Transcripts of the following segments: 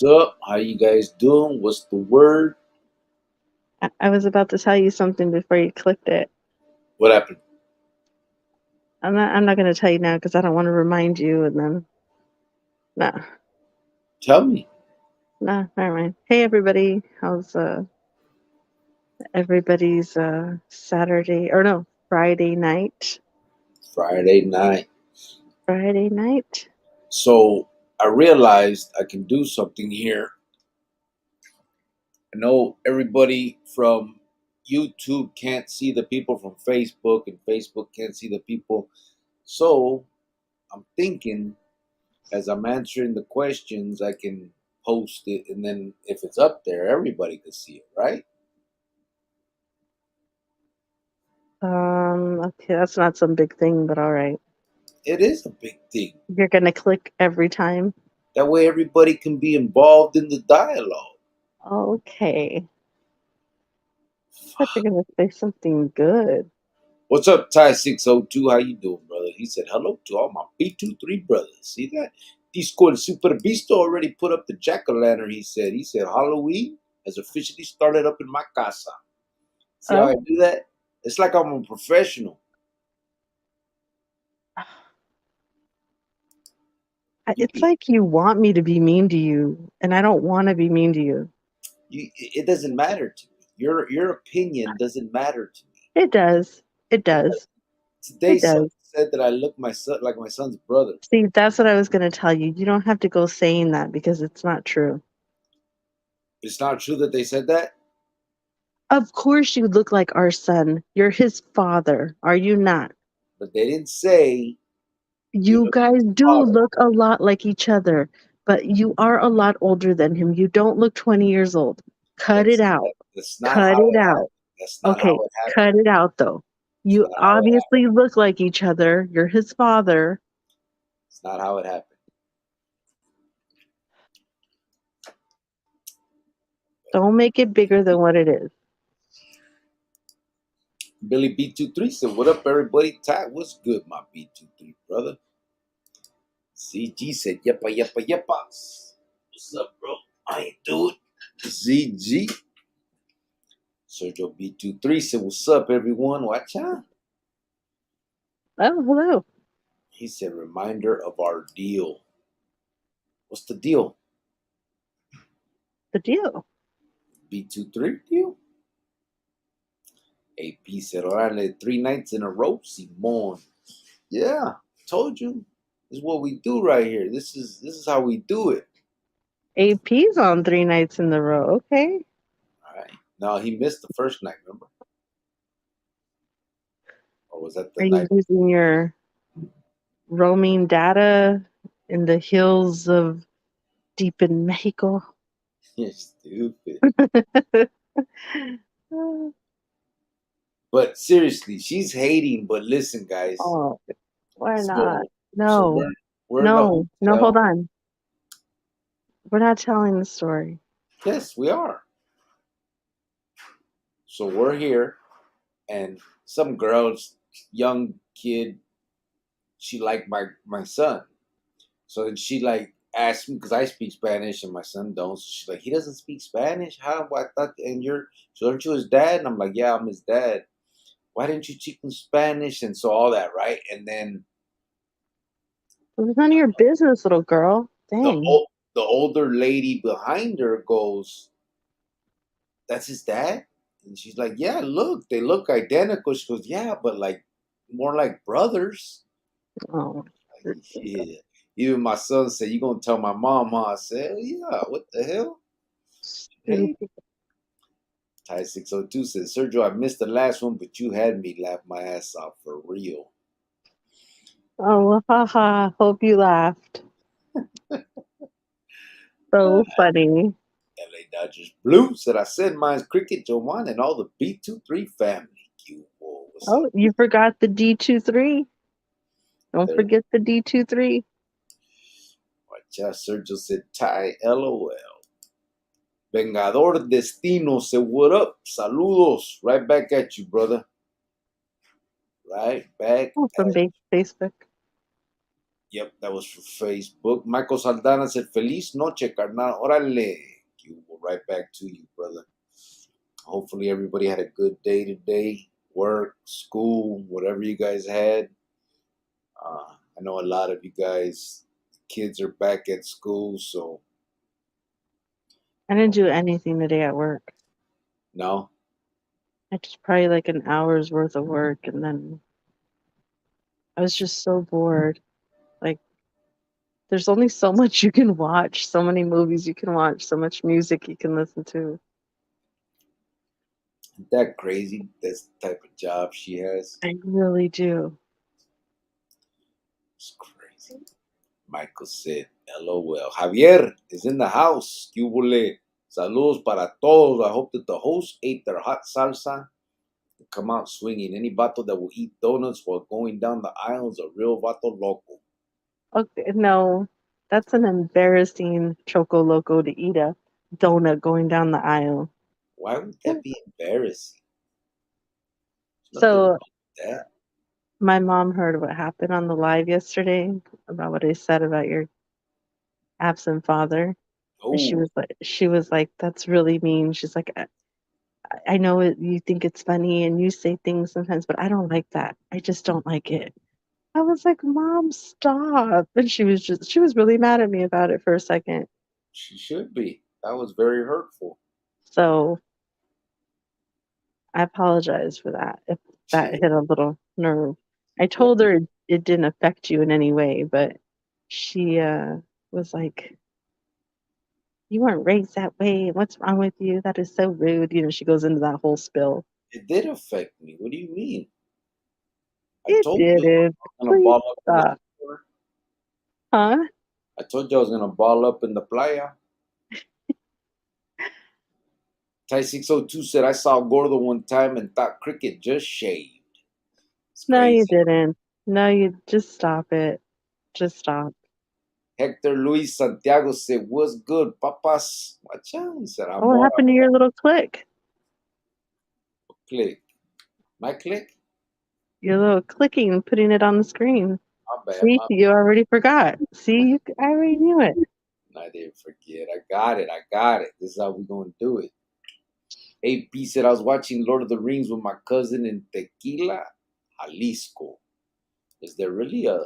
What's up? How you guys doing? What's the word? I was about to tell you something before you clicked it. What happened? I'm not going to tell you now because I don't want to remind you. And then, nah, Tell me. nah, never mind. Hey, everybody. How's everybody's Saturday or no, Friday night? Friday night. Friday night? So I realized I can do something here. I know everybody from YouTube can't see the people from Facebook, and Facebook can't see the people. So I'm thinking as I'm answering the questions, I can post it, and then if it's up there, everybody can see it, right? Okay, that's not some big thing, but all right. It is a big thing. You're going to click every time? That way, everybody can be involved in the dialogue. Okay. I thought you're going to say something good. What's up, Ty602? How you doing, brother? He said hello to all my B23 brothers. See that? Disco El Super Visto already put up the jack-o'-lantern, he said. He said Halloween has officially started up in my casa. See how I Oh, do that? It's like I'm a professional. it's like you want me to be mean to you, and I don't want to be mean to you. It doesn't matter to me. Your opinion doesn't matter to me. It does. It It does. does. Today, It someone does. said that I look like my son's brother. See, that's what I was going to tell you. You don't have to go saying that because it's not true. It's not true that they said that? Of course, you look like our son. You're his father. Are you not? But they didn't say you You look like guys your do father. look a lot like each other, but you are a lot older than him. You don't look 20 years old. Cut it out. That's not Cut how it it out. happened. That's not Okay, how it happened. cut it out, though. It's You not how it happened. obviously look like each other. You're his father. It's not how it happened. Don't make it bigger than what it is. Billy B23 said, "What up, everybody? Ty, what's good, my B23 brother?" CG said, "Yeppa, yeppa, yeppas." What's up, bro? I ain't do it. ZG. Sergio B23 said, "What's up, everyone? Watch out." Oh, hello. He said, "Reminder of our deal." What's the deal? The deal. B23 deal? AP said, "Orale, 3 nights in a row, Simon." Yeah, told you. This is what we do right here. This is how we do it. AP's on 3 nights in the row. Okay. All right. No, he missed the first night, remember? Or was that the Are you night? using your roaming data in the hills of deep in Mexico? You're stupid. But seriously, she's hating. But listen, guys. Oh, why not? So, so No, we're in a no, hold hotel. on. We're not telling the story. Yes, we are. So we're here, and some girls, young kid, she liked my son. So then she like asked me because I speak Spanish and my son don't. So she's like, he doesn't speak Spanish. How? I thought, and so aren't you his dad? And I'm like, yeah, I'm his dad. Why didn't you teach him Spanish? And so all that, right? And then It's none of your business, little girl. the Dang. old, the older lady behind her goes, "That's his dad." And she's like, "Yeah, look, they look identical." She goes, "Yeah, but like more like brothers." Oh, Like, yeah. Even my son said, "You gonna tell my mom, huh?" I said, "Yeah, what the hell?" Hey, stupid. Ty602 says, "Sergio, I missed the last one, but you had me laugh my ass off for real." Oh, haha. Hope you laughed. So funny. LA Dodgers Blue said, "I said mine's Cricket, Joanne, and all the B23 family." Q, whoa, what's Oh, up? you forgot the D23. Don't There, forget the D23. watch out. Sergio said, "Ty, LOL." Vengador Destino said, "What up? Saludos." Right back at you, brother. Right back Oh, from at Facebook. Yep, that was for Facebook. Michael Saldana said, Feliz noche, carnal. Órale. Right back to you, brother. Hopefully everybody had a good day today. Work, school, whatever you guys had. I know a lot of you guys, kids are back at school, so I didn't do anything today at work. no. I just probably like an hour's worth of work, and then I was just so bored. Like, there's only so much you can watch, so many movies you can watch, so much music you can listen to. Isn't that crazy? That's the type of job she has. I really do. It's crazy. Michael said, LOL. Javier is in the house. Cubole. Saludos para todos. I hope that the host ate their hot salsa and come out swinging. Any vato that will eat donuts while going down the aisle is a real vato loco. Okay, no, that's an embarrassing Choco Loco to eat a donut going down the aisle. Why would that be embarrassing? There's nothing So wrong with that. my mom heard what happened on the live yesterday about what I said about your absent father. And Oh, she was like, that's really mean. She's like, I know you think it's funny and you say things sometimes, but I don't like that. I just don't like it. I was like, Mom, stop. And she was really mad at me about it for a second. she should be. That was very hurtful. So I apologize for that if that hit a little nerve. I Yeah, told her it didn't affect you in any way, but she was like, you weren't raised that way. What's wrong with you? That is so rude. You know, she goes into that whole spill. it did affect me. What do you mean? I It told you I didn't. was gonna Please ball up in the stop. store. Huh? I told you I was gonna ball up in the playa. Ty 602 said I saw Gordo one time and thought Cricket just shaved. It's No, you crazy. didn't. No, you just stop it. Just stop. Hector Luis Santiago said, what's good, papas? Watch out. He said, Oh, what Amor, happened to your little click? click. My click? Your little clicking, putting it on the screen. My bad. See, you already forgot. See, I already knew it. I didn't forget. I got it. I got it. This is how we're going to do it. AP said, I was watching Lord of the Rings with my cousin in Tequila, Jalisco. Is there really a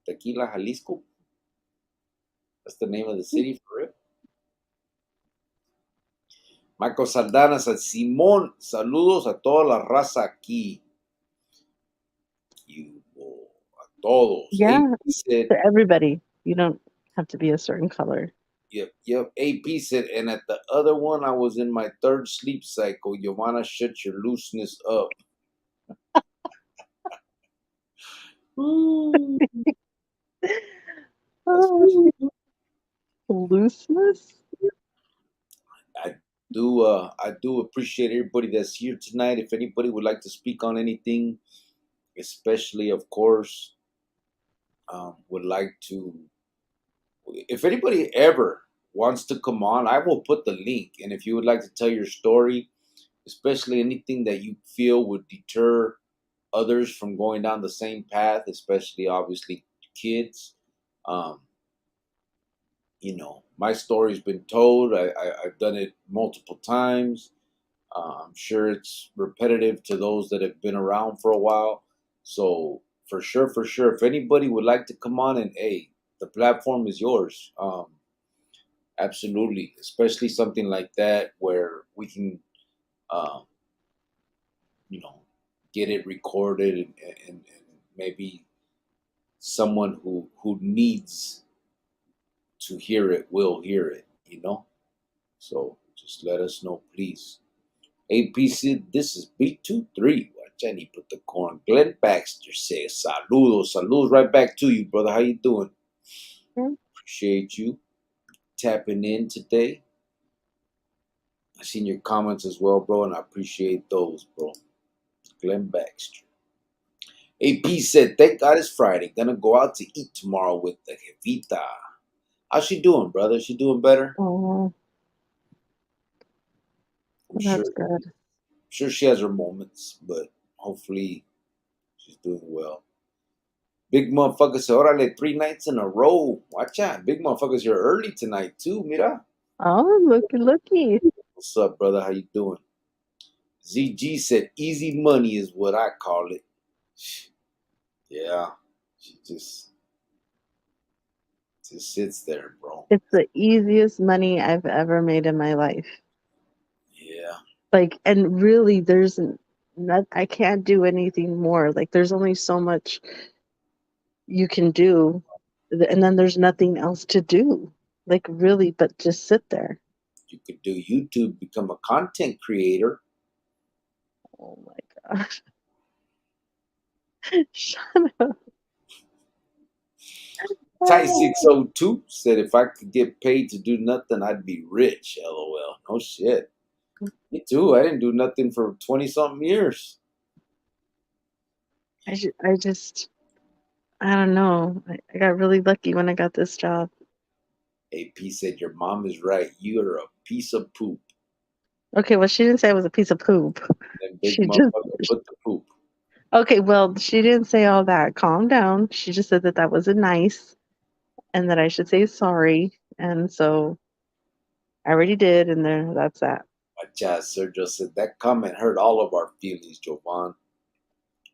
Tequila, Jalisco? That's the name of the city for real? Michael Saldana said, Simón, saludos a toda la raza aquí. A todos. AP Yeah, said, to everybody. You don't have to be a certain color. yep. AP said, and at the other one, I was in my third sleep cycle. Giovanna, shut your looseness up. Ooh. Oh, looseness? I I do appreciate everybody that's here tonight. If anybody would like to speak on anything, especially of course, would like to, if anybody ever wants to come on, I will put the link. And if you would like to tell your story, especially anything that you feel would deter others from going down the same path, especially obviously kids. Um, my story's been told. I've done it multiple times. I'm sure it's repetitive to those that have been around for a while. So for sure, if anybody would like to come on and hey, the platform is yours. Absolutely, especially something like that where we can, um, you know, get it recorded and maybe someone who needs to hear it will hear it. So just let us know, please. APC, this is B23. Jenny put the corn. Glenn Baxter says, saludos. Saludos right back to you, brother. How you doing? Hmm? Appreciate you tapping in today. I seen your comments as well, bro, and I appreciate those, bro. Glenn Baxter. AP said, thank God it's Friday. Gonna go out to eat tomorrow with the Jevita. How's she doing, brother? She doing better? Oh, I'm that's good. sure she has her moments, but hopefully she's doing well. Big motherfucker said, órale, 3 nights in a row. Watch out. Big motherfuckers here early tonight, too. Mira. Oh, looky. What's up, brother? How you doing? ZG said, easy money is what I call it. Yeah. She just sits there, bro. It's the easiest money I've ever made in my life. Yeah. Like, and really, I can't do anything more. Like, there's only so much you can do, and then there's nothing else to do. Like, really, but just sit there. You could do YouTube, become a content creator. Oh my gosh. Shut up. Ty602 said, if I could get paid to do nothing, I'd be rich. LOL. No shit. Me too. I didn't do nothing for 20 something years. I just, I don't know. I got really lucky when I got this job. AP said, your mom is right. You are a piece of poop. Okay, well, she didn't say I was a piece of poop. That big She just, motherfucker put the poop. okay, well, she didn't say all that. Calm down. She just said that wasn't nice and that I should say sorry. And so I already did, and that's that. Macha Sergio said, that comment hurt all of our feelings, Jovan.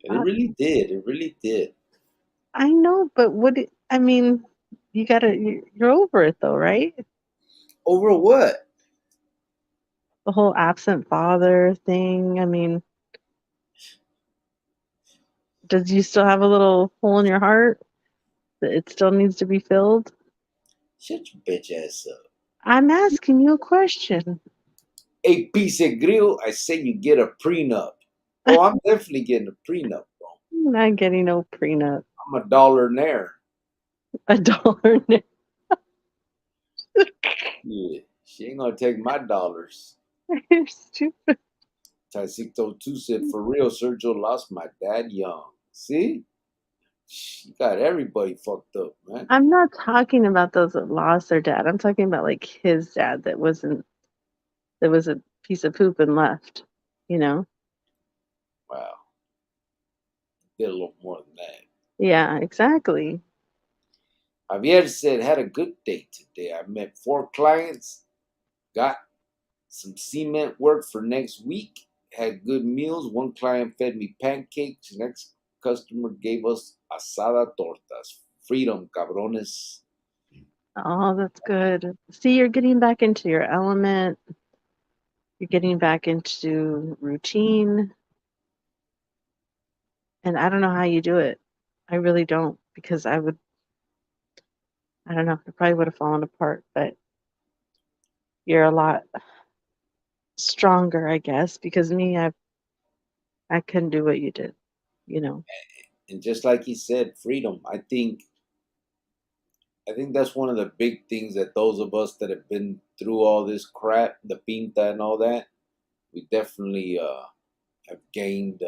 And it Uh, really did. It really did. I know, but I mean, you're over it though, right? Over what? The whole absent father thing. I mean, does you still have a little hole in your heart that it still needs to be filled? Shut your bitch ass up. I'm asking you a question. AP said, Grill, I say you get a prenup. Oh, I'm definitely getting a prenup, bro. I'm not getting no prenup. I'm a dollar-naire. $1. Yeah, she ain't gonna take my dollars. You're stupid. Ty602 said, for real, Sergio lost my dad young. See? You got everybody fucked up, man. I'm not talking about those that lost their dad. I'm talking about like his dad that was a piece of poop and left, you know? Wow. Did a little more than that. Yeah, exactly. Javier said, had a good day today. I met 4 clients, got some cement work for next week, had good meals. One client fed me pancakes. Next customer gave us asada tortas. Freedom, cabrones. Oh, that's good. See, you're getting back into your element. You're getting back into routine. And I don't know how you do it. I really don't, because I don't know, I probably would have fallen apart, but you're a lot stronger, I guess, because me, I couldn't do what you did, you know. And just like he said, freedom. I think that's one of the big things that those of us that have been through all this crap, the pinta and all that, we definitely have gained.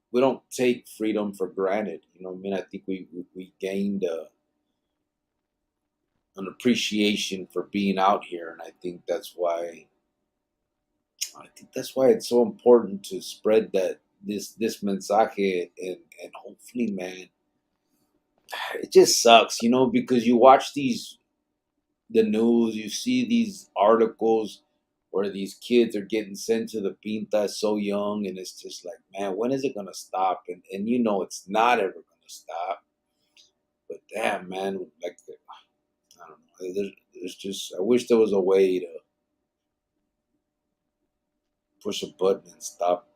We don't take freedom for granted. You know what I mean? I think we gained an appreciation for being out here, and I think that's why it's so important to spread this mensaje, and hopefully, man, it just sucks, because you watch the news, you see these articles where these kids are getting sent to the pinta so young, and it's just like, man, when is it gonna stop? And it's not ever gonna stop. But damn, man, like, I don't know. There's just, I wish there was a way to push a button and stop,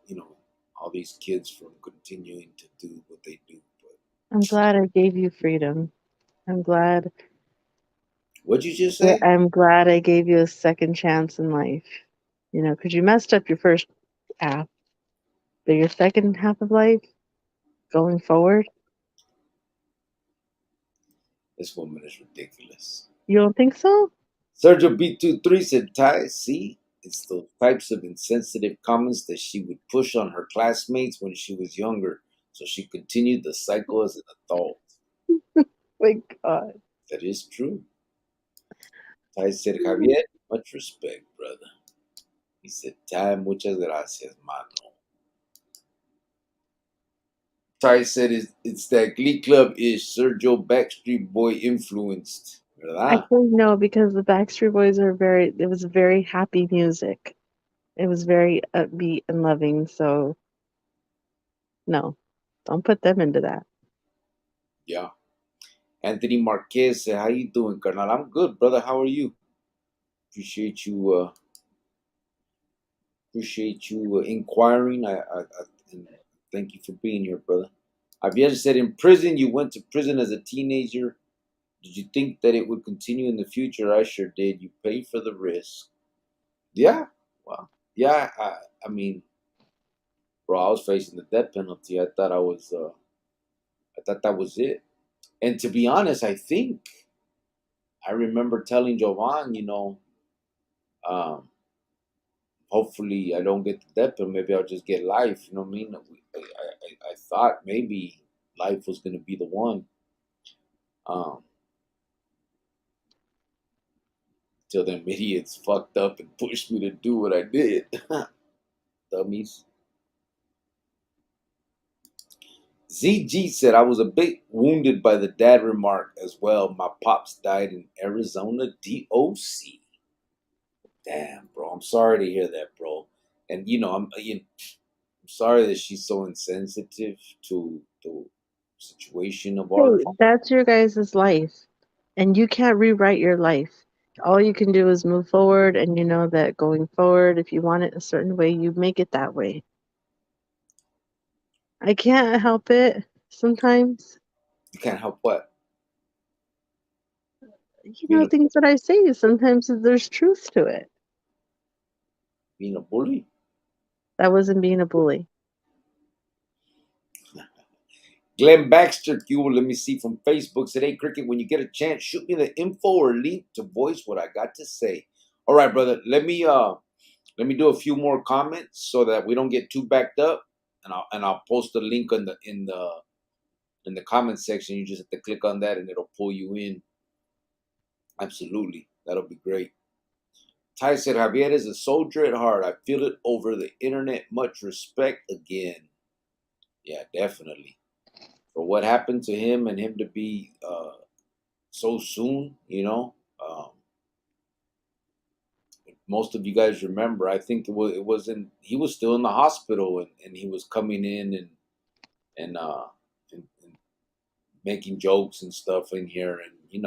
all these kids from continuing to do what they do. But I'm glad I gave you freedom. I'm glad what'd you just say? I'm glad I gave you a second chance in life. You know, because you messed up your first half, but your second half of life going forward, This woman is ridiculous. you don't think so? Sergio B23 said, Ty, see, it's those types of insensitive comments that she would push on her classmates when she was younger, so she continued the cycle as an adult. My God. That is true. Ty said, Javier, much respect, brother. He said, Ty, muchas gracias, mano. Ty said it's that Glee Club is Sergio Backstreet Boy influenced. I ¿Verdad? think no, because the Backstreet Boys are it was very happy music. It was very upbeat and loving, so no, don't put them into that. Yeah. Anthony Marquez said, "How you doing, Carnal? I'm good, brother. How are you? Appreciate you. Inquiring. And thank you for being here, brother." Javier said, "In prison, you went to prison as a teenager. Did you think that it would continue in the future? I sure did. You paid for the risk." Yeah. Well, yeah. I mean, bro, I was facing the death penalty. I thought I was. I thought that was it. And to be honest, I remember telling Jovan, um, hopefully I don't get the death penalty. Maybe I'll just get life. You know what I mean? I thought maybe life was going to be the one. Um, till them idiots fucked up and pushed me to do what I did. Dummies. ZG said I was a bit wounded by the dad remark as well. My pops died in Arizona, DOC. Damn, bro. I'm sorry to hear that, bro. And I'm sorry that she's so insensitive to the situation of ours. Hey, that's your guys' life, and you can't rewrite your life. All you can do is move forward, and you know that going forward, if you want it a certain way, you make it that way. I can't help it sometimes. You can't help what You being know, a things that I say, sometimes there's truth to it. being a bully. That wasn't being a bully. Glenn Baxter, Q, let me see from Facebook said, "Hey Cricket, when you get a chance, shoot me the info or link to voice what I got to say." All right, brother. Let me do a few more comments so that we don't get too backed up, and I'll post a link in the comment section. You just have to click on that, and it'll pull you in. Absolutely, that'll be great. Ty said, "Javier is a soldier at heart. I feel it over the internet. Much respect again." Yeah, definitely. For what happened to him and him to be so soon, most of you guys remember. I think it was in he was still in the hospital, and he was coming in and making jokes and stuff in here, and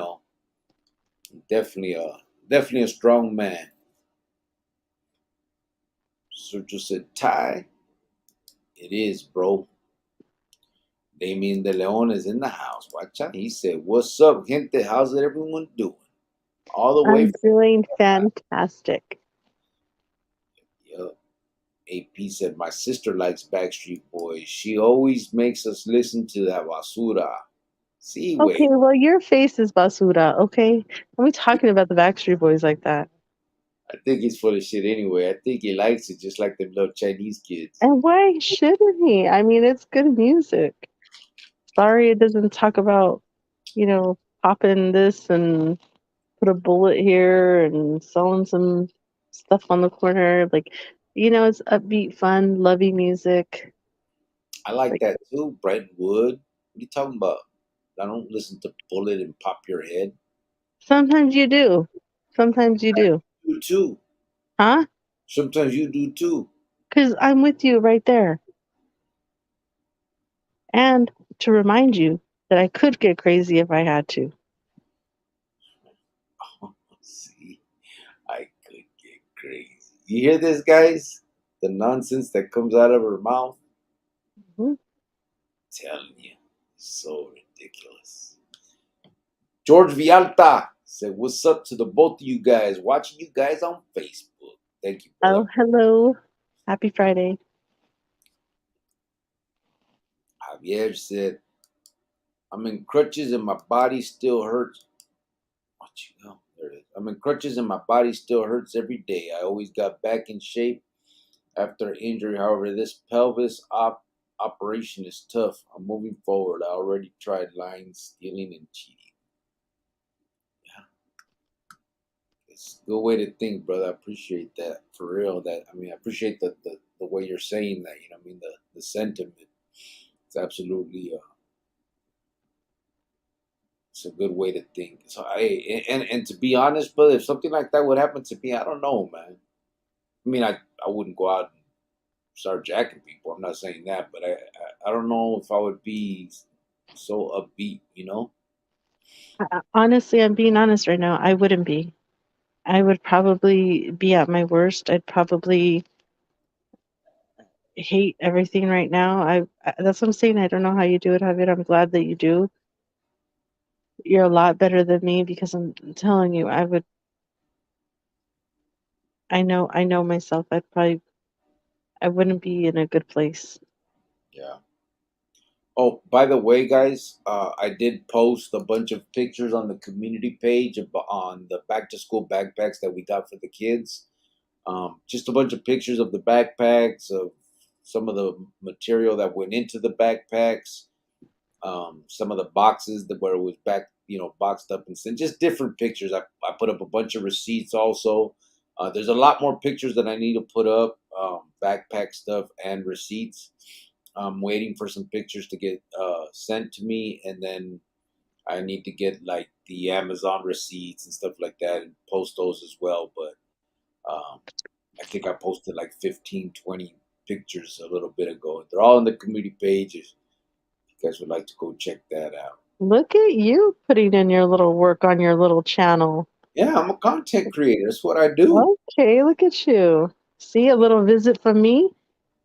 definitely a strong man. So just said, "Ty, it is, bro." Damien De Leon is in the house. Watch out. He said, "What's up, gente? How's everyone doing?" All the way I'm from doing fantastic. AP said, "My sister likes Backstreet Boys. She always makes us listen to that basura." See, Okay, wait. well, your face is basura, okay? Are we talking about the Backstreet Boys like that? I think he's full of shit anyway. I think he likes it just like them little Chinese kids. And why shouldn't he? I mean, it's good music. Sorry it doesn't talk about, popping this and put a bullet here and selling some stuff on the corner. Like, it's upbeat, fun, lovey music. I like Like, that too. Brentwood. What are you talking about? I don't listen to Bullet and Pop Your Head. sometimes you do. Sometimes you do. You too. Huh? Sometimes you do too. Because I'm with you right there. And to remind you that I could get crazy if I had to. See, I could get crazy. You hear this, guys? The nonsense that comes out of her mouth. Mhm. Telling you, so ridiculous. George Vialta said, "What's up to the both of you guys? Watching you guys on Facebook." Thank you, brother. Oh, hello. Happy Friday. Javier said, "I'm in crutches and my body still hurts." What you know? There it is. "I'm in crutches and my body still hurts every day. I always got back in shape after injury. However, this pelvis operation is tough. I'm moving forward. I already tried lying, stealing, and cheating." Yeah, it's a good way to think, brother. I appreciate that for real. I appreciate the way you're saying that. I mean the sentiment. It's absolutely it's a good way to think. So and to be honest, brother, if something like that would happen to me, I don't know, man. I mean, I wouldn't go out and start jacking people. I'm not saying that, but I don't know if I would be so upbeat, you know? Honestly, I'm being honest right now. I wouldn't be. I would probably be at my worst. I'd probably hate everything right now. That's what I'm saying. I don't know how you do it, Javier. I'm glad that you do. You're a lot better than me because I'm telling you, I would. I know myself. I wouldn't be in a good place. Yeah. Oh, by the way, guys, I did post a bunch of pictures on the community page on the back to school backpacks that we got for the kids. Just a bunch of pictures of the backpacks, of some of the material that went into the backpacks, some of the boxes that where it was back, boxed up and sent. Just different pictures. I put up a bunch of receipts also. There's a lot more pictures that I need to put up, backpack stuff and receipts. I'm waiting for some pictures to get sent to me, and then I need to get like the Amazon receipts and stuff like that and post those as well. But um, I think I posted like 15, 20 pictures a little bit ago. They're all on the community page. If you guys would like to go check that out. Look at you putting in your little work on your little channel. Yeah, I'm a content creator. That's what I do. Okay, look at you. See, a little visit from me,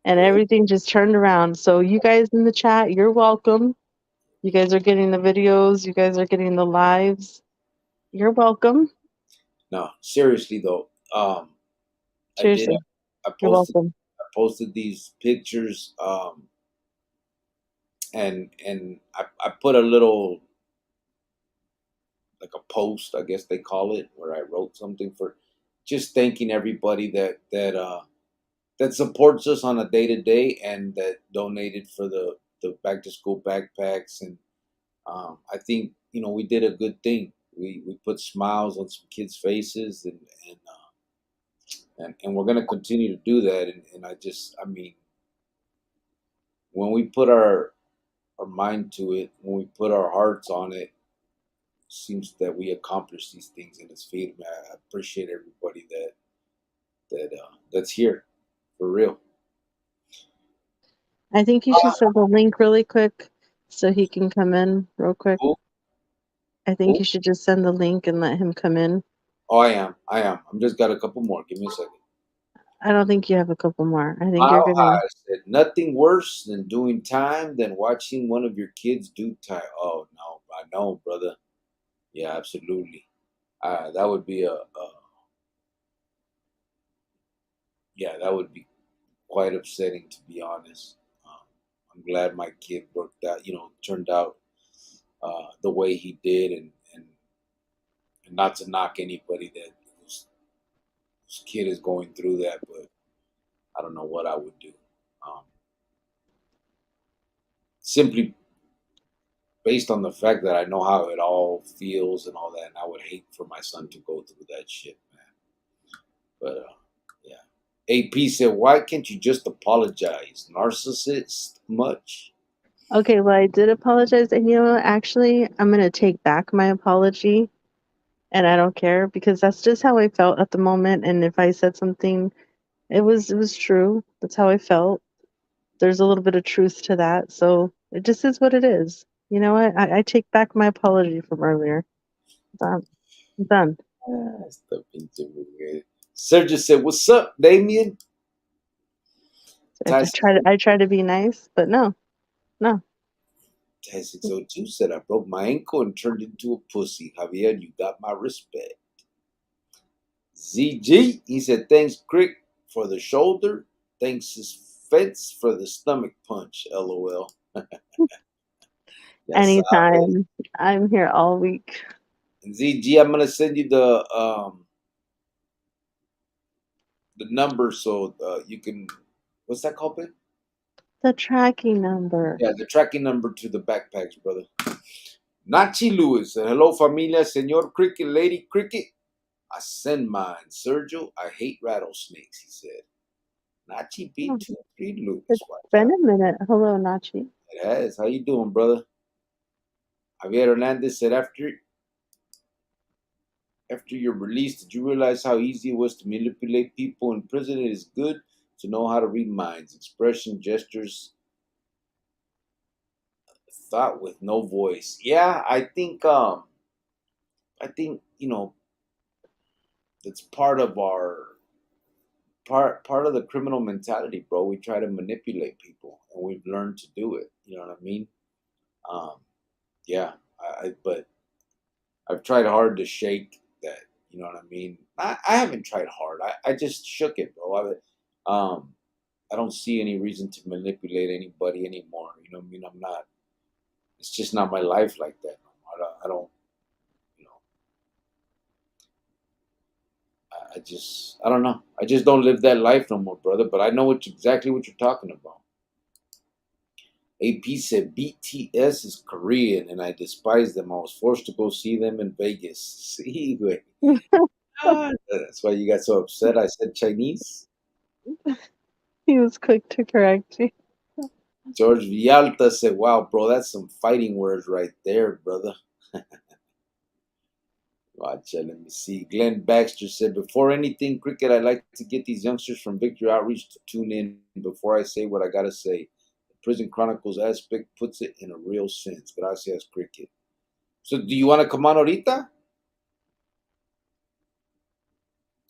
and Yeah. everything just turned around. So, you guys in the chat, you're welcome. You guys are getting the videos, you guys are getting the lives. You're welcome. No, seriously though, I did. Seriously, I you're posted. welcome. I posted these pictures, and I put a little like a post, I guess they call it, where I wrote something for just thanking everybody that supports us on a day to day and that donated for the back to school backpacks. And I think we did a good thing. We put smiles on some kids' faces, and we're gonna continue to do that. And I mean, when we put our mind to it, when we put our hearts on it, seems that we accomplish these things, and it's feeding me. I appreciate everybody that's here for real. I think you should send the link really quick so he can come in real quick. Who? I think Who? you should just send the link and let him come in. Oh, I am. I am. I'm just got a couple more. Give me a second. I don't think you have a couple more. I think you're Mile gonna. High said nothing worse than doing time than watching one of your kids do time. Oh no, I know, brother. Yeah, absolutely. That would be yeah, that would be quite upsetting, to be honest. Um, I'm glad my kid worked out, turned out the way he did, and not to knock anybody that whose kid is going through that, but I don't know what I would do. Um, Simply based on the fact that I know how it all feels and all that, and I would hate for my son to go through that shit, man. But yeah, AP said, "Why can't you just apologize, narcissist?" Much. Okay, well, I did apologize, and actually, I'm gonna take back my apology, and I don't care because that's just how I felt at the moment. And if I said something, it was true. That's how I felt. There's a little bit of truth to that, so it just is what it is. You know what? I take back my apology from earlier. Done. I'm done. Esta pinche mujer. Sergio said, "What's up, Damien?" I try to be nice, but no, no. Ty 602 said, "I broke my ankle and turned into a pussy. Javier, you got my respect." ZG, he said, "Thanks, Crick, for the shoulder. Thanks, his fence, for the stomach punch. LOL." Ya sabes. Anytime. I'm here all week. And ZG, I'm gonna send you the number so you can. What's that called, babe? The tracking number. Yeah, the tracking number to the backpacks, brother. Nachi Lewis said, "Hello, familia, Senor Cricket, Lady Cricket. I send mine. Sergio, I hate rattlesnakes," he said. Nachi Oh, B23 Lewis, it's watch been out. a minute. Hello, Nachi. It has. How you doing, brother? Javier Hernandez said after your release, did you realize how easy it was to manipulate people in prison? It is good to know how to read minds, expression, gestures, thought with no voice. Yeah, I think it's part of our part of the criminal mentality, bro. We try to manipulate people, and we've learned to do it. You know what I mean? Um, yeah, but I've tried hard to shake that. You know what I mean? I haven't tried hard. I just shook it, bro. I don't see any reason to manipulate anybody anymore. You know what I mean? I'm not. It's just not my life like that. I don't. You know. I don't know. I just don't live that life no more, brother. But I know exactly what you're talking about. AP said BTS is Korean and I despise them. I was forced to go see them in Vegas. See, güey. That's why you got so upset. I said Chinese. He was quick to correct you. George Villalta said, "Wow, bro, that's some fighting words right there, brother." Watch it, let me see. Glenn Baxter said, "Before anything, cricket, I'd like to get these youngsters from Victory Outreach to tune in before I say what I gotta say. The Prison Chronicles aspect puts it in a real sense. Gracias, cricket." So, do you want to come on ahorita?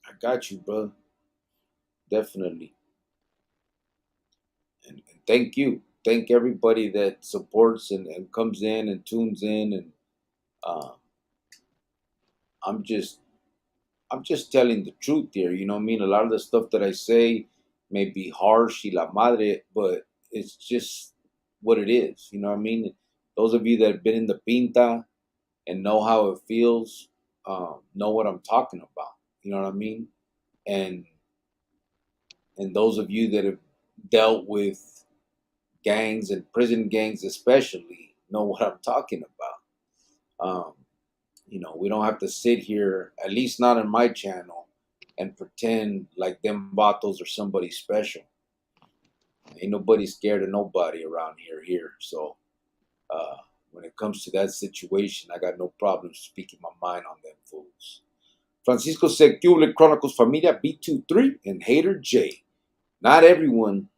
I got you, bro. Definitely. And thank you. Thank everybody that supports and comes in and tunes in. And uh, I'm just I'm just telling the truth here. You know what I mean? A lot of the stuff that I say may be harsh y la madre, but it's just what it is. You know what I mean? Those of you that have been in the pinta and know how it feels, know what I'm talking about. You know what I mean? And and those of you that have dealt with gangs and prison gangs especially know what I'm talking about. We don't have to sit here, at least not on my channel, and pretend like them vatos are somebody special. Ain't nobody scared of nobody around here. So uh, when it comes to that situation, I got no problem speaking my mind on them fools. Francisco said, "Cubic Chronicles Familia B23 and Hater J. Not everyone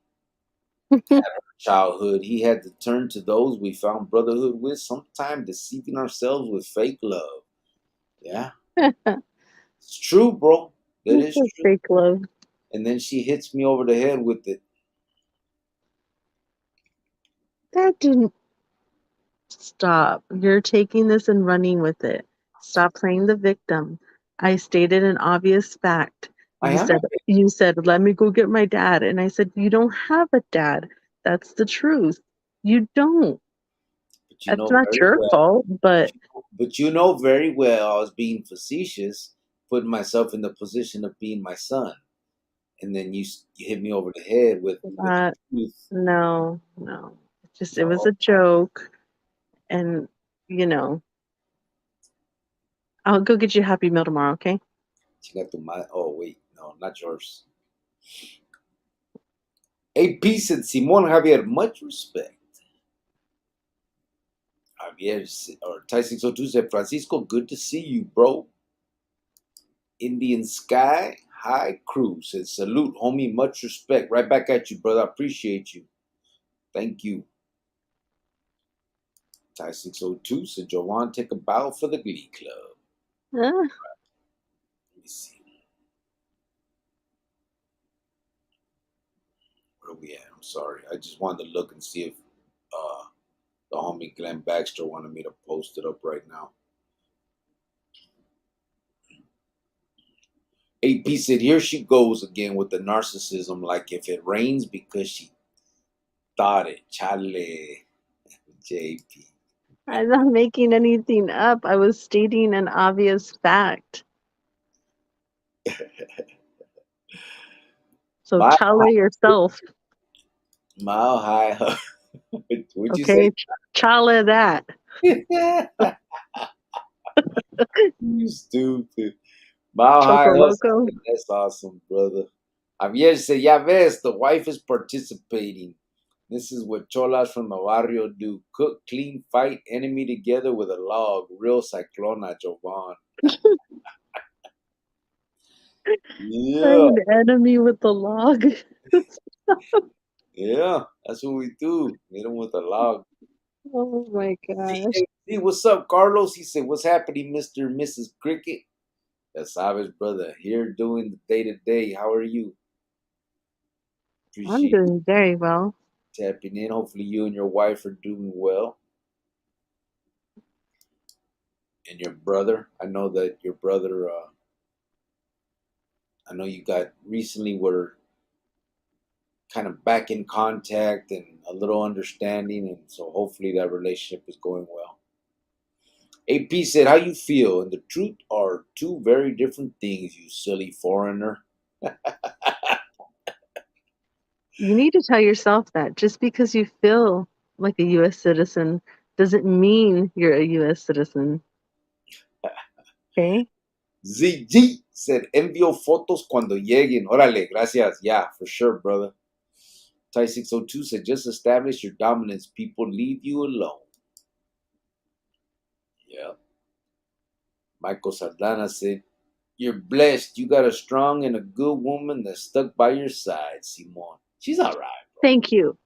childhood. He had to turn to those we found brotherhood with, sometime deceiving ourselves with fake love." Yeah, it's true, bro. That This is is true. fake love. And then she hits me over the head with it. That didn't stop. You're taking this and running with it. Stop playing the victim. I stated an obvious fact. I You am, said you said, "Let me go get my dad." And I said, "You don't have a dad. That's the truth. You don't. but you That's know not very your well. fault, but But you know very well I was being facetious, putting myself in the position of being my son, and then you hit me over the head with the uh truth. no. It was No, a joke and you know, I'll go get you a Happy Meal tomorrow, okay?" chinga tu madre. Oh wait, no, not yours. A peace and Simon Javier, much respect. Javier or Ty 602 said, "Francisco, good to see you, bro." Indian Sky High Crew says, "Salute, homie, much respect." Right back at you, brother. I appreciate you. Thank you. Ty 602 said, "Jovan, take a bow for the Glee Club." Uh, Let me see. Where are we at? I'm sorry. I just wanted to look and see if uh, the homie Glenn Baxter wanted me to post it up right now. AP said, "Here she goes again with the narcissism, like if it rains because she thought it." Chale. JP. I'm not making anything up. I was stating an obvious fact. So Mile chale yourself, mile high. What'd you say? okay? Chale that. You stupid. Mile High Choco Hustle. Loco. That's awesome, brother. Javier said, "Ya ves, the wife is participating. This is what cholas from the barrio do. Cook, clean, fight enemy together with a log. Real cyclona, Jovan. Yeah, Find enemy with the log. yeah. That's what we do. Hit him with a log. Oh my gosh. Hey, what's up, Carlos? He said, what's happening, Mr. and Mrs. Cricket? That's Savage, brother. Here doing the day to day. How are you? I'm Appreciate doing very well. you tapping in. Hopefully, you and your wife are doing well. And your brother. I know that your brother, I know you got recently were kind of back in contact and a little understanding. And so hopefully that relationship is going well. AP said, how you feel? And the truth are two very different things, you silly foreigner. You need to tell yourself that just because you feel like a U.S. citizen doesn't mean you're a U.S. citizen. Okay? ZG said, envío fotos cuando lleguen. Órale, gracias. Yeah, for sure, brother. Ty 602 said, just establish your dominance. People leave you alone. Yeah. Michael Saldana said, you're blessed. You got a strong and a good woman that stuck by your side, Simone. She's all right, bro. Thank you.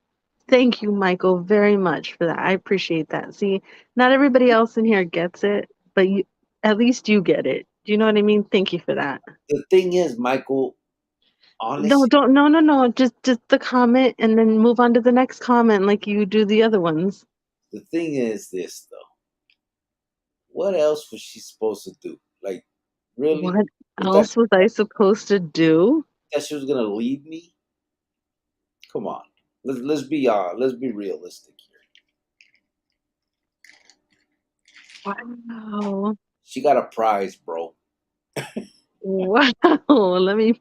Thank you, Michael, very much for that. I appreciate that. See, not everybody else in here gets it, but you, at least you get it. Do you know what I mean? Thank you for that. The thing is, Michael, No, honestly, don't, no, no, no. Just the comment and then move on to the next comment like you do the other ones. the thing is this, though. What else was she supposed to do? Like, really? What Was that, else was I supposed to do? that she was going to leave me? Come on. Let's be realistic here. Wow. She got a prize, bro. Wow. Let me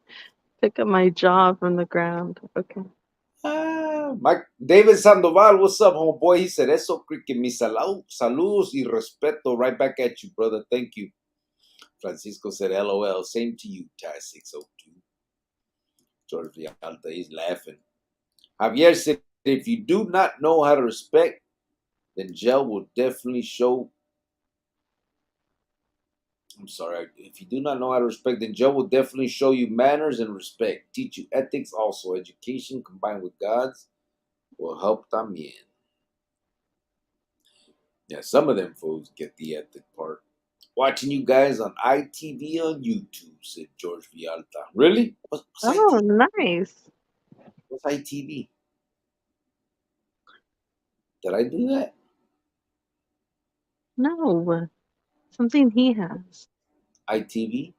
pick up my jaw from the ground. Okay. Mike David Sandoval, what's up, homeboy? He said, eso, cricket, mi saludos y respeto right back at you, brother. Thank you. Francisco said, LOL. Same to you, Ty 602. George Villalta, he's laughing. Javier said, if you do not know how to respect, then jail will definitely show. I'm sorry. If you do not know how to respect, then jail will definitely show you manners and respect. Teach you ethics also. Education combined with God's will help también. Yeah, some of them fools get the ethic part. Watching you guys on ITV on YouTube, said George Villalta. Really? What's Oh, ITV? nice. What's ITV? Did I do that? No, something he has. ITV?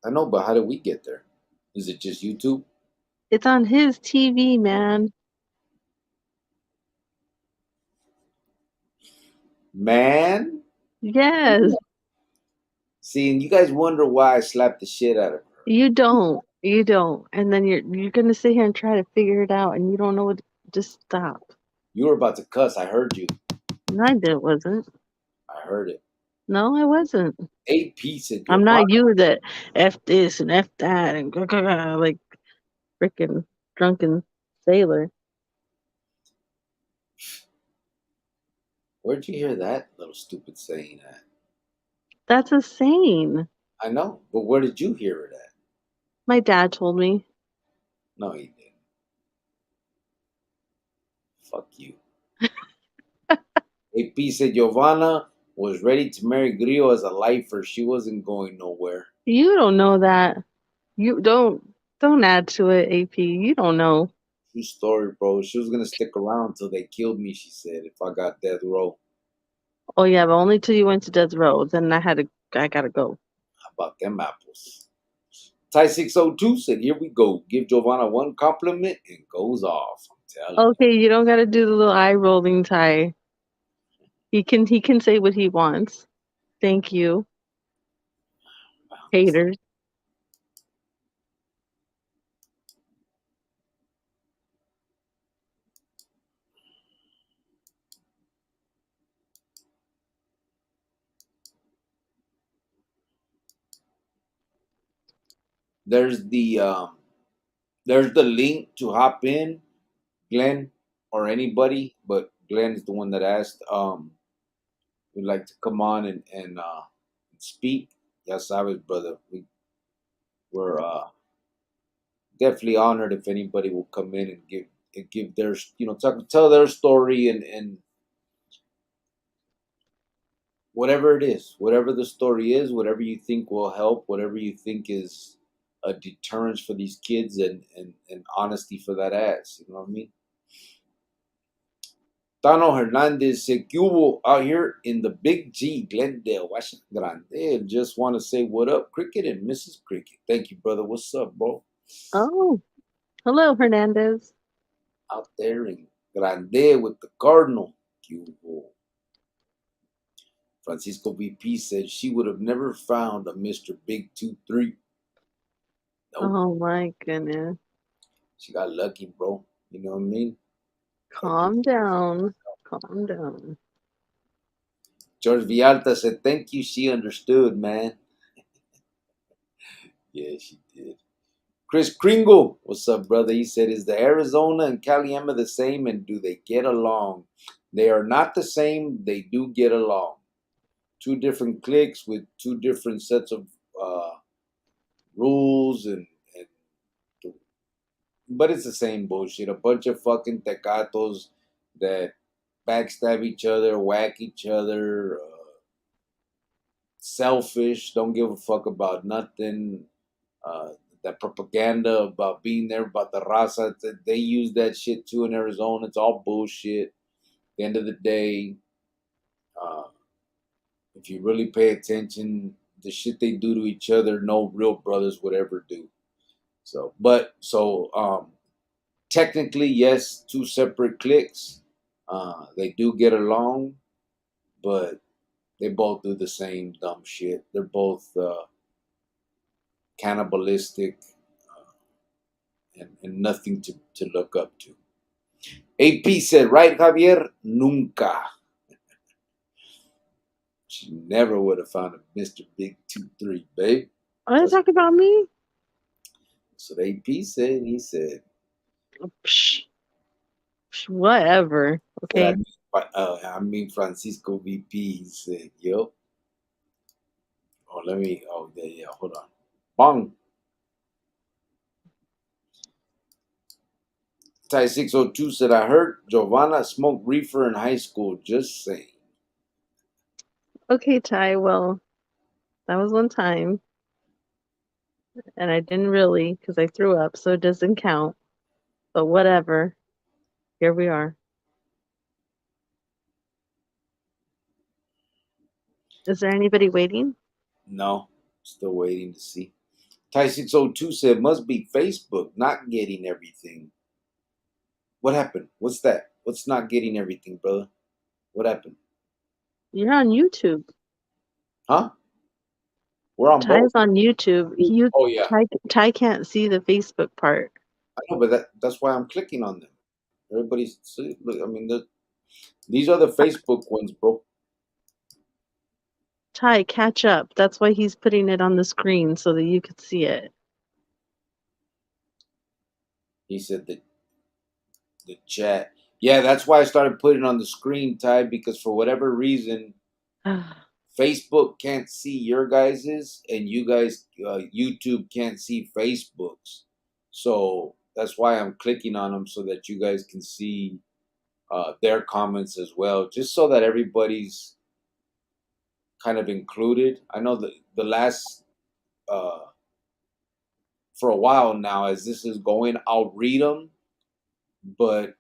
I know, but how did we get there? Is it just YouTube? It's on his TV, man. Man? Yes. See, and you guys wonder why I slapped the shit out of her. You don't. You don't. And then you're gonna sit here and try to figure it out and you don't know what just stop. You were about to cuss. I heard you. No, I did wasn't. I heard it. No, I wasn't. AP said, I'm Giovanna, not you that F this and F that and like freaking drunken sailor. where'd you hear that little stupid saying at? That's a saying. I know, but where did you hear it at? My dad told me. No, he didn't. Fuck you. AP said Giovanna was ready to marry Grillo as a lifer. She wasn't going nowhere. You don't know that. You don't add to it, AP. You don't know. True story, bro. She was gonna stick around until they killed me, she said, if I got death row. Oh yeah, but only till you went to death row. Then I gotta go. How about them apples? Ty 602 said, here we go. Give Giovanna one compliment and goes off. I'm telling you. Okay, you don't gotta do the little eye rolling tie. He can say what he wants. Thank you, haters. There's the There's the link to hop in, Glenn or anybody, but Glenn is the one that asked. Would like to come on and speak. Ya sabes, brother. We're definitely honored if anybody will come in and give their tell their story and whatever it is, whatever the story is, whatever you think will help, whatever you think is a deterrence for these kids and honesty for that ass. You know what I mean? Tano Hernandez said, "Que hubo out here in the Big G, Glendale, Washington Grande. Just want to say what up, Cricket and Mrs. Cricket. Thank you, brother. What's up, bro? Oh, hello, Hernandez. Out there in Grande with the Cardinal. Que hubo." Francisco VP said she would have never found a Mr. Big 2-3. Nope. Oh my goodness. She got lucky, bro. You know what I mean? Calm down. Calm down. George Vialta said, "Thank you. She understood, man." Yeah, she did. Chris Kringle, what's up, brother? He said, "Is the Arizona and Caliema the same, and do they get along?" They are not the same. They do get along. Two different cliques with two different sets of rules and but it's the same bullshit. A bunch of fucking tecatos that backstab each other, whack each other, selfish, don't give a fuck about nothing. Uh, that propaganda about being there, about the raza, they use that shit too in Arizona. It's all bullshit. At the end of the day, uh, if you really pay attention, the shit they do to each other, no real brothers would ever do. So technically, yes, two separate cliques. They do get along, but they both do the same dumb shit. They're both cannibalistic and nothing to look up to. AP said, "Right, Javier? Nunca." She never would have found a Mr. Big 2-3, babe. Are you That's talking about me? what AP said. He said, Psh, whatever. that Okay. I mean Francisco VP. He said, "Yo." Oh, let me. Oh, yeah. Hold on. Bong. Ty 602 said, "I heard Giovanna smoked reefer in high school. Just saying." Okay, Ty. Well, that was one time, and I didn't really because I threw up, so it doesn't count. But whatever. Here we are. Is there anybody waiting? No, still waiting to see. Ty 602 said, "Must be Facebook not getting everything." What happened? What's that? What's not getting everything, brother? What happened? You're on YouTube. Huh? We're on both. Ty's on YouTube. Oh yeah, Ty can't see the Facebook part. I know, but that's why I'm clicking on them. Everybody's see, look. I mean, these are the Facebook ones, bro. Ty, catch up. That's why he's putting it on the screen so that you could see it. He said that the chat. Yeah, that's why I started putting it on the screen, Ty, because for whatever reason, Facebook can't see your guys's, and you guys, YouTube can't see Facebook's. So that's why I'm clicking on them so that you guys can see their comments as well, just so that everybody's kind of included. I know the last uh, for a while now, as this is going, I'll read them, but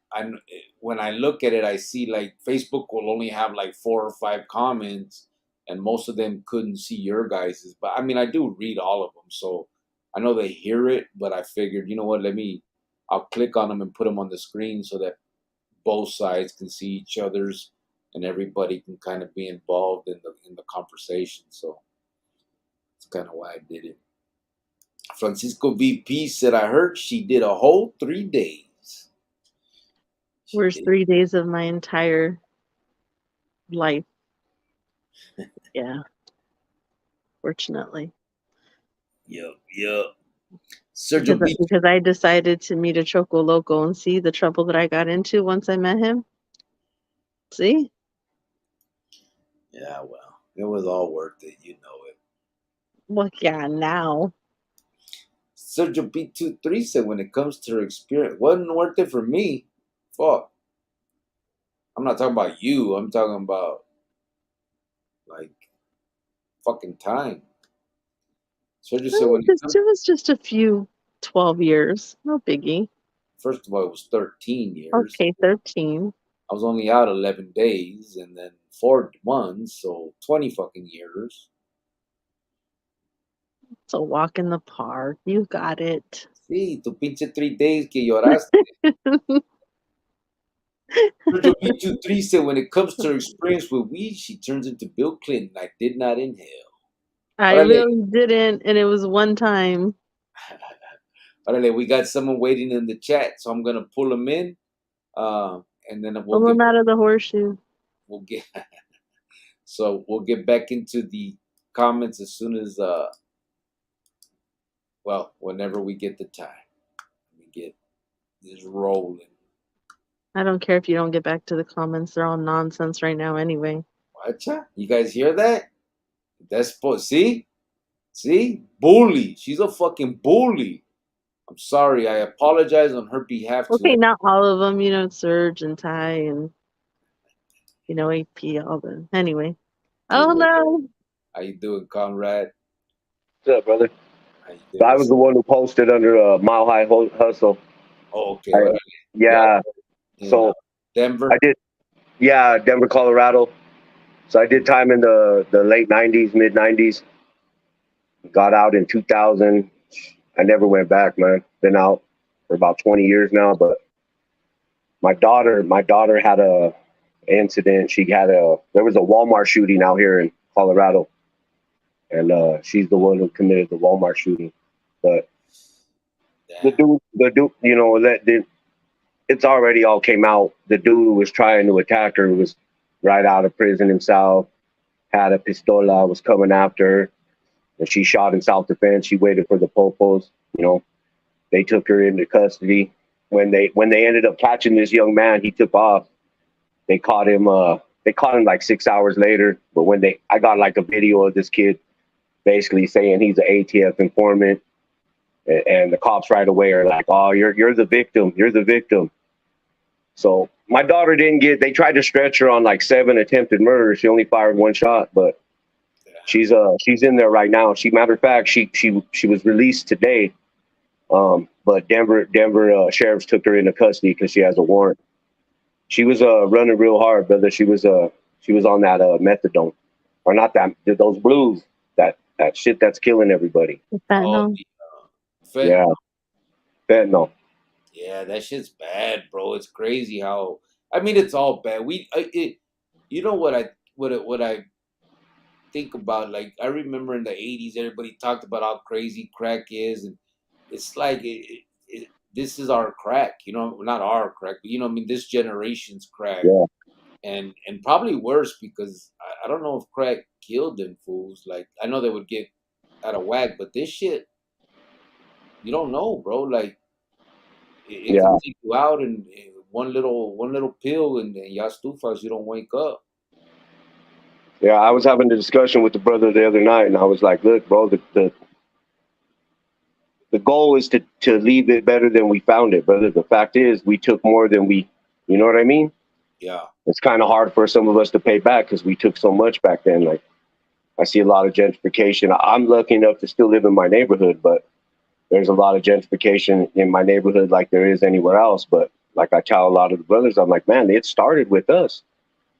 when I look at it, I see like Facebook will only have like 4 or 5 comments, and most of them couldn't see your guys's. But I mean, I do read all of them, so I know they hear it. But I figured, you know what? I'll click on them and put them on the screen so that both sides can see each other's, and everybody can kind of be involved in the conversation. So that's kind of why I did it. Francisco VP said, "I heard she did a whole 3 days." She Where's did. 3 days of my entire life? Yeah, fortunately. Yep, yep. Sergio B. Because I decided to meet a Choco Loco and see the trouble that I got into once I met him. See? Yeah, well, it was all worth it. You know it. Well, yeah, now. Sergio B23 said when it comes to her experience, wasn't worth it for me. Fuck. I'm not talking about you. I'm talking about like fucking time. Sergio said when it comes, It was just a few 12 years. No biggie. first of all, it was 13 years. Okay, 13. I was only out 11 days and then 4 months, so 20 fucking years. It's a walk in the park. You got it. Sí, tu pinche 3 days que lloraste. Sergio B23 said when it comes to her experience with weed, she turns into Bill Clinton. I did not inhale. I Órale. really didn't, and it was one time. Órale, we got someone waiting in the chat, so I'm going to pull them in. And then Pull him out of the horseshoe. we'll get so we'll get back into the comments as soon as whenever we get the time. We get this rolling. I don't care if you don't get back to the comments. They're all nonsense right now anyway. Watcha? You guys hear that? That's see? Bully. She's a fucking bully. I'm sorry. I apologize on her behalf to Okay, not all of them. You know, Serge and Ty and, you know, AP, all the... Anyway. Oh, no. How you doing, Conrad? What's up, brother? How you doing? I was the one who posted under Mile High Hustle. Oh, okay. Yeah. So Denver? I did, yeah, Denver, Colorado. So I did time in the late 90s, mid 90s. Got out in 2000. I never went back, man. Been out for about 20 years now. But my daughter had a incident. There was a Walmart shooting out here in Colorado. And she's the one who committed the Walmart shooting. But the dude, you know, it's already all came out. The dude who was trying to attack her was right out of prison himself, had a pistola, was coming after her, and she shot in self-defense. She waited for the popos. You know, they took her into custody. When they ended up catching this young man, he took off. They caught him. They caught him like 6 hours later. But I got like a video of this kid basically saying he's an ATF informant, and the cops right away are like, "Oh, you're the victim. You're the victim." So my daughter didn't get. They tried to stretch her on like 7 attempted murders. She only fired 1 shot, but she's in there right now. Matter of fact, she was released today. But Denver sheriffs took her into custody because she has a warrant. She was running real hard, brother. She was on that methadone, or not that, those blues, that shit that's killing everybody. Fentanyl. Yeah, fentanyl. Yeah, that shit's bad, bro. It's crazy how. I mean, it's all bad. You know what I think about? Like, I remember in the '80s, everybody talked about how crazy crack is, and it's like this is our crack. You know, not our crack, but I mean, this generation's crack. Yeah. And probably worse because I don't know if crack killed them fools. Like, I know they would get out of whack, but this shit, you don't know, bro. Like, it can take you out, and one little pill, and ya estufas, you don't wake up. Yeah, I was having a discussion with the brother the other night, and I was like, "Look, bro, the goal is to leave it better than we found it, brother. The fact is, we took more than we, you know what I mean? Yeah. It's kind of hard for some of us to pay back because we took so much back then. Like, I see a lot of gentrification. I'm lucky enough to still live in my neighborhood, but there's a lot of gentrification in my neighborhood like there is anywhere else. But like I tell a lot of the brothers, I'm like, man, it started with us.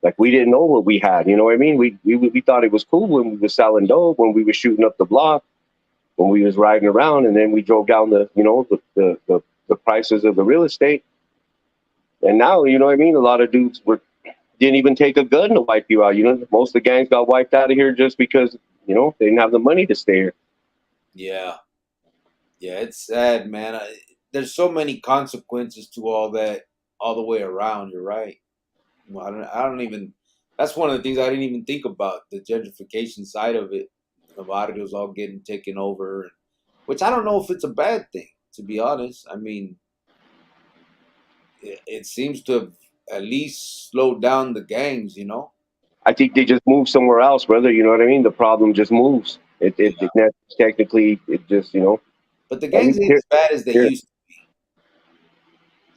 Like, we didn't know what we had. You know what I mean? We thought it was cool when we were selling dope, when we were shooting up the block, when we was riding around, and then we drove down the prices of the real estate. And now, you know what I mean? A lot of dudes didn't even take a gun to wipe you out. You know, most of the gangs got wiped out of here just because, you know, they didn't have the money to stay here. Yeah. Yeah, it's sad, man. There's so many consequences to all that, all the way around. You're right. Well, I don't even. That's one of the things I didn't even think about, the gentrification side of it. The barrios all getting taken over, which I don't know if it's a bad thing, to be honest. I mean, it seems to have at least slowed down the gangs, you know? I think they just move somewhere else, brother. You know what I mean? The problem just moves. Technically, it just, But the at gangs least ain't here, as bad as they here. used to.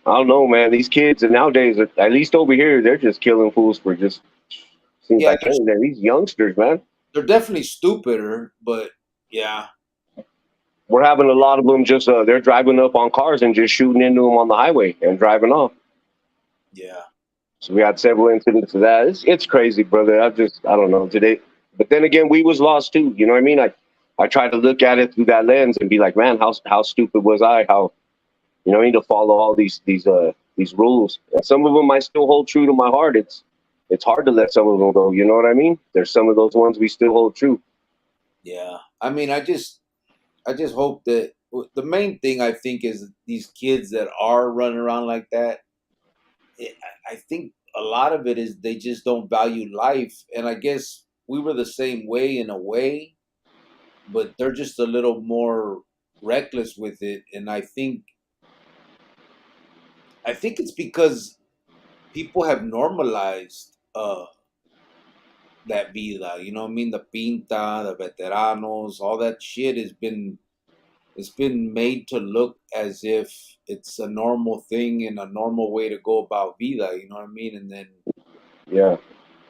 I don't know, man. These kids and nowadays, at least over here, they're just killing fools for just, seems Yeah, like, hey, man, these youngsters, man. they're definitely stupider, but yeah, We're having a lot of them just, they're driving up on cars and just shooting into them on the highway and driving off. yeah, So we had several incidents of that. It's crazy, brother. I don't know today. But then again, we was lost too. You know what I mean? I try to look at it through that lens and be like, man, how stupid was I? How, I need to follow all these rules. And some of them I still hold true to my heart. It's hard to let some of them go. You know what I mean? There's some of those ones we still hold true. yeah. I mean, I just hope that the main thing I think is these kids that are running around like that. I think a lot of it is they just don't value life, and I guess we were the same way in a way, but they're just a little more reckless with it, and I think it's because people have normalized that vida. You know what I mean? The pinta, the veteranos, all that shit it's been made to look as if it's a normal thing and a normal way to go about vida. You know what I mean? And Yeah.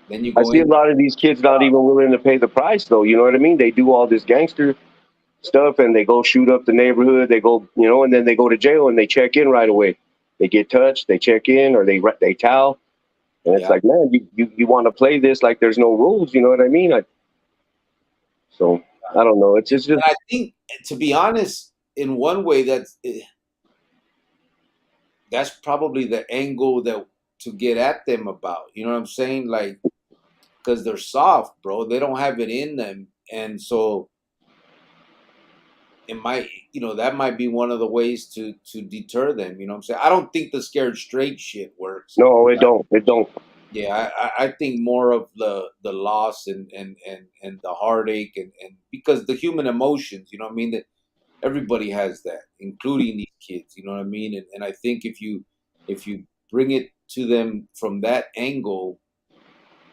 then you I go see a in. lot of these kids not even willing to pay the price, though. You know what I mean? They do all this gangster stuff and they go shoot up the neighborhood. They go, and then they go to jail and they check in right away. They get touched, they check in, or they towel. And it's Yeah, like, man, you want to play this like there's no rules. You know what I mean? So I don't know. It's just and I think, to be honest, in one way, that's probably the angle that to get at them about. You know what I'm saying? Like, because they're soft, bro. They don't have it in them, and so it might, that might be one of the ways to deter them. You know what I'm saying? I don't think the scared straight shit works. no, it don't. It don't. Yeah, I think more of the loss and the heartache and because the human emotions, you know what I mean, that everybody has that, including these kids, you know what I mean? And I think if you bring it to them from that angle,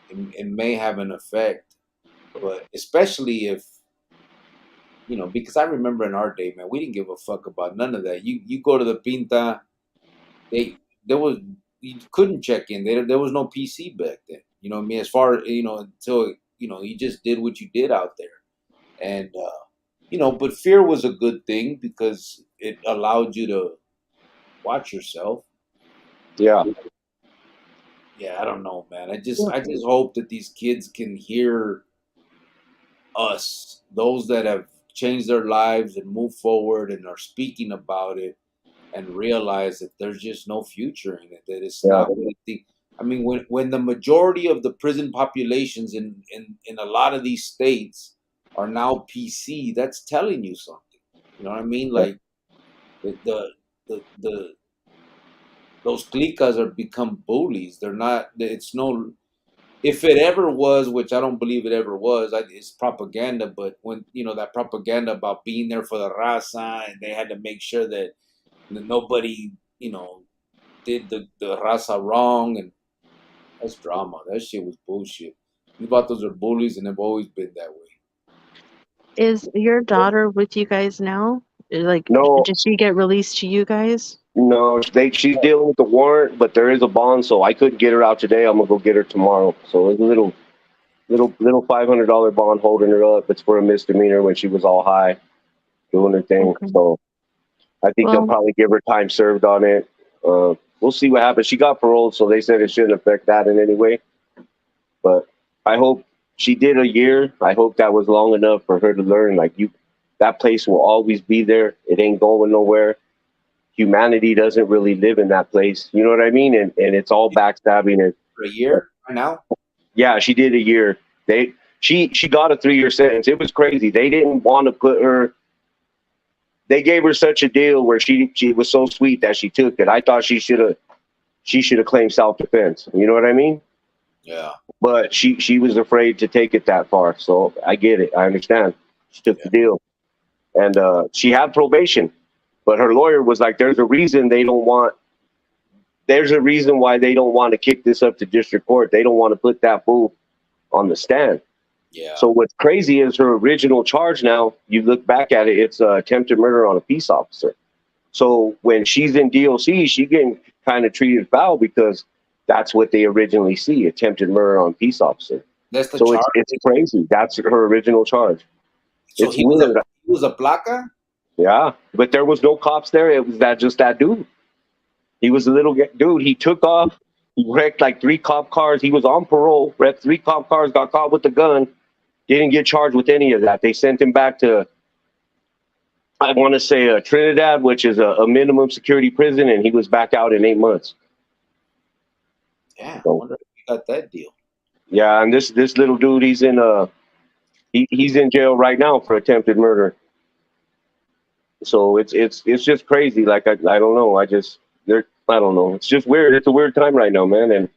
it may have an effect. But especially if because I remember in our day, man, we didn't give a fuck about none of that. You go to the pinta, they there was you couldn't check in. There was no PC back then. You know what I mean? As far until you just did what you did out there, and but fear was a good thing because it allowed you to watch yourself. Yeah. Yeah, I don't know, man. I just Well, I just hope that these kids can hear us, those that have changed their lives and moved forward and are speaking about it and realize that there's just no future in it. That it's Yeah. not what I think. I mean, when the majority of the prison populations in a lot of these states are now PC, that's telling you something. You know what I mean? Like the those cliques are become bullies. They're not. It's no. If it ever was, which I don't believe it ever was, it's propaganda. But when that propaganda about being there for the raza, and they had to make sure that nobody did the raza wrong, and that's drama. That shit was bullshit. These vatos are bullies, and they've always been that way. is your daughter with you guys now? Like, No, did she get released to you guys? no, she's dealing with the warrant, but there is a bond, so I couldn't get her out today. I'm gonna go get her tomorrow. So it's a little $500 bond holding her up. It's for a misdemeanor when she was all high doing her thing. Okay. So I think they'll Well, probably give her time served on it. We'll see what happens. She got paroled, so they said it shouldn't affect that in any way. But I hope she did a year. I hope that was long enough for her to learn. Like that place will always be there. It ain't going nowhere. Humanity doesn't really live in that place. You know what I mean? And it's all backstabbing. And For a year right now. yeah, she did a year. She got a 3-year sentence. It was crazy. They didn't want to put her. They gave her such a deal where she was so sweet that she took it. I thought she should have claimed self defense. You know what I mean? Yeah, But she was afraid to take it that far. So I get it. I understand. She took yeah. the deal. and she had probation, but her lawyer was like, "There's a reason they don't want. There's a reason why they don't want to kick this up to district court. They don't want to put that fool on the stand." Yeah. So what's crazy is her original charge. Now you look back at it, it's attempted murder on a peace officer. So when she's in DOC, she getting kind of treated foul because that's what they originally see: attempted murder on peace officer. That's the So charge. it's crazy. That's her original charge. So It's weird. he was a placa. Yeah, but there was no cops there. It was just that dude. He was a little dude. He took off. He wrecked like 3 cop cars. He was on parole. Wrecked 3 cop cars. Got caught with the gun. Didn't get charged with any of that. They sent him back to, I want to say, Trinidad, which is a minimum security prison, and he was back out in 8 months. Yeah, I So, wonder if he got that deal. yeah, and this little dude, he's in jail right now for attempted murder. So it's just crazy. Like I don't know. I don't know. It's just weird. It's a weird time right now, man. And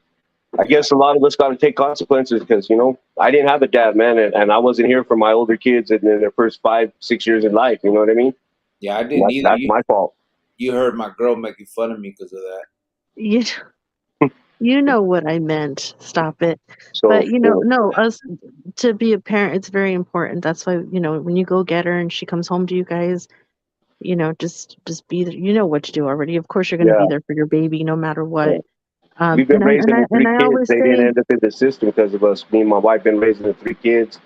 I guess a lot of us got to take consequences because, I didn't have a dad, man, and I wasn't here for my older kids in their first 5-6 years in life. You know what I mean? Yeah, I didn't either. That's my fault. You heard my girl making fun of me because of that. You know what I meant. Stop it. So, But no, us to be a parent, it's very important. That's why, when you go get her and she comes home to you guys, just be there. You know what to do already. Of course, you're going to yeah, be there for your baby no matter what. yeah. We've been raising the 3 kids. always They didn't say, end up in the system because of us. Me and my wife been raising the 3 kids.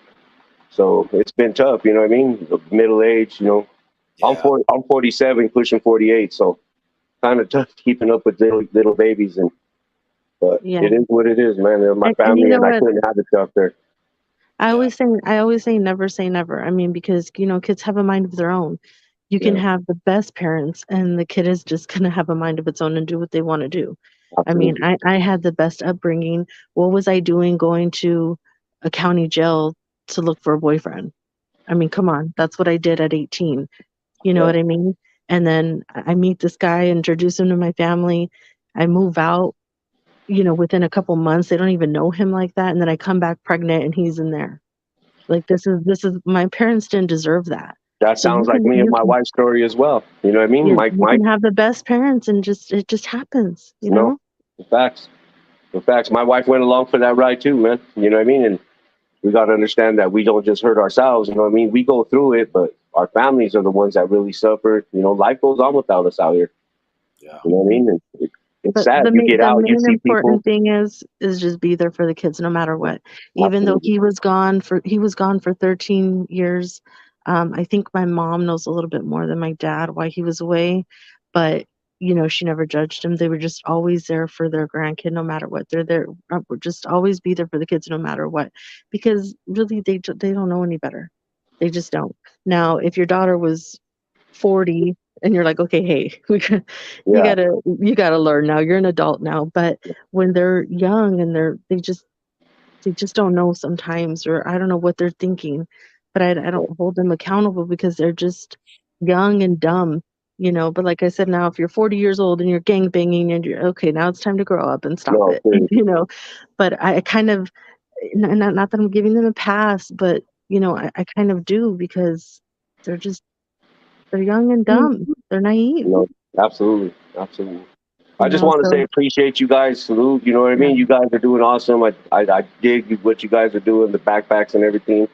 So it's been tough. You know what I mean? Middle age. Yeah. I'm 47, pushing 48. So kind of tough keeping up with little babies, but yeah. it is what it is, man. They're my And family, you know and I what? couldn't have it up there. I always say never say never. I mean, because kids have a mind of their own. You can Yeah, have the best parents, and the kid is just gonna have a mind of its own and do what they want to do. I mean, absolutely. I had the best upbringing. What was I doing going to a county jail to look for a boyfriend? I mean, come on, that's what I did at 18. You know Yeah. what I mean? And then I meet this guy, introduce him to my family. I move out, within a couple months. They don't even know him like that. And then I come back pregnant and he's in there. Like this is my parents didn't deserve that. That So sounds like me and my wife's story as well. You know what I mean? you can have the best parents and it just happens, No, the facts. The facts. My wife went along for that ride too, man. You know what I mean? And we got to understand that we don't just hurt ourselves. You know what I mean? We go through it, but our families are the ones that really suffer. Life goes on without us out here. Yeah. You know what I mean? It's But sad. You get the out, you main see people. important thing is just be there for the kids no matter what. Even though Absolutely. he was gone for 13 years. I think my mom knows a little bit more than my dad why he was away, but she never judged him. They were just always there for their grandkid no matter what. They're there, just always be there for the kids no matter what, because really they don't know any better. They just don't. Now, if your daughter was 40 and you're like, okay, hey, Yeah. you gotta learn now. You're an adult now. But when they're young and they just don't know sometimes, or I don't know what they're thinking, but I don't hold them accountable because they're just young and dumb, But like I said, now if you're 40 years old and you're gang banging and you're okay, now it's time to grow up and stop No, it, seriously. But I kind of, not that I'm giving them a pass, but I kind of do because they're just they're young and dumb. They're naive, Absolutely. Absolutely. I just want to so say appreciate you guys. Salute. You know what I yeah. mean? You guys are doing awesome. I dig what you guys are doing, the backpacks and everything.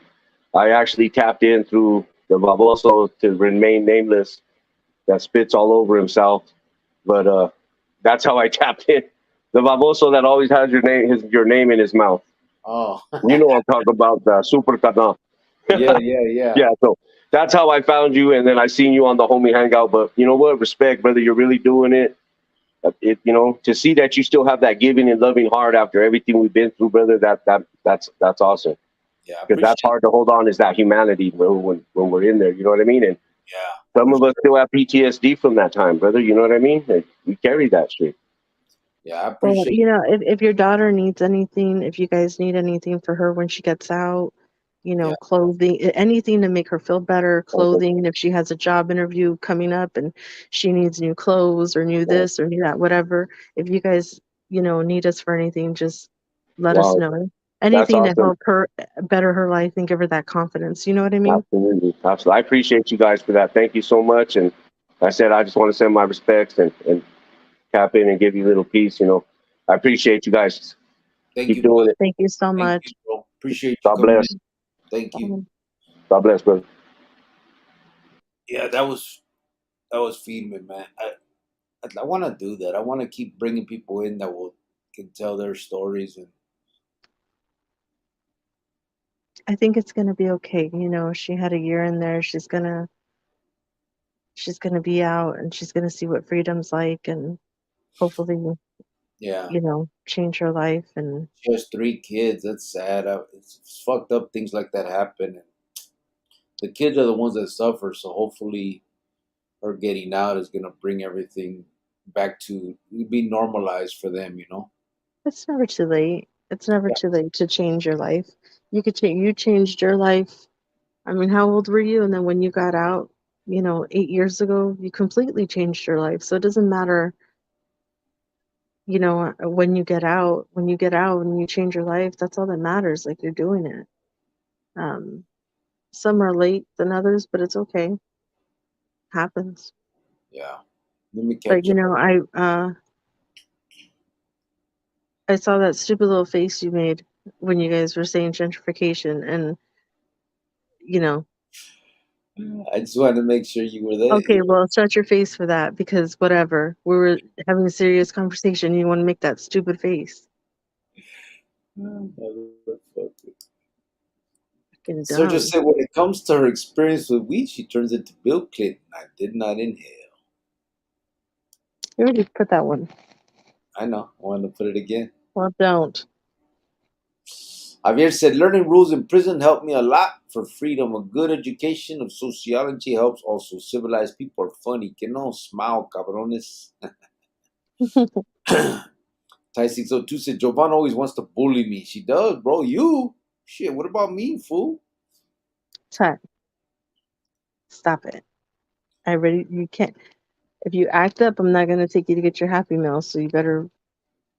I actually tapped in through the Baboso to remain nameless that spits all over himself. But that's how I tapped in. The Baboso that always has your name in his mouth. Oh. You know what I'm talking about, the Super Canal. Yeah. Yeah, so that's how I found you, and then I seen you on the homie hangout. But you know what? Respect, brother. You're really doing it. To see that you still have that giving and loving heart after everything we've been through, brother. That's awesome. Yeah. I Because that's appreciate hard to hold on, is that humanity when we're in there. You know what I mean? And Yeah. some of us still have PTSD from that time, brother. You know what I mean? And we carry that shit. Yeah. I Well, appreciate if your daughter needs anything, if you guys need anything for her when she gets out, Yeah. clothing, anything to make her feel better, Okay. clothing, if she has a job interview coming up and she needs new clothes or new Wow. this or new that, whatever. If you guys, need us for anything, just let us Wow. know. That's Anything to awesome. help her better her life and give her that confidence. You know what I mean? Absolutely. Absolutely. I appreciate you guys for that. Thank you so much. And like I said, I just want to send my respects and tap in and give you a little piece. I appreciate you guys. Thank Keep you, doing brother. it. Thank you so Thank you, much. bro. Appreciate you God coming bless. in. Thank you. God bless, brother. Yeah, that was feeding me, man. I want to do that. I want to keep bringing people in that can tell their stories and I think it's gonna be okay. You know, she had a year in there. She's gonna be out and she's gonna see what freedom's like and hopefully, yeah. change her life. And She has 3 kids. That's sad. It's fucked up. Things like that happen, and the kids are the ones that suffer. So hopefully, her getting out is gonna bring everything back to be normalized for them. it's never too late. It's never Yeah. too late to change your life. You changed your life. I mean, how old were you? And then when you got out, 8 years ago, you completely changed your life. So it doesn't matter, when you get out and you change your life, that's all that matters. Like you're doing it. Um, some are late than others, but it's okay. Happens. Yeah. Let me But catch up. I saw that stupid little face you made when you guys were saying gentrification, and you know, I just wanted to make sure you were there. okay, well, shut your face for that because whatever. We were having a serious conversation. You want to make that stupid face. Motherfucker. Fucking Sergio dumb. said when it comes to her experience with weed, she turns into Bill Clinton. I did not inhale. You already put that one. I know. I wanted to put it again. Well, don't. Javier said, learning rules in prison helped me a lot for freedom. A good education of sociology helps also. Civilized people are funny. Que no smile, cabrones. Ty602 said, Jovan always wants to bully me. She does, bro. You? Shit, what about me, fool? Ty, stop it. You can't. If you act up, I'm not gonna take you to get your Happy Meal. So you better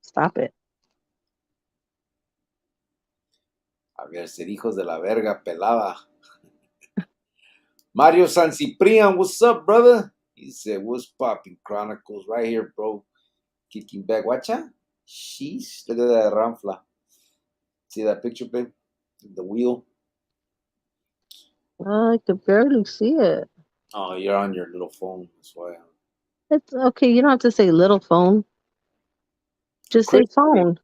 stop it. Javier said, hijos de la verga pelada. Mario San Ciprian, what's up, brother? He said, what's popping? Chronicles right here, bro. Kicking back. Watch out. Sheesh. Look at that ramfla. See that picture, babe? The wheel. I could barely see it. Oh, you're on your little phone. That's why. It's okay. You don't have to say little phone. Just say Cricket. phone.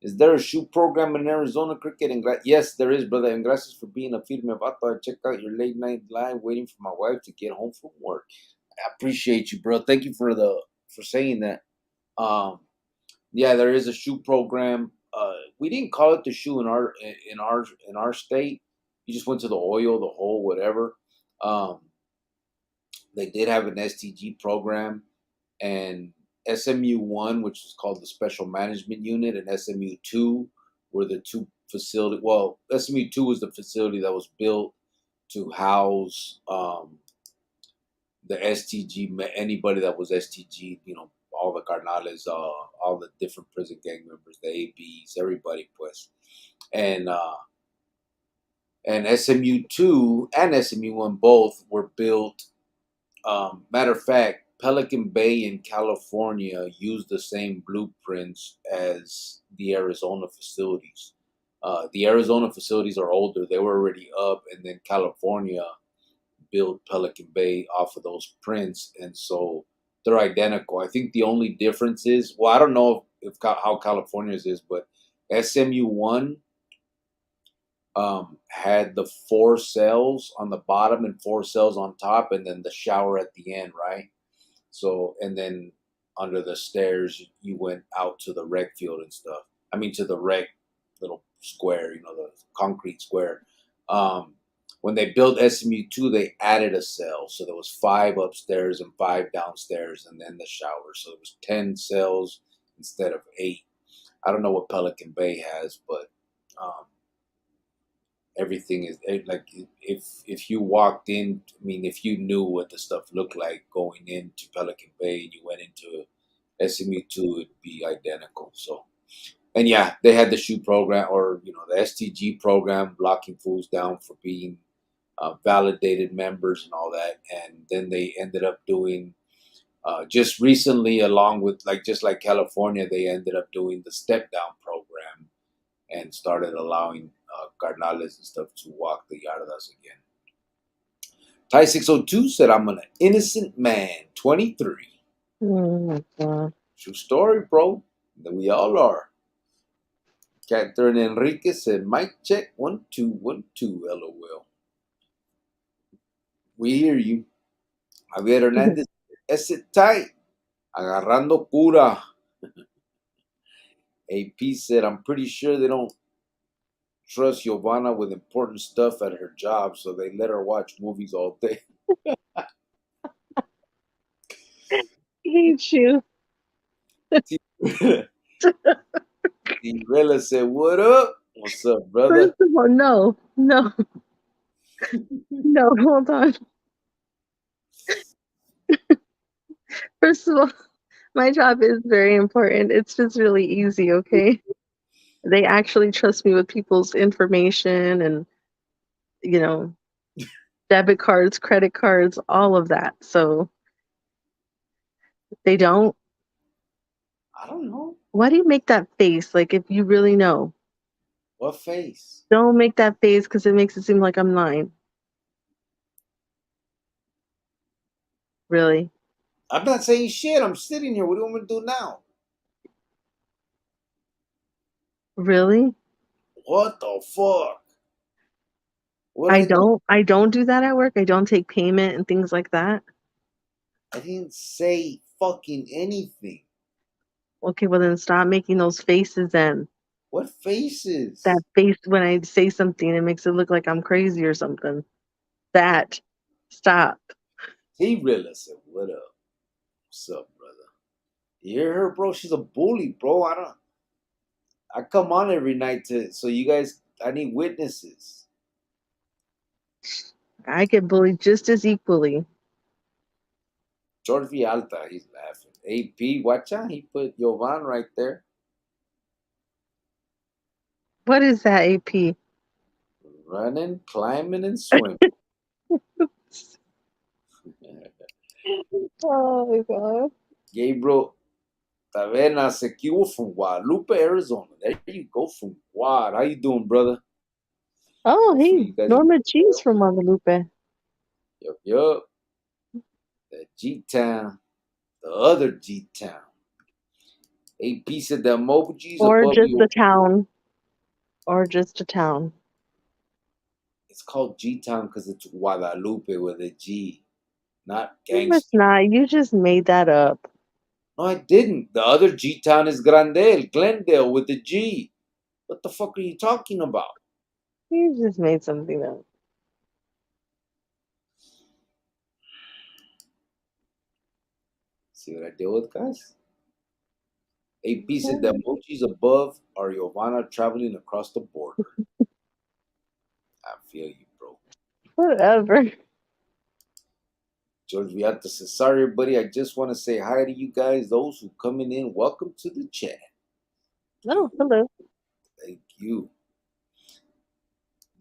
Is there a shoe program in Arizona, Cricket? Yes, there is, brother. And gracias for being a firme vato. I checked out your late night live waiting for my wife to get home from work. I appreciate you, bro. Thank you for saying that. Yeah, there is a shoe program. We didn't call it the shoe in our state. You just went to the oil, the hole, whatever. Um, they did have an STG program, and SMU 1, which is called the Special Management Unit, and SMU 2 were the two facility. Well, SMU 2 was the facility that was built to house the STG. Anybody that was STG, all the carnales, all the different prison gang members, the ABs, everybody, pues, and SMU 2 and SMU 1 both were built. Matter of fact, Pelican Bay in California used the same blueprints as the Arizona facilities. The Arizona facilities are older; they were already up, and then California built Pelican Bay off of those prints, and so they're identical. I think the only difference is, well, I don't know if how California's is, but SMU 1 had the 4 cells on the bottom and 4 cells on top, and then the shower at the end, right? So, and then under the stairs, you went out to the rec field and stuff. I mean, to the rec little square, the concrete square. Um, when they built SMU 2, they added a cell. So there was 5 upstairs and 5 downstairs, and then the shower. So it was 10 cells instead of 8. I don't know what Pelican Bay has, but um, everything is like if you walked in. I mean, if you knew what the stuff looked like going into Pelican Bay and you went into SMU 2, it'd be identical. So And yeah, they had the shoe program, or the STG program, locking fools down for being validated members and all that. And then they ended up doing just recently, along with just like California, they ended up doing the step down program and started allowing carnales and stuff to walk the yardas again. Ty 602 said, "I'm an innocent man, 23. Oh my God. True story, bro. That we all are." Catherine Enriquez said, "Mic check, 1 2 1 2, LOL." We hear you. Javier Hernandez, ese tight, agarrando cura. AP said, "I'm pretty sure they don't trust Giovanna with important stuff at her job, so they let her watch movies all day." I hate you. Rilla said, "What up? What's up, brother?" First of all, no, hold on. First of all, my job is very important. It's just really easy, okay? They actually trust me with people's information and, you know, debit cards, credit cards, all of that. So they don't. I don't know. Why do you make that face? Like, if you really know, What face? don't make that face because it makes it seem like I'm lying. Really? I'm not saying shit. I'm sitting here. What do you want me to do now? Really? What the fuck? What I do? I don't do that at work. I don't take payment and things like that. I didn't say fucking anything. Okay, well then stop making those faces then. What faces? That face when I say something, it makes it look like I'm crazy or something. That. Stop. He really said, "What up? What's up, brother?" You hear her, bro? She's a bully, bro. I come on every night so you guys. I need witnesses. I get bullied just as equally. George Vialta, he's laughing. AP, watch out. He put Jovan right there. What is that, AP? Running, climbing, and swimming. Oh my God. Gabriel Taverna Sequivo from Guadalupe, Arizona. There you go, from Guad. How you doing, brother? Oh, Hopefully hey, you guys are Norma doing G's well. from Guadalupe. Yup. The G-Town. The other G-Town. AP said the emojis Or above just a you. town. Or just a town. It's called G-Town because it's Guadalupe with a G, not No, it's gangster. not. You just made that up. No, I didn't. The other G-Town is Grandel, Glendale with a G. What the fuck are you talking about? You just made something up. See what I deal with, guys? AP said the emojis above are Giovanna traveling across the border. I feel you, bro. Whatever. George Viata says, "Sorry, everybody. I just want to say hi to you guys. Those who coming in, welcome to the chat." Oh, hello. Thank you.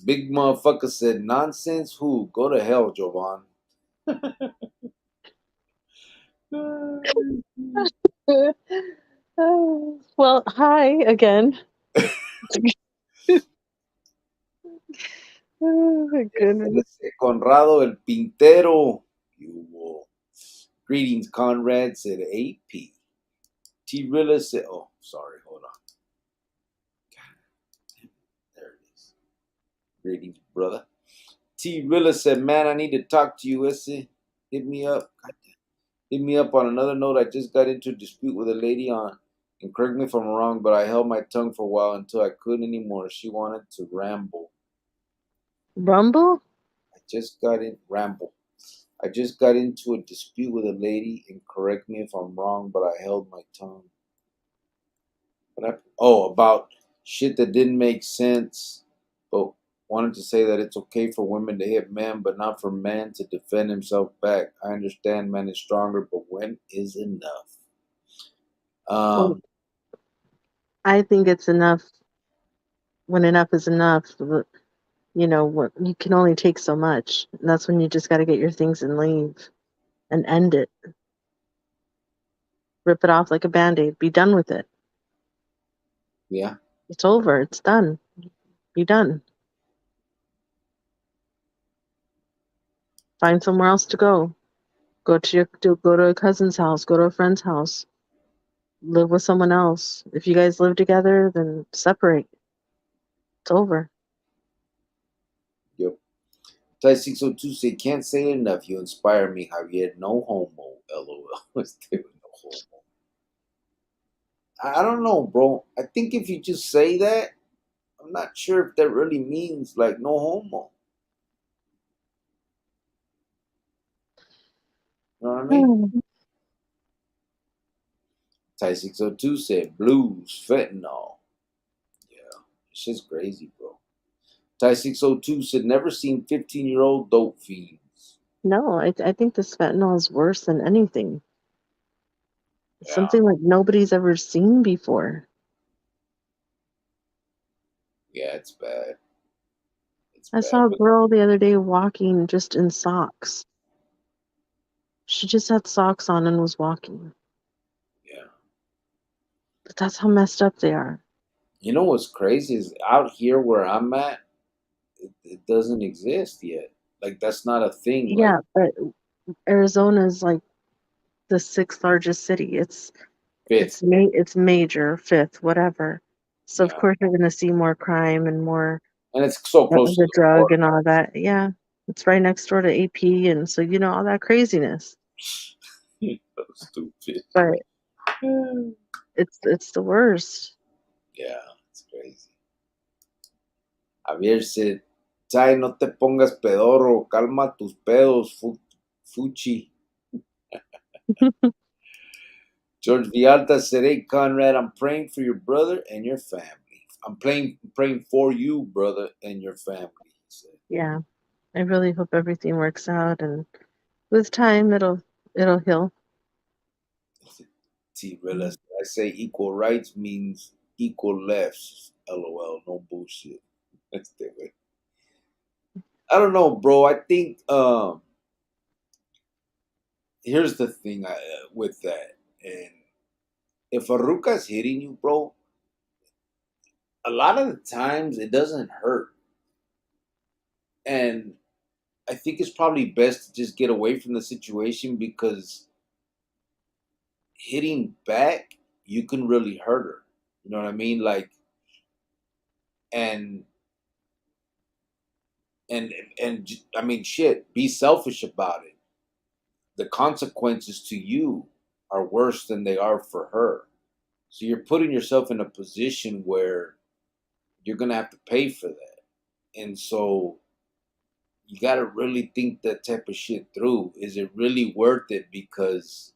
Big motherfucker said, "Nonsense who? Go to hell, Jovan." Well, hi again. Oh my goodness. Conrado el Pintero. You will. Greetings, Conrad, said AP. T Rilla said, oh, sorry, hold on. There it is. Greetings, brother. T Rilla said, "Man, I need to talk to you, Issy. Hit me up. Hit me up on another note. I just got into a dispute with a lady on, and correct me if I'm wrong, but I held my tongue for a while until I couldn't anymore. She wanted to ramble. Rumble? I just got into a dispute with a lady, and correct me if I'm wrong, but I held my tongue. About shit that didn't make sense, but wanted to say that it's okay for women to hit men, but not for men to defend himself back. I understand men is stronger, but when is enough?" Well, I think it's enough when enough is enough. You can only take so much. And that's when you just got to get your things and leave and end it. Rip it off like a band-aid. Be done with it. Yeah. It's over. It's done. Be done. Find somewhere else to go. Go to a cousin's house. Go to a friend's house. Live with someone else. If you guys live together, then separate. It's over. Yep. Ty 602 said, can't say it enough. You inspire me, Javier. No homo. LOL. Stay with no homo. I don't know, bro. I think if you just say that, I'm not sure if that really means like no homo. You know what I mean? Ty 602 said, blues, fentanyl. Yeah. Shit's crazy, bro. Ty 602 said, never seen 15-year-old dope fiends. No, I think this fentanyl is worse than anything. It's Yeah. something like nobody's ever seen before. Yeah, it's bad. I saw a girl the other day walking just in socks. She just had socks on and was walking. Yeah. But that's how messed up they are. You know what's crazy is out here where I'm at, it doesn't exist yet. Like that's not a thing. Yeah, but Arizona's like the sixth largest city. It's fifth. it's major, fifth, whatever. So of Yeah. course you're gonna see more crime and more And it's so close to the the drug border. and all that. Yeah, it's right next door to AP, and so all that craziness. So stupid. But it's the worst. Yeah, it's crazy. Javier said, Chai, no te pongas pedorro, calma tus pedos, fuchi. George Vialta said, hey, Conrad, I'm praying for your brother and your family. I'm praying for you, brother, and your family, he said. Yeah, I really hope everything works out, and with time it'll heal. T. Realize I say equal rights means equal lefts. LOL, no bullshit. That's the way. I don't know, bro. I think here's the thing with that, and if a ruca's hitting you, bro, a lot of the times it doesn't hurt, and I think it's probably best to just get away from the situation because hitting back, you can really hurt her. You know what I mean? Like, and and I mean, shit. Be selfish about it. The consequences to you are worse than they are for her. So you're putting yourself in a position where you're gonna have to pay for that. And so you gotta really think that type of shit through. Is it really worth it? Because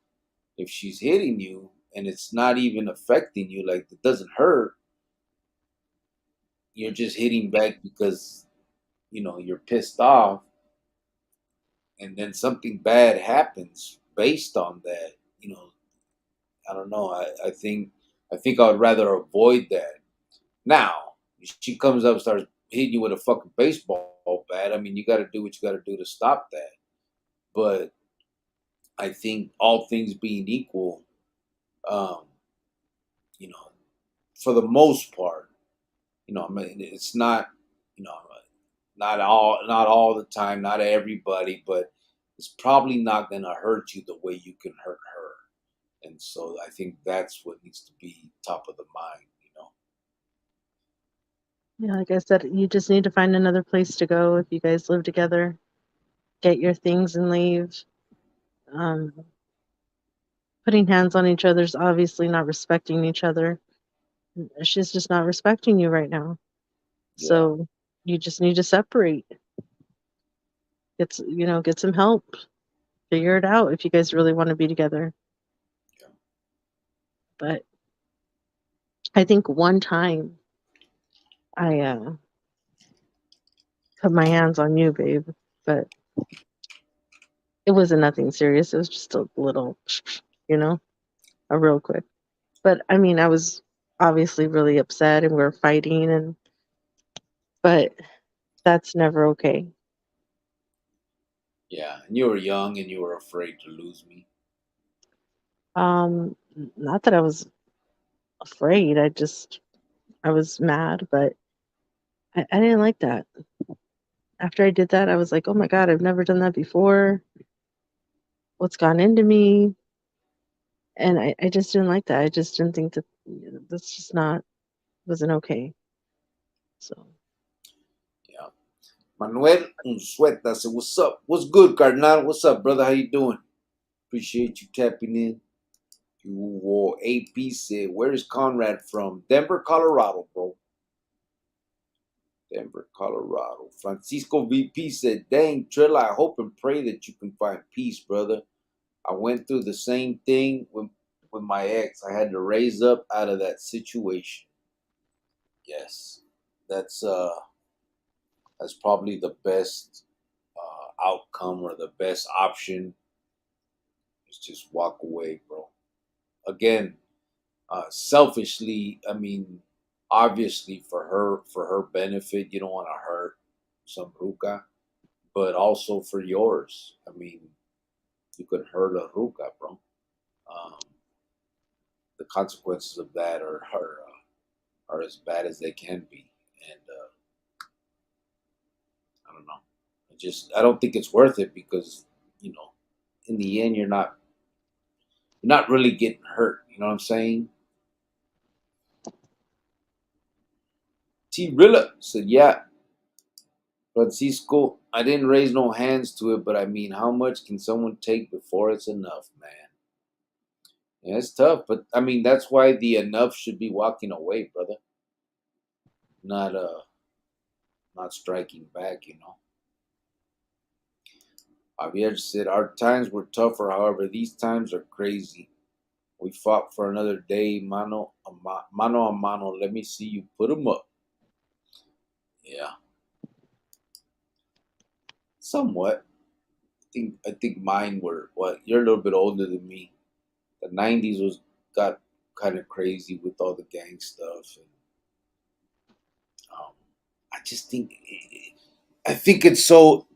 if she's hitting you and it's not even affecting you, like it doesn't hurt, you're just hitting back because you're pissed off, and then something bad happens based on that. I don't know. I think I would rather avoid that. Now, she comes up, starts hitting you with a fucking baseball bat. I mean, you got to do what you got to do to stop that. But I think all things being equal, um, you know, for the most part, I mean, it's not, you know, not all the time, not everybody, but it's probably not going to hurt you the way you can hurt her. And so I think that's what needs to be top of the mind. Yeah, like I said, you just need to find another place to go if you guys live together. Get your things and leave. Um, Putting hands on each other is obviously not respecting each other. She's just not respecting you right now. Yeah. So you just need to separate. Get some help. Figure it out if you guys really want to be together. Yeah. But I think one time I put my hands on you, babe, but it wasn't nothing serious. It was just a little, a real quick. But I mean, I was obviously really upset and we're fighting, but that's never okay. Yeah, and you were young and you were afraid to lose me. Not that I was afraid, I was mad, but I didn't like that. After I did that, I was like, oh my God, I've never done that before. What's gone into me? And I just didn't like that. I just didn't think that that's just not, wasn't okay. So, Yeah. Manuel Unsueta said, "What's up? What's good, Cardinal? What's up, brother? How you doing? Appreciate you tapping in." You AP said, "Where is Conrad from? Denver, Colorado, bro. Denver, Colorado." Francisco VP said, "Dang, Trilla, I hope and pray that you can find peace, brother. I went through the same thing with my ex. I had to raise up out of that situation." Yes, that's probably the best outcome or the best option is just walk away, bro. Again, selfishly, I mean, obviously for her benefit, you don't want to hurt some ruca, but also for yours. I mean, you could hurt a ruca, bro. Um, the consequences of that are as bad as they can be, and I don't know. I don't think it's worth it because in the end, you're not really getting hurt. You know what I'm saying? T. Rilla said, "Yeah, Francisco, I didn't raise no hands to it, but I mean, how much can someone take before it's enough, man?" Yeah, it's tough, but I mean, that's why the enough should be walking away, brother, not not striking back. Javier said, "Our times were tougher, however, these times are crazy. We fought for another day, mano a mano. Let me see you put 'em up." Yeah, somewhat. I think mine were what you're a little bit older than me. The '90s got kind of crazy with all the gang stuff, and um, I just think it's so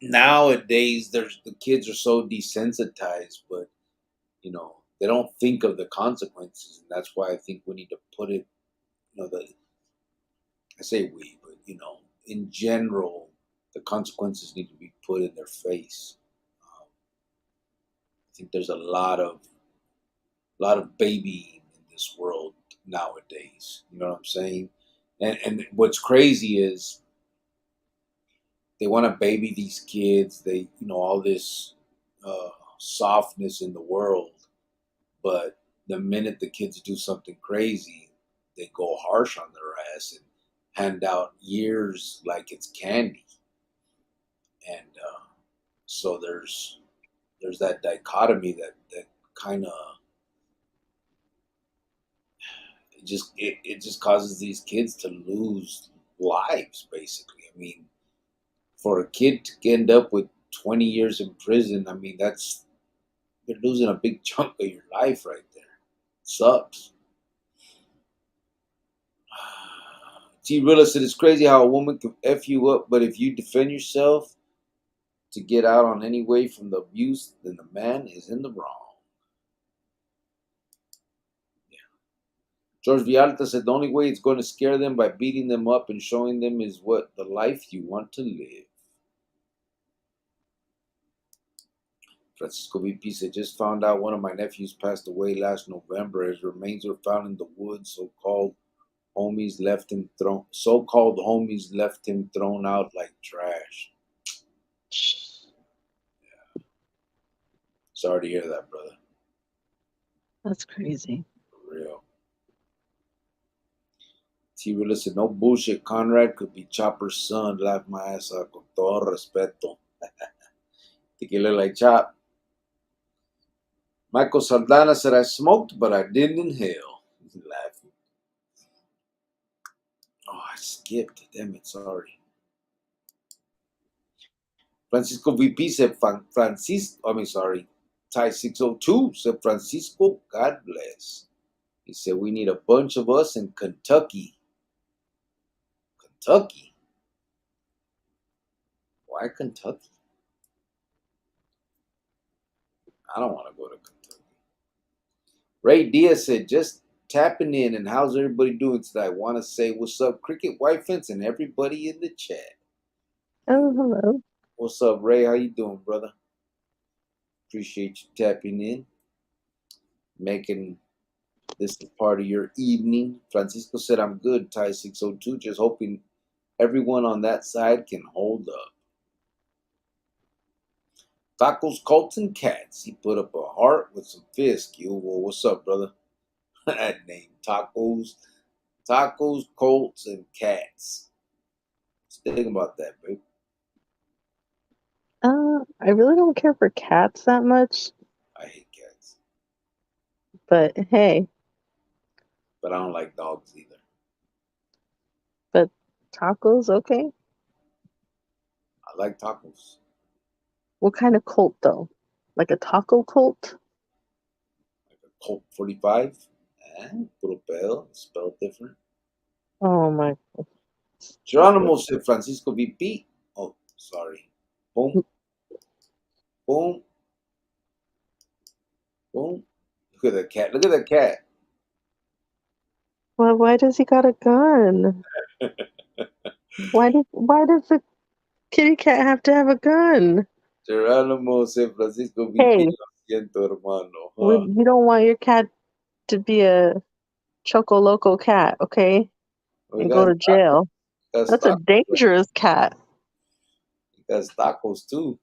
nowadays. The kids are so desensitized, but they don't think of the consequences, and that's why I think we need to put it. The I say we, but in general, the consequences need to be put in their face. I think there's a lot of babying in this world nowadays. You know what I'm saying? And what's crazy is they want to baby these kids. They all this softness in the world, but the minute the kids do something crazy, they go harsh on their ass and hand out years like it's candy. And so there's that dichotomy that kind of it just causes these kids to lose lives, basically. I mean, for a kid to end up with 20 years in prison, I mean, you're losing a big chunk of your life right there. It sucks. T. Rilla said, "It's crazy how a woman can F you up, but if you defend yourself to get out on any way from the abuse, then the man is in the wrong." Yeah. George Vialta said, "The only way it's going to scare them by beating them up and showing them is what the life you want to live." Francisco VP said, "Just found out one of my nephews passed away last November. His remains were found in the woods. So-called homies left him thrown out like trash." Yeah. Sorry to hear that, brother. that's crazy. For real. T. Willa said, "No bullshit. Conrad could be Chopper's son. Laugh my ass off con todo respeto." Think he look like Chop. Michael Saldana said, "I smoked, but I didn't inhale." He's laughing. Oh, I skipped. Damn it. Sorry. Francisco VP said, Francisco, I mean, sorry. Ty 602 said, "Francisco, God bless." He said, we need a bunch of us in Kentucky. Kentucky? Why Kentucky? I don't want to go to Kentucky. Ray Diaz said, just tapping in, and how's everybody doing today? I want to say, what's up, Cricket White Fence, and everybody in the chat. Oh, hello. What's up, Ray? How you doing, brother? Appreciate you tapping in, making this a part of your evening. Francisco said, I'm good, Ty 602, just hoping everyone on that side can hold up. Tacos, Colts, and Cats. He put up a heart with some fisk. Yo, well, what's up, brother? That name, Tacos, Colts, and Cats. Just think about that, babe. I really don't care for cats that much, I hate cats, but hey, but I don't like dogs either. but tacos, okay. I like tacos. What kind of cult though? Like a taco cult? Like a Colt 45. Puro pedo, spelled different. Oh my. Geronimo said Francisco VP. Oh, sorry. Boom, boom, boom. Look at that cat. Look at that cat. Why does he got a gun? Why does the kitty cat have to have a gun? Geronimo said Francisco VP. Hey, Lo siento, hermano. you don't want your cat to be a Choco Loco cat, okay? We And go to jail. got That's a tacos. dangerous cat. Got tacos too.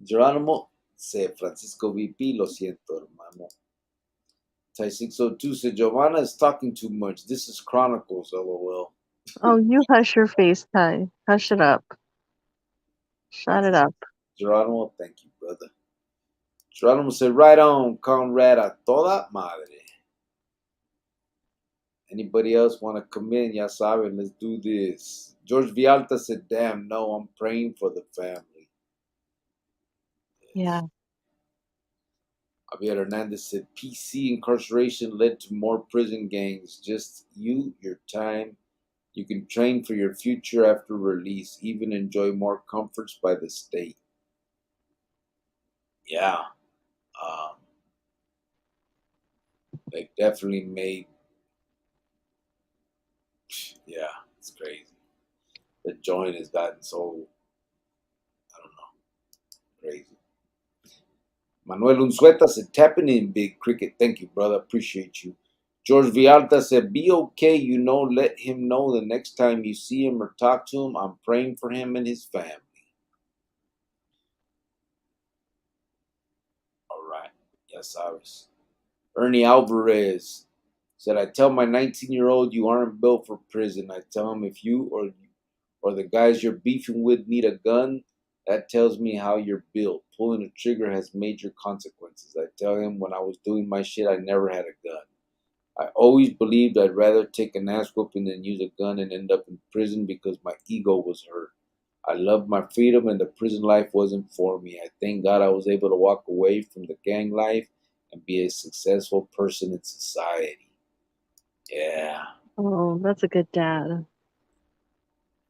Geronimo said Francisco VP. Lo siento, hermano. Ty 602 said Giovanna is talking too much. This is Chronicles, lol. Oh, you hush your face, Ty. Hush it up. Shut it up. Geronimo, thank you, brother. Geronimo said, right on, comrade, a toda madre. Anybody else want to come in? Ya saben, let's do this. George Vialta said, damn, no, I'm praying for the family. Yeah. Javier Hernandez said, PC incarceration led to more prison gangs. Just you, your time. You can train for your future after release, even enjoy more comforts by the state. Yeah. They definitely made, yeah, it's crazy. The joint has gotten so, I don't know, crazy. Manuel Unzueta said, tapping in, Big Cricket. Thank you, brother. Appreciate you. George Vialta said, be okay, let him know the next time you see him or talk to him, I'm praying for him and his family. All right. Yes, sabes. Ernie Alvarez said, I tell my 19-year-old you aren't built for prison. I tell him if you or the guys you're beefing with need a gun, that tells me how you're built. Pulling a trigger has major consequences. I tell him when I was doing my shit, I never had a gun. I always believed I'd rather take an ass whooping than use a gun and end up in prison because my ego was hurt. I loved my freedom and the prison life wasn't for me. I thank God I was able to walk away from the gang life and be a successful person in society. Yeah. Oh, that's a good dad.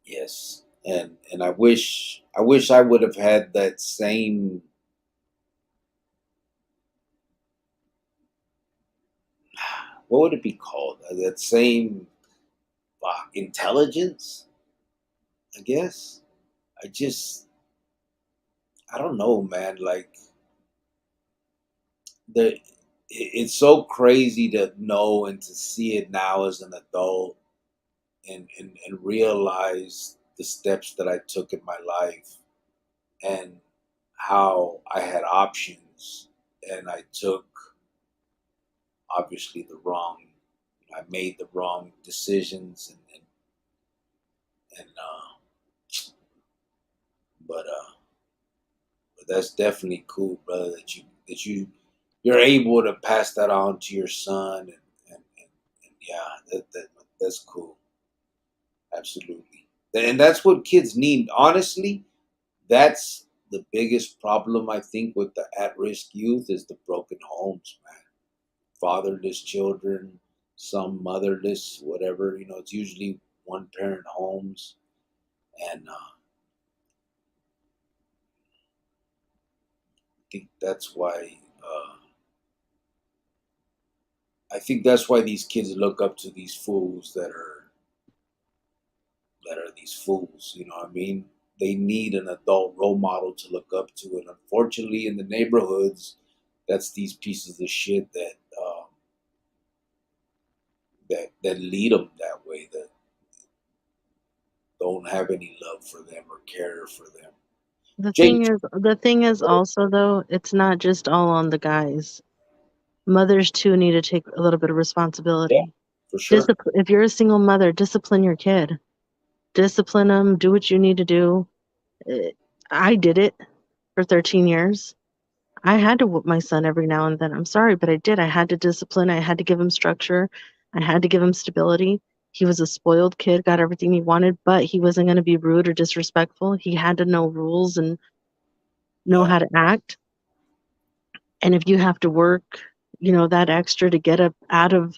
Yes. And I wish I would have had that same what would it be called? That same intelligence, I guess. I don't know, man. Like it's so crazy to know and to see it now as an adult and realize the steps that I took in my life and how I had options and I took obviously I made the wrong decisions and but that's definitely cool, brother, that you're able to pass that on to your son and yeah, that's cool. Absolutely. And that's what kids need. Honestly, that's the biggest problem I think with the at-risk youth is the broken homes, man. fatherless children, some motherless, whatever. It's usually one parent homes, and I think that's why. I think that's why these kids look up to these fools that are these fools. You know what I mean? They need an adult role model to look up to, and unfortunately, in the neighborhoods, that's these pieces of shit that lead them that way. That don't have any love for them or care for them. The Jake, thing is also though, it's not just all on the guys. Mothers too need to take a little bit of yeah, responsibility. for sure. If you're a single mother, discipline your kid. Discipline them. Do what you need to do. Eh, I did it for 13 years. I had to whoop my son every now and then. I'm sorry, but I did. I had to discipline. I had to give him structure. I had to give him stability. He was a spoiled kid, got everything he wanted, but he wasn't going to be rude or disrespectful. He had to know rules and know Yeah, how to act. And if you have to work, that extra to get up out of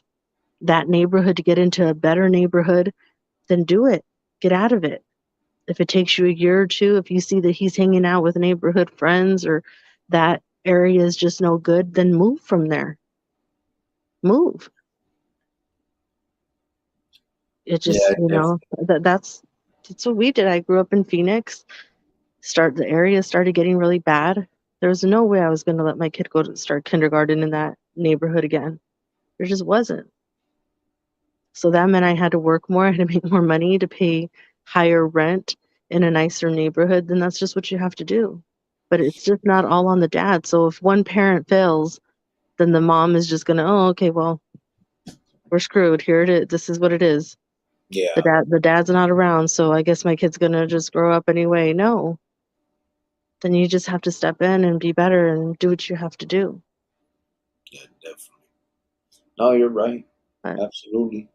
that neighborhood to get into a better neighborhood, then do it. Get out of it. If it takes you a year or two, if you see that he's hanging out with neighborhood friends or that area is just no good, then move from there. Move. It yeah, just, that's what we did. I grew up in Phoenix. The area started getting really bad. There was no way I was going to let my kid go to start kindergarten in that neighborhood again. There just wasn't. So that meant I had to work more. I had to make more money to pay higher rent in a nicer neighborhood. Then that's just what you have to do. But it's just not all on the dad. So if one parent fails, then the mom is just gonna, oh, okay, well, we're screwed. Here it is. This is what it is. yeah, The dad's not around, so I guess my kid's gonna just grow up anyway. No. Then you just have to step in and be better and do what you have to do. yeah, definitely. No, you're right. But Absolutely.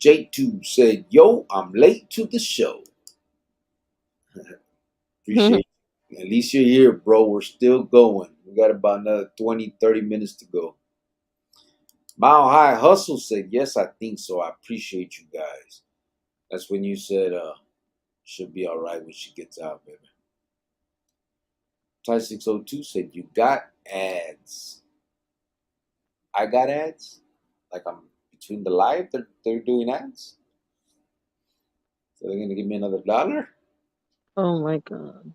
J2 said, "Yo, I'm late to the show." Appreciate you. At least you're here, bro. We're still going. We got about another 20, 30 minutes to go. Mile High Hustle said, "Yes, I think so. I appreciate you guys." That's when you said, should be all right when she gets out, baby. Ty 602 said, "You got ads." I got ads? Like I'm between the live, they're doing ads? So they're going to give me another $1? oh my god.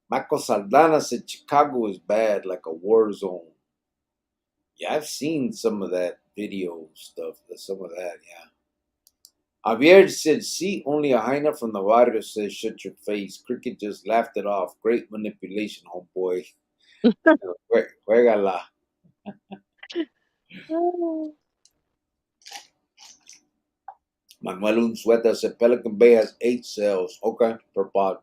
Michael Saldana said, "Chicago is bad, like a war zone." Yeah, I've seen some of that video stuff, some of that, yeah. Javier said, "See, only a hyena from the barrio says, 'Shut your face.' Cricket just laughed it off. Great manipulation, homeboy. Juégala." Manuel Unzueta said, "Pelican Bay has 8 cells." Okay, per pod.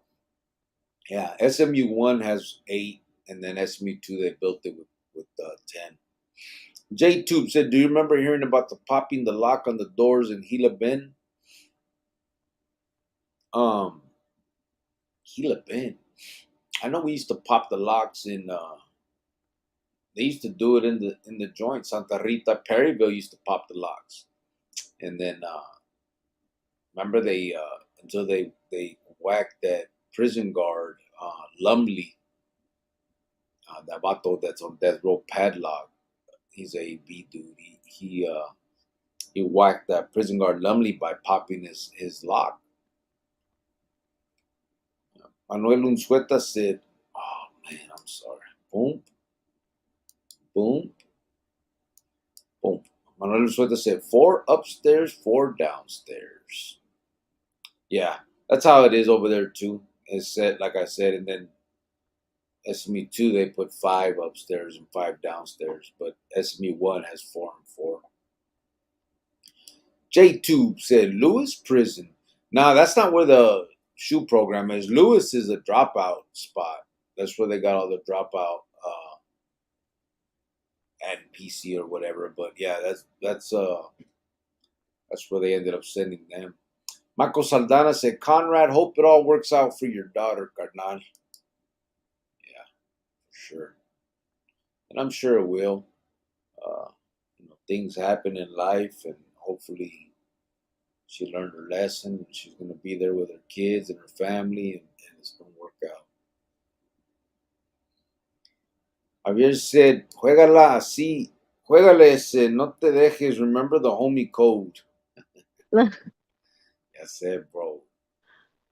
Yeah, SMU 1 has 8, and then SMU 2, they built it with 10. J Tube said, "Do you remember hearing about the popping the lock on the doors in Gila Bend?" Um, Gila Bend. I know we used to pop the locks in. They used to do it in the joint. Santa Rita, Perryville used to pop the locks, and then remember they until they whacked that prison guard Lumley, that vato that's on death row padlock. He's a B dude. He whacked that prison guard Lumley by popping his lock. Manuel Unzueta said, "Oh man, I'm sorry." Boom, boom, boom. Manuel Unzueta said, "4 upstairs, 4 downstairs." Yeah, that's how it is over there too. It's said, like I said, and then SMU 2 they put 5 upstairs and 5 downstairs, but SMU 1 has 4 and 4. J2 said Lewis Prison. Nah, that's not where the shoe program is. Lewis is a dropout spot. That's where they got all the dropout and PC or whatever. But yeah, that's where they ended up sending them. Marco Saldana said, "Conrad, hope it all works out for your daughter, carnal." Yeah, for sure. and I'm sure it will. Uh, things happen in life, and hopefully she learned her lesson. And she's going to be there with her kids and her family, and it's going to work out. Javier said, "Juégala así, juégale ese, no te dejes. Remember the homie code." I said, bro,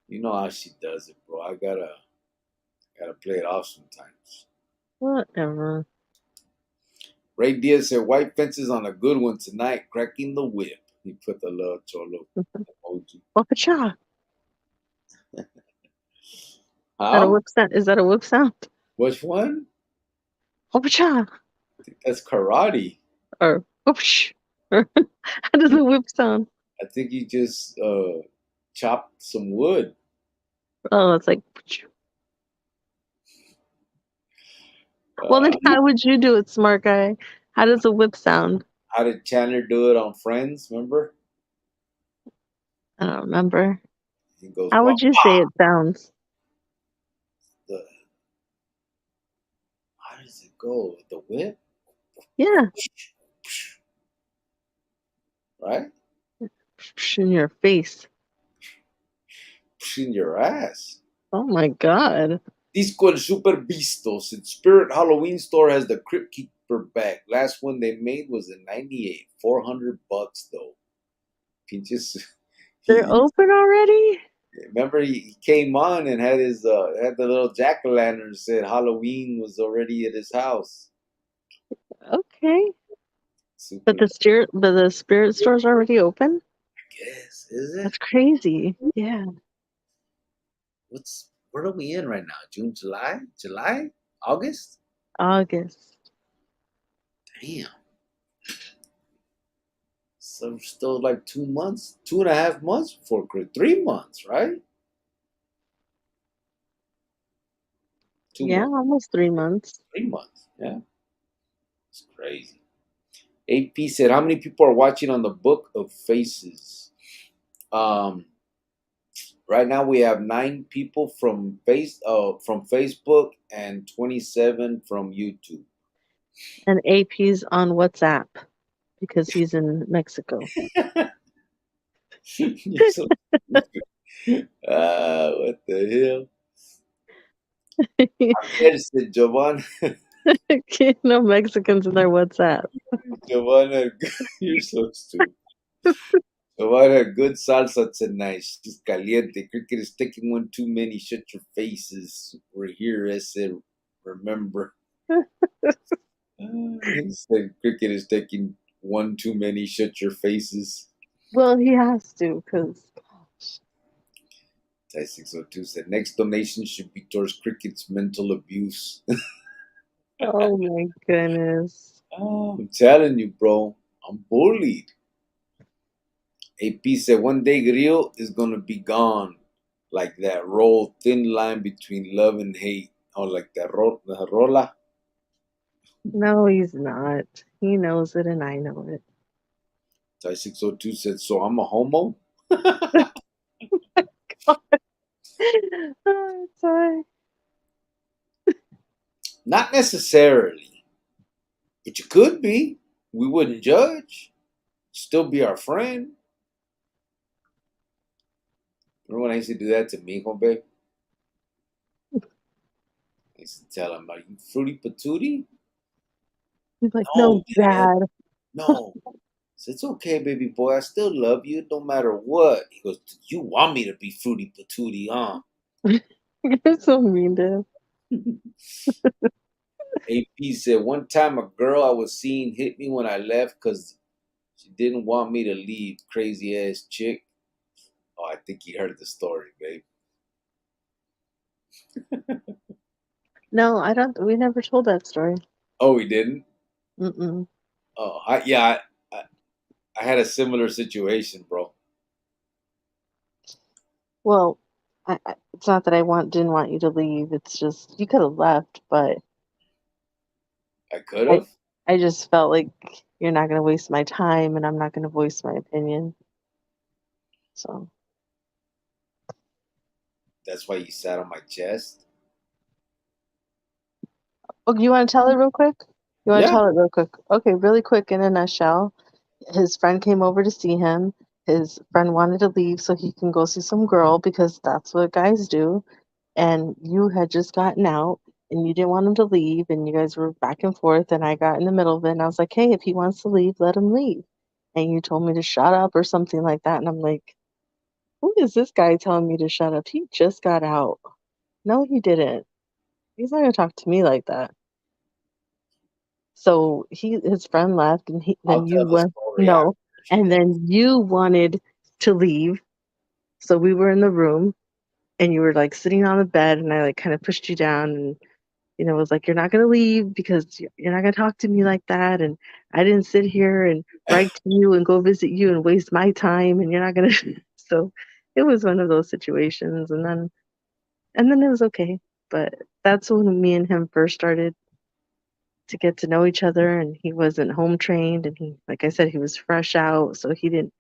you know how she does it, bro. I gotta play it off sometimes. Whatever. Ray Diaz said, "White fences on a good one tonight, cracking the whip." He put the little cholo emoji. Wapacha. Is that a How? whip sound? Is that a whip sound? Which one? Wapacha. I think that's karate. Or whoopsh. How does a whip sound? I think you just chopped some wood. Oh, it's like. Well, then how would you do it, smart guy? How does a whip sound? How did Chandler do it on Friends? Remember? I don't remember. He goes, How "Wah, would you wah." say it sounds? How does it go? The whip? Yeah. Right? In your face. In your ass. Oh my god. Disco El Super Vistos. Its Spirit Halloween store has the Crypt Keeper bag. Last one they made was in '98. $400 though. Pinches. They're open already? Remember he came on and had his had the little jack-o'-lantern, said Halloween was already at his house. Okay. Super. But the spirit store's already open? I guess. Is it? That's crazy. Yeah. Where are we in right now? June, July? August? August. Damn. So still like 2 months, 2.5 months before 3 months, right? 2 Yeah, months, almost 3 months. 3 months. Yeah, it's crazy. AP said, "How many people are watching on the Book of Faces?" Um, right now we have 9 people from Facebook and 27 from YouTube. And AP's on WhatsApp because he's in Mexico. You're so stupid. What the hell? Javier said, No Mexicans in their WhatsApp. Giovanna, you're so stupid. Giovanna, good salsa tonight. She's caliente. Cricket is taking one too many. Shut your faces. We're here, I said, remember. He said, Cricket is taking one too many. Shut your faces. Well, he has to because, gosh. Ty 602 said, next donation should be towards Cricket's mental abuse. Oh my goodness. I'm telling you, bro. I'm bullied. AP said, one day Grillo is going to be gone. Like that roll, thin line between love and hate. Or like that rola. No, he's not. He knows it and I know it. Ty 602 said, so I'm a homo? Oh, sorry. Not necessarily. But you could be. We wouldn't judge. Still be our friend. Remember when I used to do that to me, babe? I used to tell him, are you fruity patootie? He's like, No, no, Dad. no. So it's okay, baby boy. I still love you no matter what. He goes, you want me to be fruity patootie, huh? You're so mean to him. AP said, one time a girl I was seeing hit me when I left because she didn't want me to leave. Crazy ass chick. Oh, I think he heard the story, babe. No, I don't. We never told that story. Oh, he didn't? Mm-mm. Oh, I had a similar situation, bro. Well, it's not that didn't want you to leave. It's just you could have left, but I could I have. I just felt like you're not going to waste my time, and I'm not going to voice my opinion. So, That's why you sat on my chest. oh, you want to tell it real quick? You want to Yeah. tell it real quick? Okay, really quick in a nutshell. His friend came over to see him. His friend wanted to leave so he can go see some girl because that's what guys do. And you had just gotten out and you didn't want him to leave and you guys were back and forth and I got in the middle of it and I was like, hey, if he wants to leave, let him leave. And you told me to shut up or something like that. And I'm like, who is this guy telling me to shut up? He just got out. No, he didn't. He's not gonna talk to me like that. So his friend left, and I'll then you tell the went story after no, she and does. then you wanted to leave. So we were in the room, and you were like sitting on the bed, and I like kind of pushed you down, and was like, "You're not gonna leave because you're not gonna talk to me like that." And I didn't sit here and write to you and go visit you and waste my time, and you're not gonna. So it was one of those situations, and then it was okay. But that's when me and him first started to get to know each other, and he wasn't home trained, and he, like I said, he was fresh out, so he didn't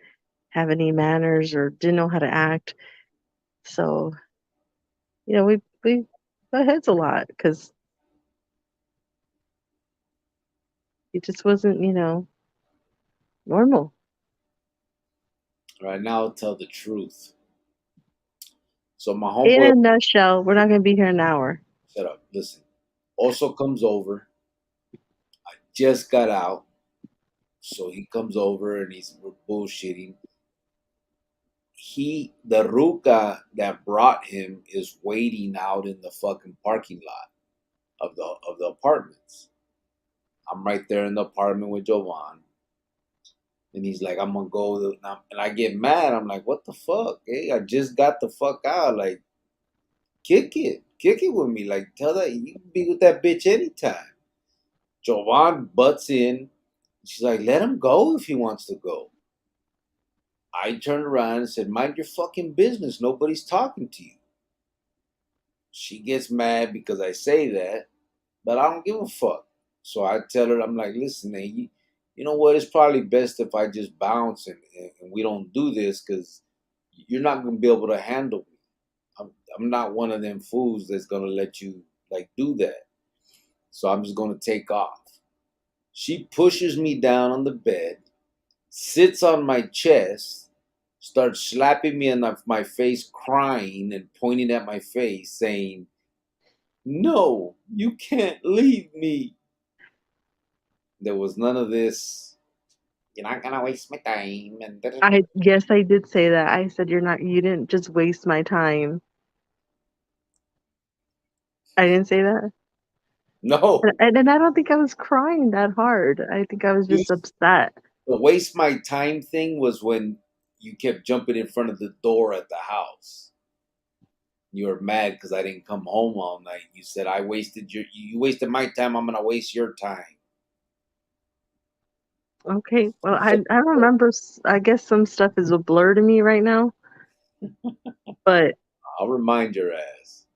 have any manners or didn't know how to act. So we butt heads a lot because he just wasn't normal. Right now, I'll tell the truth. So my In homeboy, a nutshell, we're not going to be here an hour. shut up. Listen. Also comes over. Just got out, so he comes over and we're bullshitting. The ruca that brought him is waiting out in the fucking parking lot of the apartments. I'm right there in the apartment with Jovan. And he's like, I'm gonna go, and I get mad. I'm like, what the fuck? Hey, I just got the fuck out. Like, kick it with me. Like, tell that you can be with that bitch anytime. Jovan butts in. She's like, let him go if he wants to go. I turned around and said, mind your fucking business. Nobody's talking to you. She gets mad because I say that, but I don't give a fuck. So I tell her, I'm like, listen, man, you know what? It's probably best if I just bounce and we don't do this because you're not going to be able to handle me. I'm not one of them fools that's going to let you like do that. So I'm just going to take off. She pushes me down on the bed, sits on my chest, starts slapping me in my face, crying and pointing at my face, saying, no, you can't leave me. There was none of this, you're not gonna waste my time. And I did say that. I said you didn't just waste my time. I didn't say that. no, And I don't think I was crying that hard. I think I was you, just upset. the waste my time thing was when you kept jumping in front of the door at the house. You were mad because I didn't come home all night. You said you wasted my time. I'm gonna waste your time. Okay, well, I don't remember. I guess some stuff is a blur to me right now, but I'll remind your ass.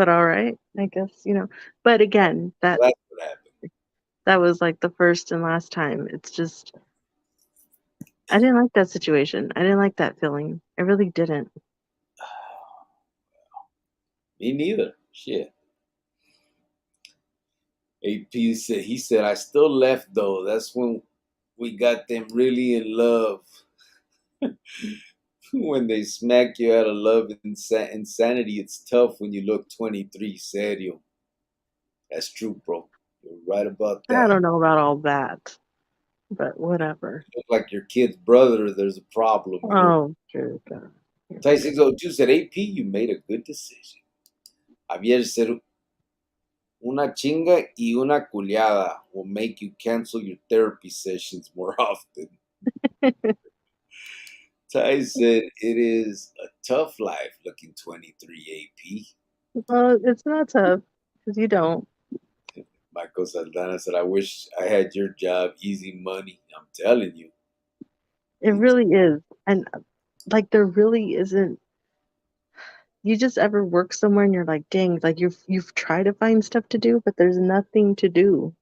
all right, I guess. But again, So that's what happened. that was like the first and last time. It's just I didn't like that situation. I didn't like that feeling. I really didn't. Me neither. Shit. AP said I still left though. That's when we got them really in love. When they smack you out of love and insanity, it's tough when you look 23, serio. That's true, bro. You're right about I that. don't know about all that, but whatever. You look like your kid's brother, there's a problem. You're Oh, dear God. Ty602 said, AP, you made a good decision. Javier said, una chinga y una culiada will make you cancel your therapy sessions more often. Ty said, it is a tough life looking 23, AP. Well, it's not tough because you don't. Michael Saldana said, I wish I had your job, easy money. I'm telling you. It really is, and like there really isn't. You just ever work somewhere and you're like, dang, like you've tried to find stuff to do, but there's nothing to do.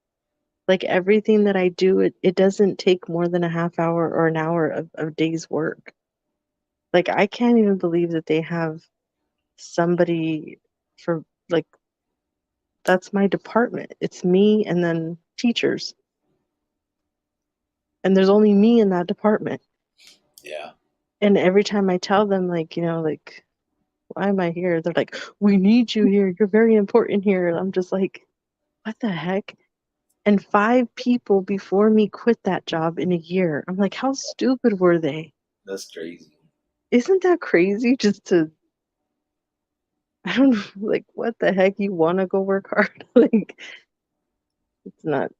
Like everything that I do, it doesn't take more than a half hour or an hour of day's work. Like I can't even believe that they have somebody for like that's my department. It's me and then teachers. And there's only me in that department. Yeah. And every time I tell them, like, like, why am I here? They're like, we need you here. You're very important here. And I'm just like, what the heck? And 5 people before me quit that job in a year. I'm like, how stupid were they? That's crazy. Isn't that crazy? Just to, I don't know, like, what the heck? You want to go work hard? Like, it's nuts.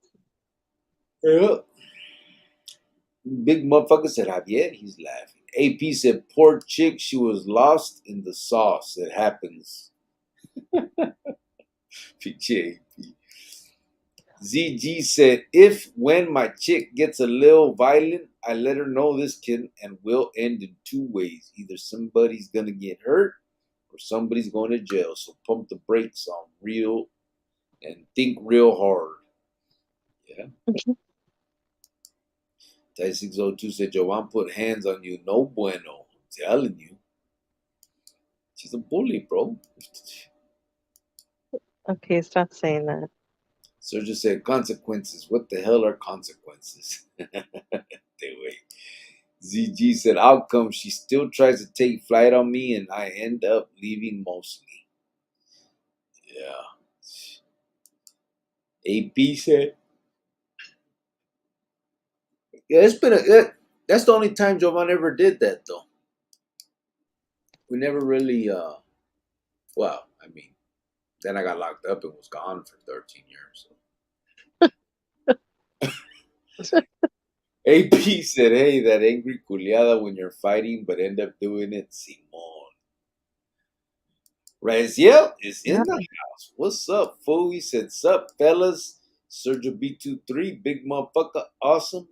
Yeah. Big motherfucker said Javier. He's laughing. AP said, poor chick, she was lost in the sauce. It happens. PJ. ZG said, when my chick gets a little violent, I let her know this can and will end in 2 ways. Either somebody's going to get hurt or somebody's going to jail. So pump the brakes on real and think real hard. Yeah. Ty 602 said, Jovan put hands on you. No bueno. I'm telling you. She's a bully, bro. Okay, stop saying that. Sergio said, consequences. What the hell are consequences? Anyway, ZG said, outcome. She still tries to take flight on me, and I end up leaving mostly. Yeah. AP said, yeah, that's the only time Jovan ever did that, though. We never really, well, I mean, then I got locked up and was gone for 13 years. So. AP said, hey, that angry culiada when you're fighting, but end up doing it, Simon. Raziel is in the house. What's up, fool? He said, sup, fellas? Sergio B23, big motherfucker, awesome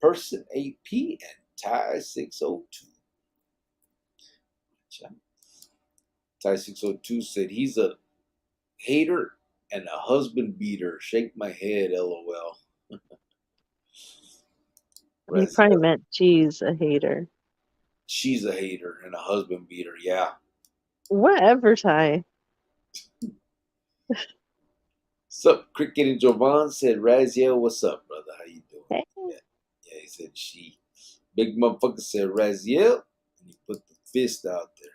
person, AP, and Ty 602. Ty 602 said, he's a hater and a husband beater. Shake my head, LOL. He probably meant she's a hater. She's a hater and a husband beater, yeah. Whatever, Ty. Sup, Cricket and Jovan said, Raziel, what's up, brother? How you doing? Hey. Yeah, he said she. Big motherfucker said, Raziel, and he put the fist out there.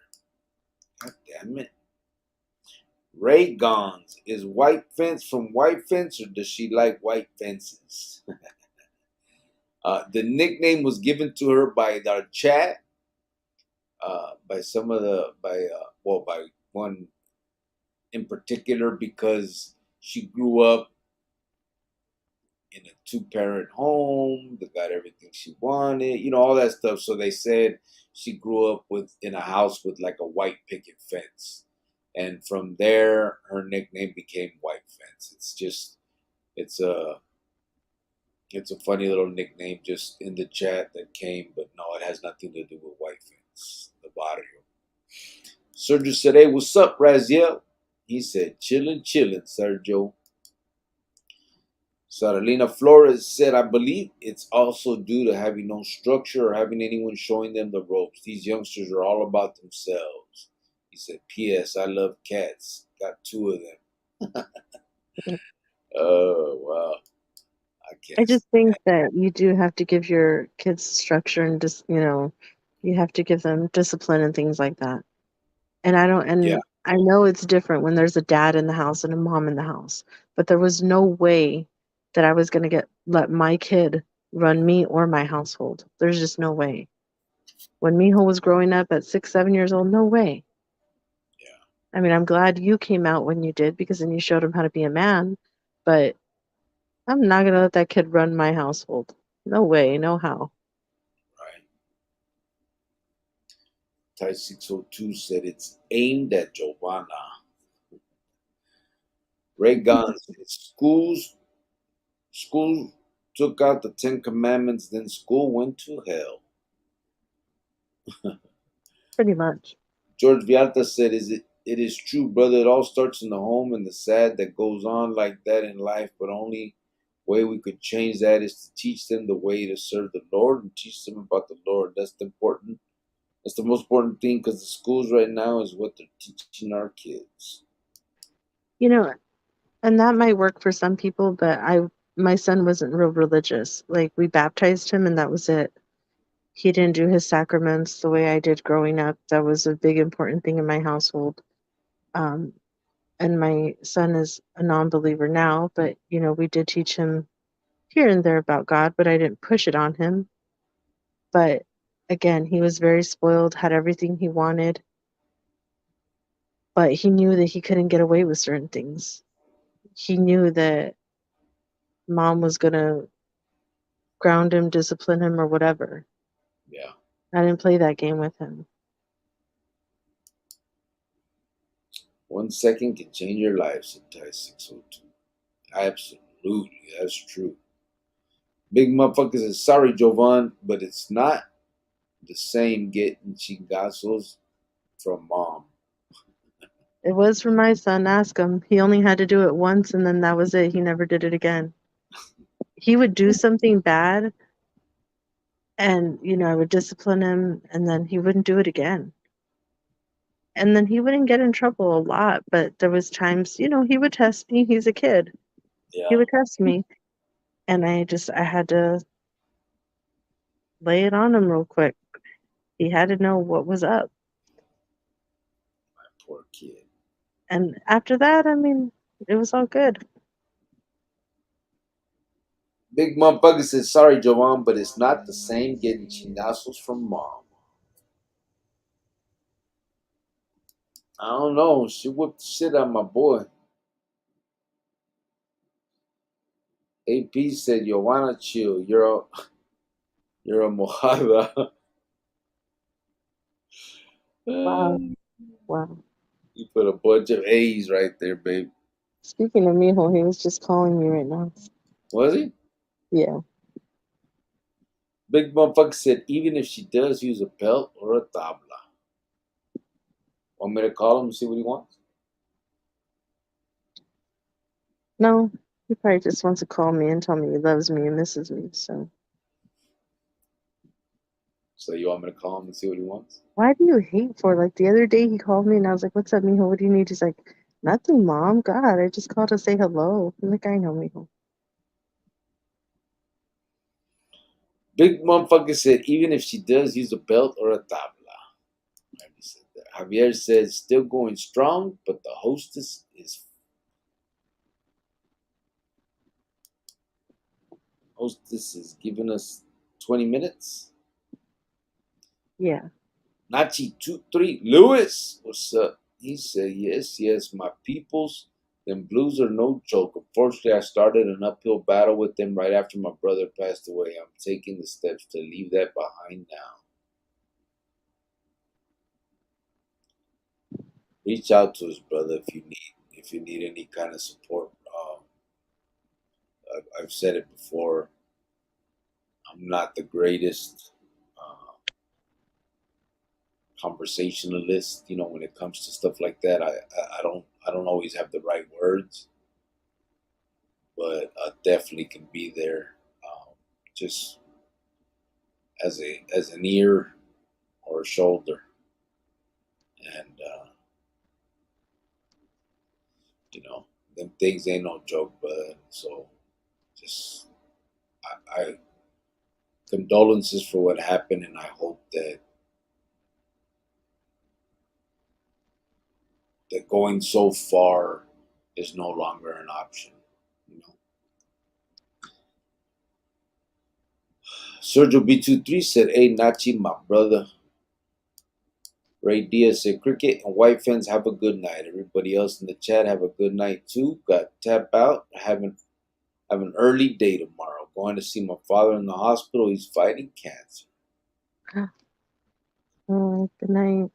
God damn it. Ray Gons, is White Fence from White Fence, or does she like white fences? The nickname was given to her by our chat, by one in particular, because she grew up in a 2-parent home that got everything she wanted, all that stuff. So they said she grew up in a house with like a white picket fence. And from there, her nickname became White Fence. It's a funny little nickname just in the chat that came, but no, it has nothing to do with White Fence, the barrio. Sergio said, hey, what's up, Raziel? He said, chillin', Sergio. Saralina Flores said, I believe it's also due to having no structure or having anyone showing them the ropes. These youngsters are all about themselves. He said, P.S. I love cats. Got 2 of them. Oh, wow. I just think that you do have to give your kids structure and just, you have to give them discipline and things like that. And I know it's different when there's a dad in the house and a mom in the house, but there was no way that I was going to let my kid run me or my household. There's just no way. When Mijo was growing up at 6, 7 years old, no way. Yeah. I mean, I'm glad you came out when you did because then you showed him how to be a man, but I'm not going to let that kid run my household. No way, no how. Right. Ty 602 said it's aimed at Giovanna. Ray Gunn said school took out the 10 Commandments, then school went to hell. Pretty much. George Vialta said, it is true, brother. It all starts in the home and the sad that goes on like that in life, but only way we could change that is to teach them the way to serve the Lord and teach them about the Lord. That's the most important thing, because the schools right now is what they're teaching our kids. And that might work for some people, but my son wasn't real religious. Like, we baptized him and that was it. He didn't do his sacraments the way I did growing up. That was a big important thing in my household. And my son is a non-believer now, but we did teach him here and there about God, but I didn't push it on him. But again, he was very spoiled, had everything he wanted, but he knew that he couldn't get away with certain things. He knew that mom was going to ground him, discipline him, or whatever. Yeah. I didn't play that game with him. 1 second can change your life, said 602. Absolutely, that's true. Big motherfucker says, sorry, Jovan, but it's not the same getting chingazos from mom. It was for my son. Ask him. He only had to do it once, and then that was it. He never did it again. He would do something bad, and I would discipline him, and then he wouldn't do it again. And then he wouldn't get in trouble a lot, but there was times, he would test me. He's a kid. Yeah. He would test me, and I had to lay it on him real quick. He had to know what was up. My poor kid. And after that, it was all good. Big motherfucker says, sorry, Jovan, but it's not the same getting chingazos from mom. I don't know. She whipped the shit out of my boy. AP said, Joanna, chill. You're a mojada. Wow. You put a bunch of A's right there, babe. Speaking of Mijo, he was just calling me right now. Was he? Yeah. Big motherfucker said, even if she does use a belt or a tabla. Want me to call him and see what he wants? No, he probably just wants to call me and tell me he loves me and misses me. So you want me to call him and see what he wants? why do you hate for? Like, the other day he called me and I was like, what's up, Mijo? What do you need? He's like, nothing, Mom. God, I just called to say hello. I'm like, I know, Mijo. Big motherfucker said, even if she does use a belt or a tabla. Javier said, still going strong, but the hostess is giving us 20 minutes. Yeah. Nachi 23 Lewis, what's up? He said, yes, my peoples. Them blues are no joke. Unfortunately, I started an uphill battle with them right after my brother passed away. I'm taking the steps to leave that behind now. Reach out to us, brother, if you need any kind of support. I've said it before. I'm not the greatest conversationalist, when it comes to stuff like that. I don't always have the right words, but I definitely can be there, just as an ear or a shoulder, and them things ain't no joke, bud. So just I condolences for what happened, and I hope that going so far is no longer an option. Sergio B23 said, hey, Nachi, my brother. Ray Diaz said, cricket and white fans, have a good night. Everybody else in the chat, have a good night too. Got tap out. Have an early day tomorrow. Going to see my father in the hospital. He's fighting cancer. Oh, good night.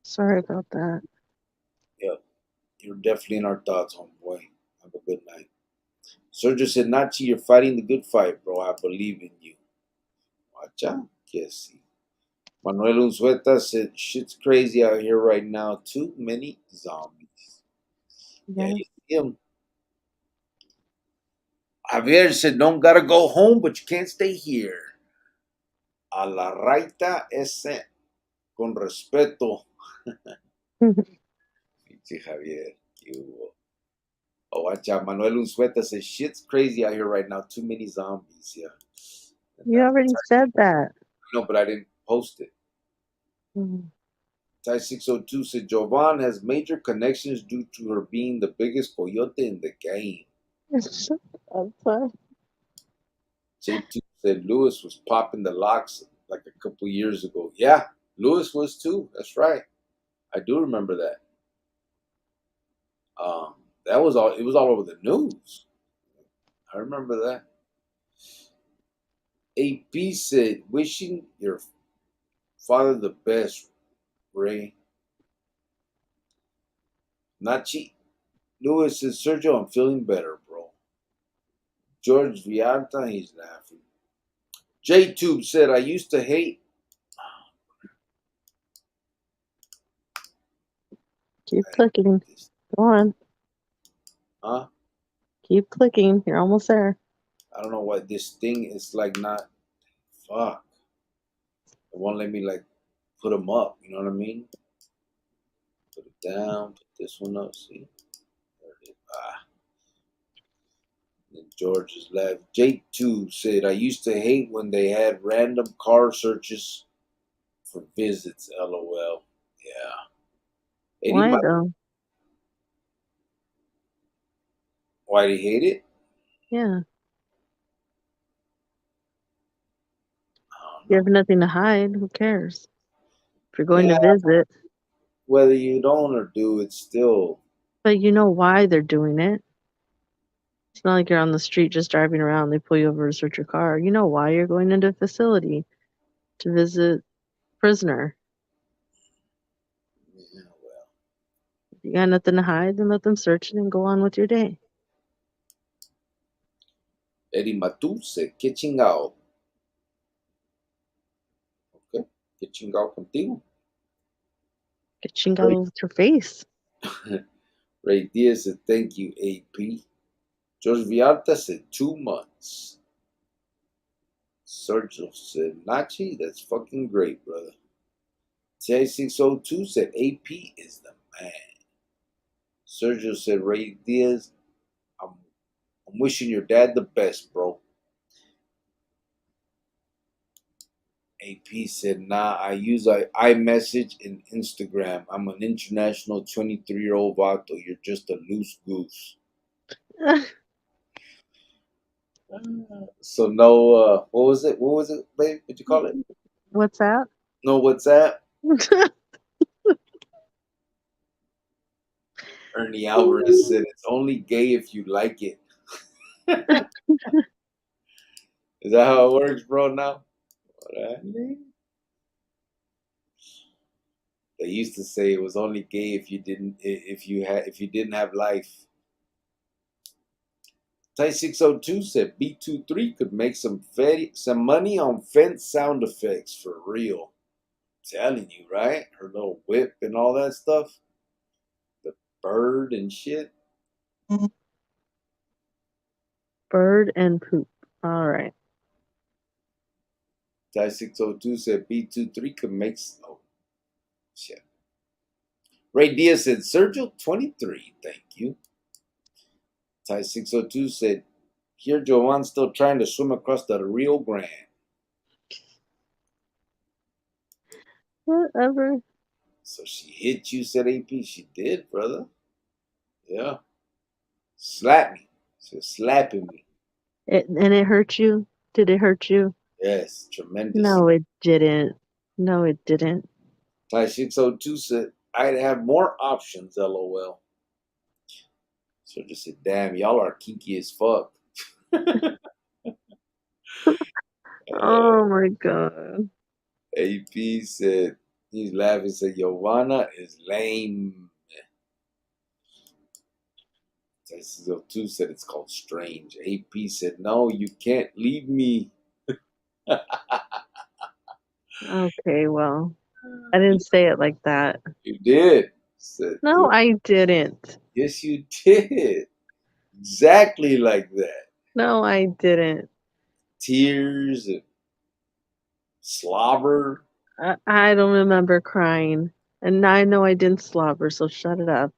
Sorry about that. Yep. You're definitely in our thoughts, homeboy. Have a good night. Sergio said, Nachi, you're fighting the good fight, bro. I believe in you. Watch out. Yes. Manuel Unzueta said, shit's crazy out here right now. Too many zombies. Yeah, you see him. Javier said, don't gotta go home, but you can't stay here. A la raita ese, con respeto. Pinche Javier, ¿qué hubo? Oh, watch out. Manuel Unzueta says, shit's crazy out here right now. Too many zombies. Yeah. And You already said that. no, but I didn't post it. Mm. Ty 602 said, Jovan has major connections due to her being the biggest coyote in the game. Shut up, son. J2 said Lewis was popping the locks like a couple years ago. Yeah, Lewis was too. That's right. I do remember that. That was all. It was all over the news. I remember that. AP said, "Wishing your father the best, Ray." Nachi Lewis said, "Sergio, I'm feeling better, bro." George Vianta, he's laughing. J-Tube said, "I used to hate." Keep clicking. Go on. Huh? Keep clicking. You're almost there. I don't know why this thing is like not. Fuck. It won't let me like put them up. You know what I mean? Put it down. Put this one up. See? There it is. And George is left. J2 said, I used to hate when they had random car searches for visits. LOL. Yeah. Eddie, Why though? why do you hate it? Yeah. I don't You know. have nothing to hide. Who cares? If you're going Yeah, to visit. whether you don't or do, it's still. But you know why they're doing it. It's not like you're on the street just driving around. They pull you over to search your car. You know why you're going into a facility to visit prisoner. Yeah, well. If you got nothing to hide, then let them search it and go on with your day. Eddie Matu said, ¿Qué chingado? Okay. ¿Qué chingado contigo? Get chingado with your face. Ray Diaz said, thank you, AP. George Vialta said 2 months. Sergio said, Nachi, that's fucking great, brother. T602 said, AP is the man. Sergio said, Ray Diaz, I'm wishing your dad the best, bro. AP said, nah, I use iMessage and Instagram. I'm an international 23-year-old vato. You're just a loose goose. So no, what was it? What was it, babe? What'd you call it? What's that? No WhatsApp? Ernie Alvarez said, it's only gay if you like it. Is that how it works, bro, now? They used to say it was only gay if you didn't have life. Ty 602 said B23 could make some money on fence sound effects for real. I'm telling you, right? Her little whip and all that stuff. The bird and shit. Bird and poop. All right. Ty 602 said B23 could make. Oh, shit. Ray Diaz said Sergio 23. Thank you. Ty 602 said, here Joanne's still trying to swim across the Rio Grande. Whatever. So she hit you, said AP. She did, brother. Yeah. Slap me. She was slapping me. And it hurt you? Did it hurt you? Yes, tremendous. No, it didn't. No, it didn't. Ty 602 said, I'd have more options, LOL. So just said, damn, y'all are kinky as fuck. Oh my god. AP said, he's laughing, said, Giovanna is lame. Ty 602 said, it's called strange. AP said, no, you can't leave me. Okay, well, I didn't say it like that. You did. Said, No, I didn't. yes, you did. Exactly like that. No, I didn't. Tears and slobber. I don't remember crying. And I know I didn't slobber, so shut it up.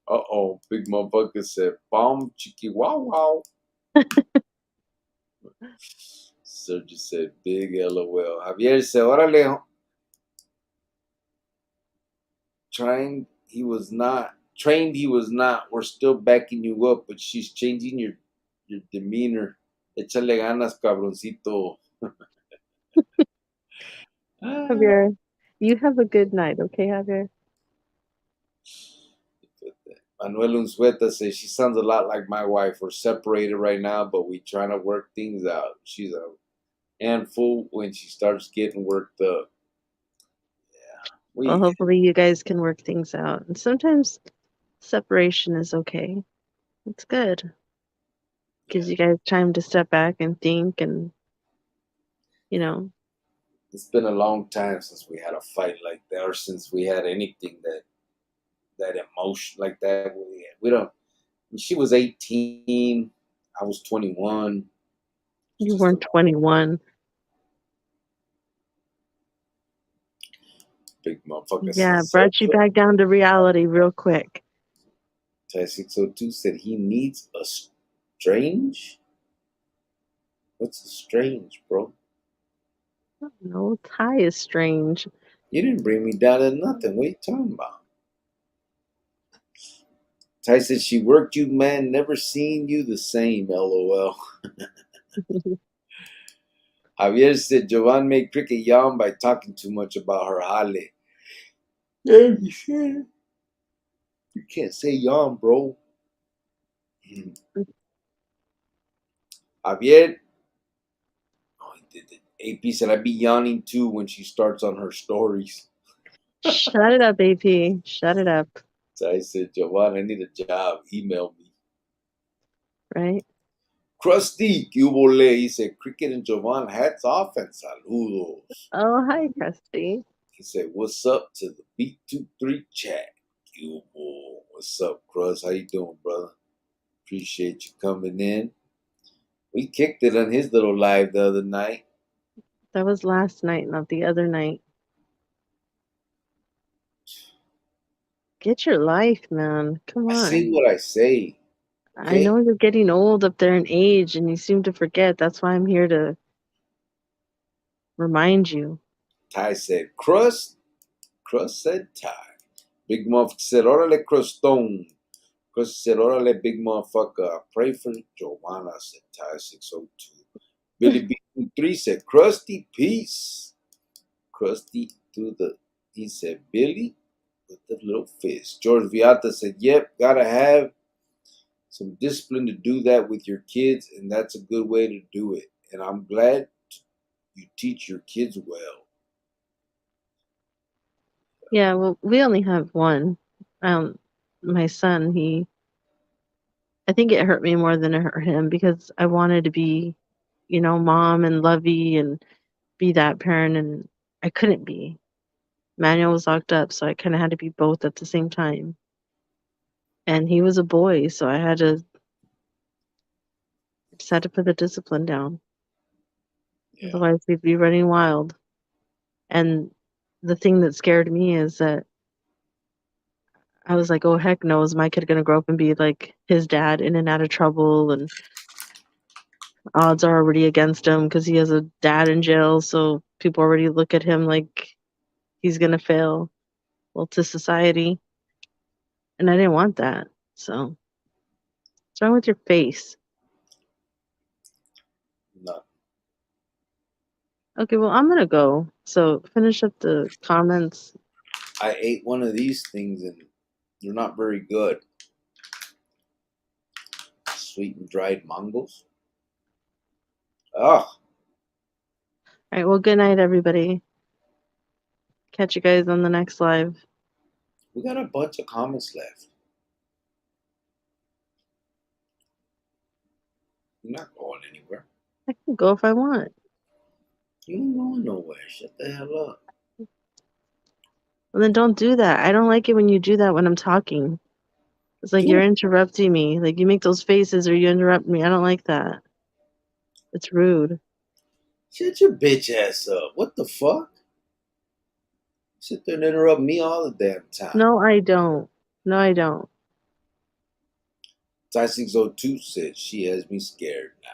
Uh-oh, big motherfucker said, bomb chiki wow wow. Sergio said, big LOL. Javier said, órale, trained he was not. We're still backing you up, but she's changing your demeanor. Échale ganas, cabroncito. Javier, you have a good night, okay, Javier? Manuel Unzueta says she sounds a lot like my wife. We're separated right now, but we trying to work things out. She's a handful when she starts getting worked up. Yeah, Well, hopefully you guys can work things out. And sometimes separation is okay. It's good. Gives you guys time to step back and think and, you know. It's been a long time since we had a fight like that, or since we had anything that emotion like that. We don't. She was 18. I was 21. You weren't 21. Big motherfucker. Yeah, brought you back down to reality real quick. Ty 602 said he needs a strange. What's a strange, bro? I don't know. Ty is strange. You didn't bring me down to nothing. What are you talking about? Ty said she worked you, man. Never seen you the same. LOL. Javier said Jovan made Cricket yawn by talking too much about her jale. Yeah, you said. You can't say yawn, bro. Javier. Oh, he did it. AP said I'd be yawning too when she starts on her stories. Shut it up, AP. Shut it up. So I said, Jovan, I need a job. Email me. Right? Krusty, que hubo le? He said, Cricket and Jovan, hats off and saludos. Oh, hi, Krusty. He said, what's up to the B23 chat? Que hubo? What's up, Crust? How you doing, brother? Appreciate you coming in. We kicked it on his little live the other night. That was last night, not the other night. Get your life, man. Come on. I say what I say. Okay? I know you're getting old up there in age and you seem to forget. That's why I'm here to remind you. Ty said, Crust. Crust said Ty. Big Muff said, órale, Crustone. Crust said, órale, big motherfucker. Pray for Joanna, said Ty 602. Billy B23 said, Krusty, peace. Krusty he said, Billy with the little fist. George Viata said, yep, gotta have some discipline to do that with your kids, and that's a good way to do it. And I'm glad you teach your kids well. Yeah, well, we only have one. My son, I think it hurt me more than it hurt him because I wanted to be, mom and lovey and be that parent, and I couldn't be. Manuel was locked up, so I kind of had to be both at the same time. And he was a boy, so I just had to put the discipline down. Yeah. Otherwise, we'd be running wild. And the thing that scared me is that I was like, oh, heck no, is my kid going to grow up and be like his dad, in and out of trouble, and odds are already against him because he has a dad in jail, so people already look at him like he's going to fail, to society. And I didn't want that. So what's wrong with your face? No. Okay, well, I'm going to go. So finish up the comments. I ate one of these things and they're not very good. Sweet and dried mangoes. Oh. All right, well, good night, everybody. Catch you guys on the next live. We got a bunch of comments left. You're not going anywhere. I can go if I want. You ain't going nowhere. Shut the hell up. Well, then don't do that. I don't like it when you do that when I'm talking. It's like you're interrupting me. Like you make those faces or you interrupt me. I don't like that. It's rude. Shut your bitch ass up. What the fuck? Sit there and interrupt me all the damn time. No, I don't. No, I don't. Ty602 said, she has me scared now.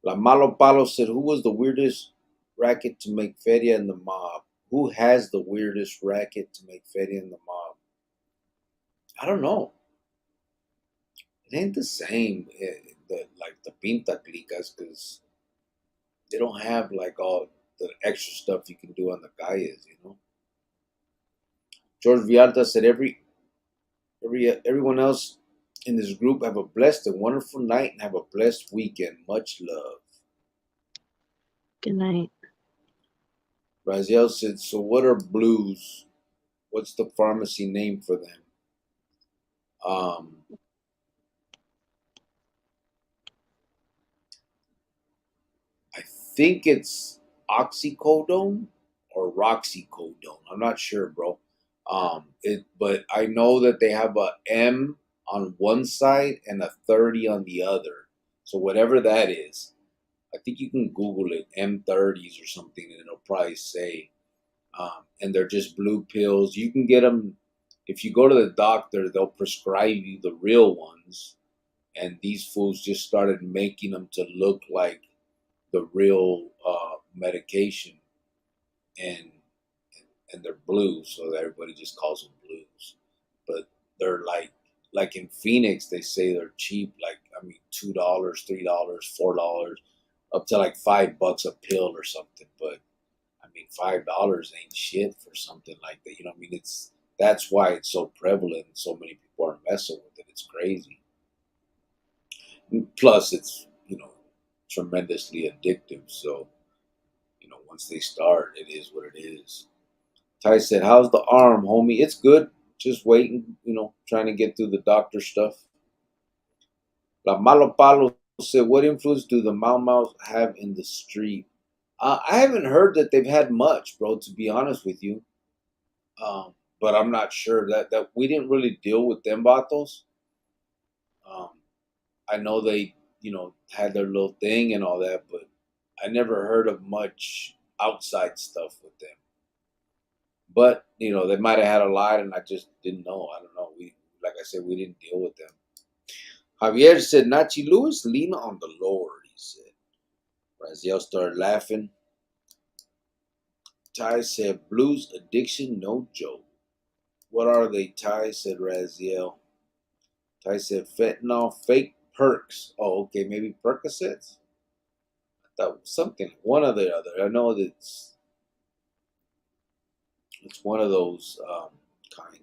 La Malo Palo said, who was the weirdest racket to make feria in the mob? Who has the weirdest racket to make feria in the mob? I don't know. It ain't the same, like the Pinta Clicas, because they don't have like all the extra stuff you can do on the calles, you know. George Vialta said, everyone else in this group have a blessed and wonderful night and have a blessed weekend. Much love. Good night. Raziel said, so what are blues? What's the pharmacy name for them? I think it's oxycodone or roxycodone. I'm not sure, bro. But I know that they have a M on one side and a 30 on the other. So whatever that is, I think you can Google it, M30s or something, and it'll probably say. And they're just blue pills. You can get them if you go to the doctor. They'll prescribe you the real ones, and these fools just started making them to look like the real medication, and they're blue, so everybody just calls them blues. But they're like in Phoenix, they say they're cheap. Like I mean, $2, $3, $4, up to like $5 a pill or something. But I mean, $5 ain't shit for something like that. You know what I mean? That's why it's so prevalent. So many people are messing with it. It's crazy. Plus, it's tremendously addictive. So once they start, it is what it is. Ty said, "How's the arm, homie? It's good. Just waiting. Trying to get through the doctor stuff." La Malo Palo said, "What influence do the Mau Maus have in the street?" I haven't heard that they've had much, bro. To be honest with you, but I'm not sure that we didn't really deal with them vatos. Um, I know they, had their little thing and all that, but I never heard of much outside stuff with them. But they might have had a lot, and I just didn't know. I don't know. Like I said, we didn't deal with them. Javier said, "Nachi Lewis, lean on the Lord," he said. Raziel started laughing. Ty said, "Blues addiction, no joke." "What are they, Ty?" said Raziel. Ty said, "Fentanyl, fake perks." Oh, okay, maybe Percocets? I thought something, one or the other. I know that it's one of those kind.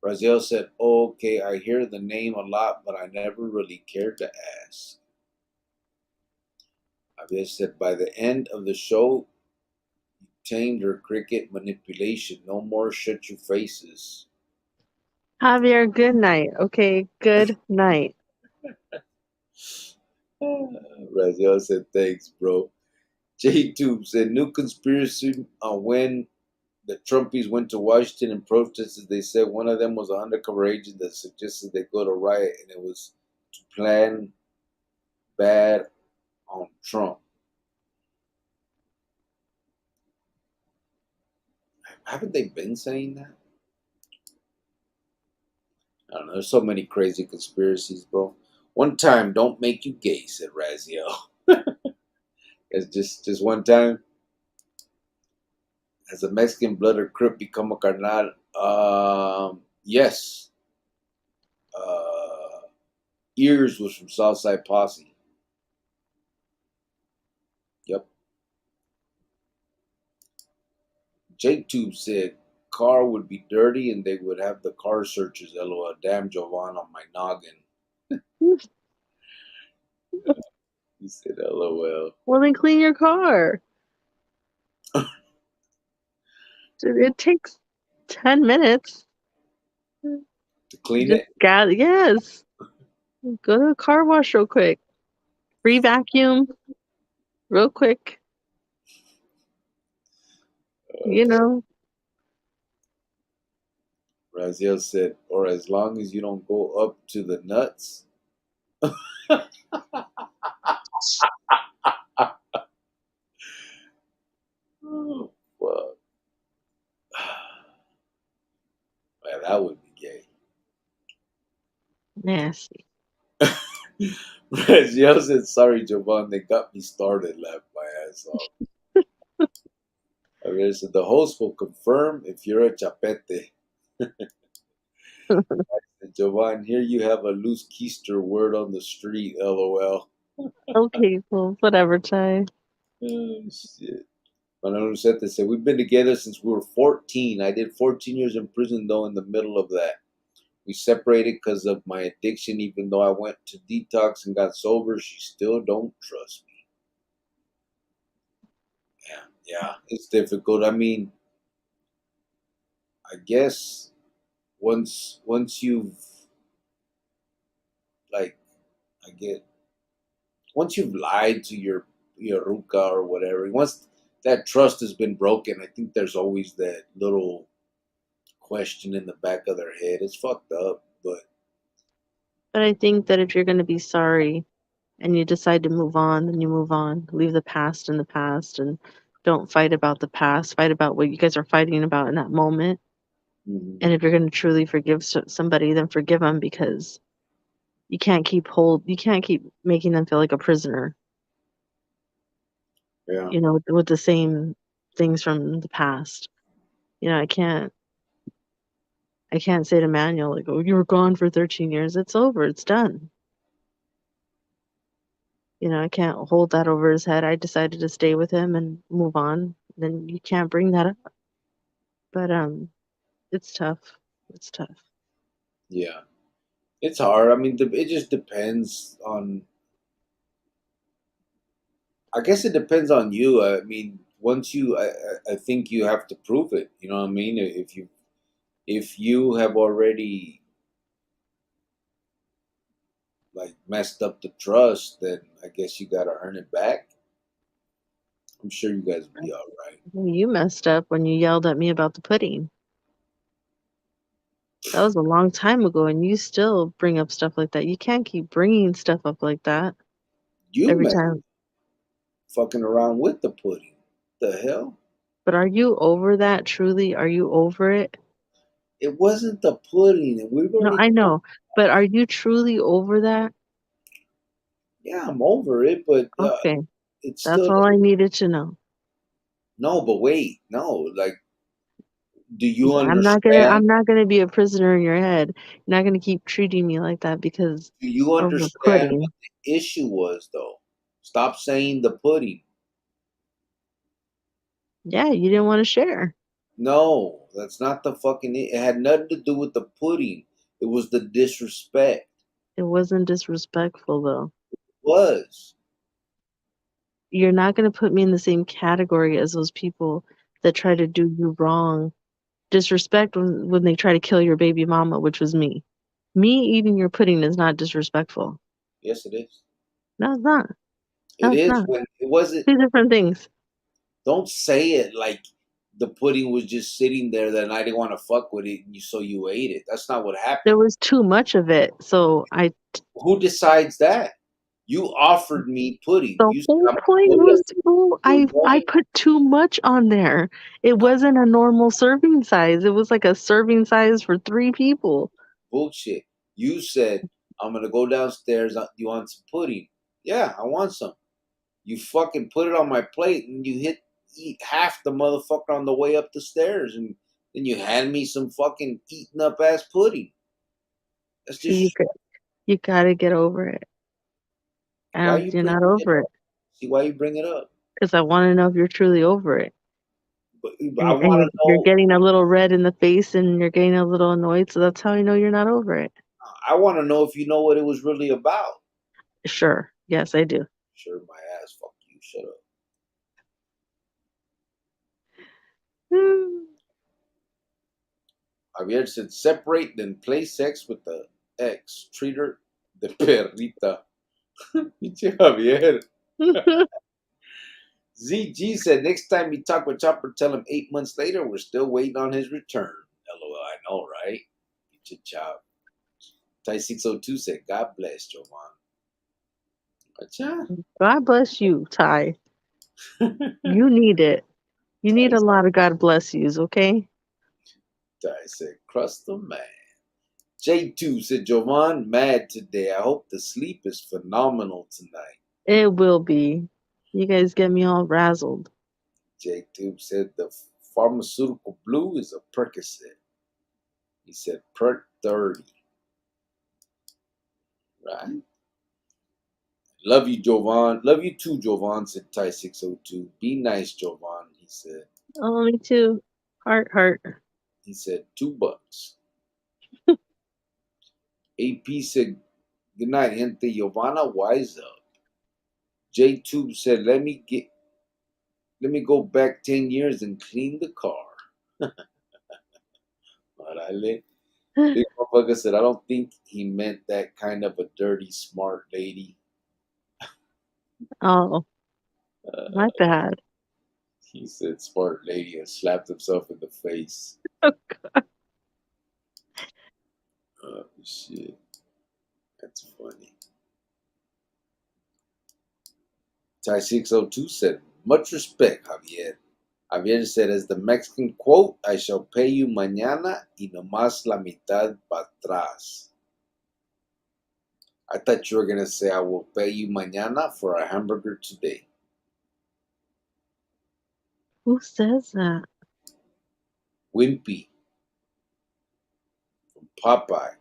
Raziel said, "Oh, okay, I hear the name a lot, but I never really cared to ask." Javier said, "By the end of the show, you tamed her cricket manipulation. No more shut your faces." Javier, good night. Okay, good night. Raziel said, "Thanks, bro." J-Tube said, "New conspiracy on when the Trumpies went to Washington and protested. They said one of them was an undercover agent that suggested they go to riot, and it was to plan bad on Trump." Haven't they been saying that? I don't know. There's so many crazy conspiracies, bro. One time, don't make you gay, said Raziel. It's just one time. Has a Mexican blood or crip become a carnal? Yes. Uh, Ears was from Southside Posse. Yep. Jake Tube said car would be dirty and they would have the car searchers. LOL. Damn Jovan on my noggin. He said LOL. Well, then clean your car. It takes 10 minutes. To clean Just it? yes. Go to the car wash real quick. Free vacuum real quick. Raziel said, or as long as you don't go up to the nuts. Oh, fuck. Man, that would be gay. Nasty. Jill said, sorry, Jovan, they got me started, laughed my ass off. Javier said, the host will confirm if you're a chapete. And Jovan, here you have a loose keister word on the street, lol. Okay, well, whatever, Ty. Oh, shit. Manuel Lucete said, we've been together since we were 14. I did 14 years in prison, though, in the middle of that. We separated because of my addiction. Even though I went to detox and got sober, she still don't trust me. Yeah, it's difficult. I mean, I guess once you've like, I get once you've lied to your ruka or whatever, once that trust has been broken, I think there's always that little question in the back of their head. It's fucked up, but But I think that if you're going to be sorry and you decide to move on, then you move on. Leave the past in the past and don't fight about the past. Fight about what you guys are fighting about in that moment. mhm, And if you're going to truly forgive somebody, then forgive them, because you can't keep making them feel like a prisoner, yeah, with the same things from the past. I can't say to Manuel, like, oh, you were gone for 13 years. It's over. It's done. I can't hold that over his head. I decided to stay with him and move on. Then you can't bring that up. But it's tough. It's tough. yeah. It's hard. I mean, it just depends on. I guess it depends on you. I mean, I think you have to prove it. You know what I mean? If you have already like messed up the trust, then I guess you got to earn it back. I'm sure you guys will be all right. You messed up when you yelled at me about the pudding. That was a long time ago, and you still bring up stuff like that. You can't keep bringing stuff up like that You every met time. fucking around with the pudding. The hell? But are you over that, truly? Are you over it? It wasn't the pudding, and we've No, already. I know. But are you truly over that? Yeah, I'm over it, but Okay. it's That's still all I needed to know. no. But wait, no. Like, do you Yeah, I'm understand? not gonna be a prisoner in your head. You're not gonna keep treating me like that because Do you of the understand what pudding. the issue was, though? Stop saying the pudding. Yeah, you didn't want to share. No, that's not the fucking. It had nothing to do with the pudding. It was the disrespect. It wasn't disrespectful though. Was You're not gonna put me in the same category as those people that try to do you wrong. Disrespect when they try to kill your baby mama, which was me. Me eating your pudding is not disrespectful. yes, it is. No, it's not. No, It it's is not. when it wasn't. Two different things. Don't say it like the pudding was just sitting there that I didn't want to fuck with it, and so you ate it. That's not what There happened. was too much of it, so Who decides that? You offered me pudding. the You said whole I'm gonna point put it up. was, well, You're I going. put too much on there. It No, wasn't a normal serving size. It was like a serving size for 3 people. bullshit. You said I'm gonna go downstairs. You want some pudding? Yeah, I want some. You fucking put it on my plate and you eat half the motherfucker on the way up the stairs, and then you hand me some fucking eaten up ass pudding. That's See, just you gotta get over it. why you You're bring not it over it up. See why you bring it up. because I want to know if you're truly over it. But I And want to you're know. getting a little red in the face and you're getting a little annoyed, so that's how I know you're not over it. I want to know if you know what it was really about. Sure. Yes, I do. Sure, my ass. Fuck you. Shut up. Javier said, separate, then play sex with the ex. Treat her de perrita. Pinche Javier. ZG said, next time you talk with Chopper, tell him 8 months later we're still waiting on his return. LOL, I know, right? Pinche Chop. Ty 602 said, God bless, Jovan. Acha. God bless you, Ty. You need it. You need Ty, a lot of God bless yous, okay? Ty said, crust the man. J2 said, Jovan, mad today. I hope the sleep is phenomenal tonight. It will be. You guys get me all razzled. J2 said, the pharmaceutical blue is a Percocet. He said, Perc 30. Right? Love you, Jovan. Love you too, Jovan, said Ty 602. Be nice, Jovan, he said. Oh, me too. Heart. He said, $2. AP said, good night, gente. Giovanna, wise up. J2 said, let me go back 10 years and clean the car. Orale. Big motherfucker said, I don't think he meant that kind of a dirty, smart lady. Oh, my bad. He said, smart lady, and slapped himself in the face. Oh, Oh, shit. That's funny. Ty 602 said, much respect, Javier. Javier said, as the Mexican quote, I shall pay you mañana y no más la mitad para atrás. I thought you were going to say, I will pay you mañana for a hamburger today. Who says that? Wimpy from Popeye.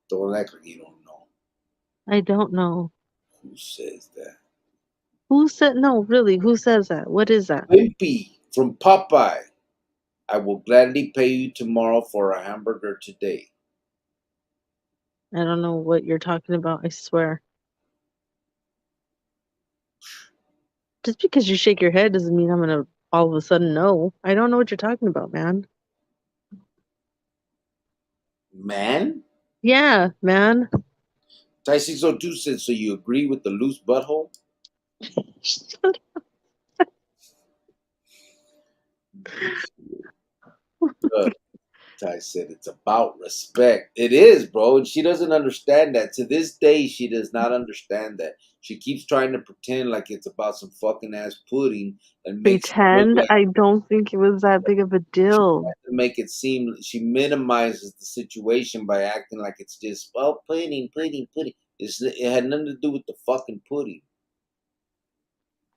Don't act like you don't know. I don't know. Who says that? Who said no? Really? Who says that? What is that? Wimpy from Popeye. I will gladly pay you tomorrow for a hamburger today. I don't know what you're talking about. I swear. Just because you shake your head doesn't mean I'm gonna all of a sudden know. I don't know what you're talking about, man. Man? Yeah, man. Ty 602 said, so you agree with the loose butthole? Look, Ty said, it's about respect. It is, bro. And she doesn't understand that. To this day, she does not understand that. She keeps trying to pretend like it's about some fucking ass pudding and makes it look Pretend? like I don't think it was that big of a deal. to make it seem she minimizes the situation by acting like it's just pudding. It had nothing to do with the fucking pudding.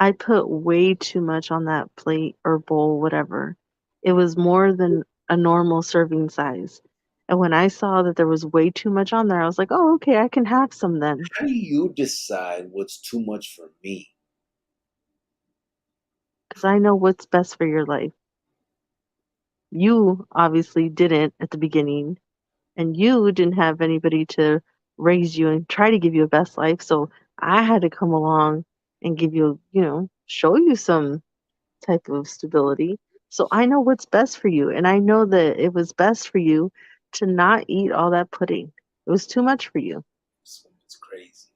I put way too much on that plate or bowl, whatever. It was more than a normal serving size. And when I saw that there was way too much on there, I was like, oh, okay, I can have some then. How do you decide what's too much for me? Because I know what's best for your life. You obviously didn't at the beginning, and you didn't have anybody to raise you and try to give you a best life. So I had to come along and give you, show you some type of stability. So I know what's best for you. And I know that it was best for you to not eat all that pudding. It was too much for you. It's crazy.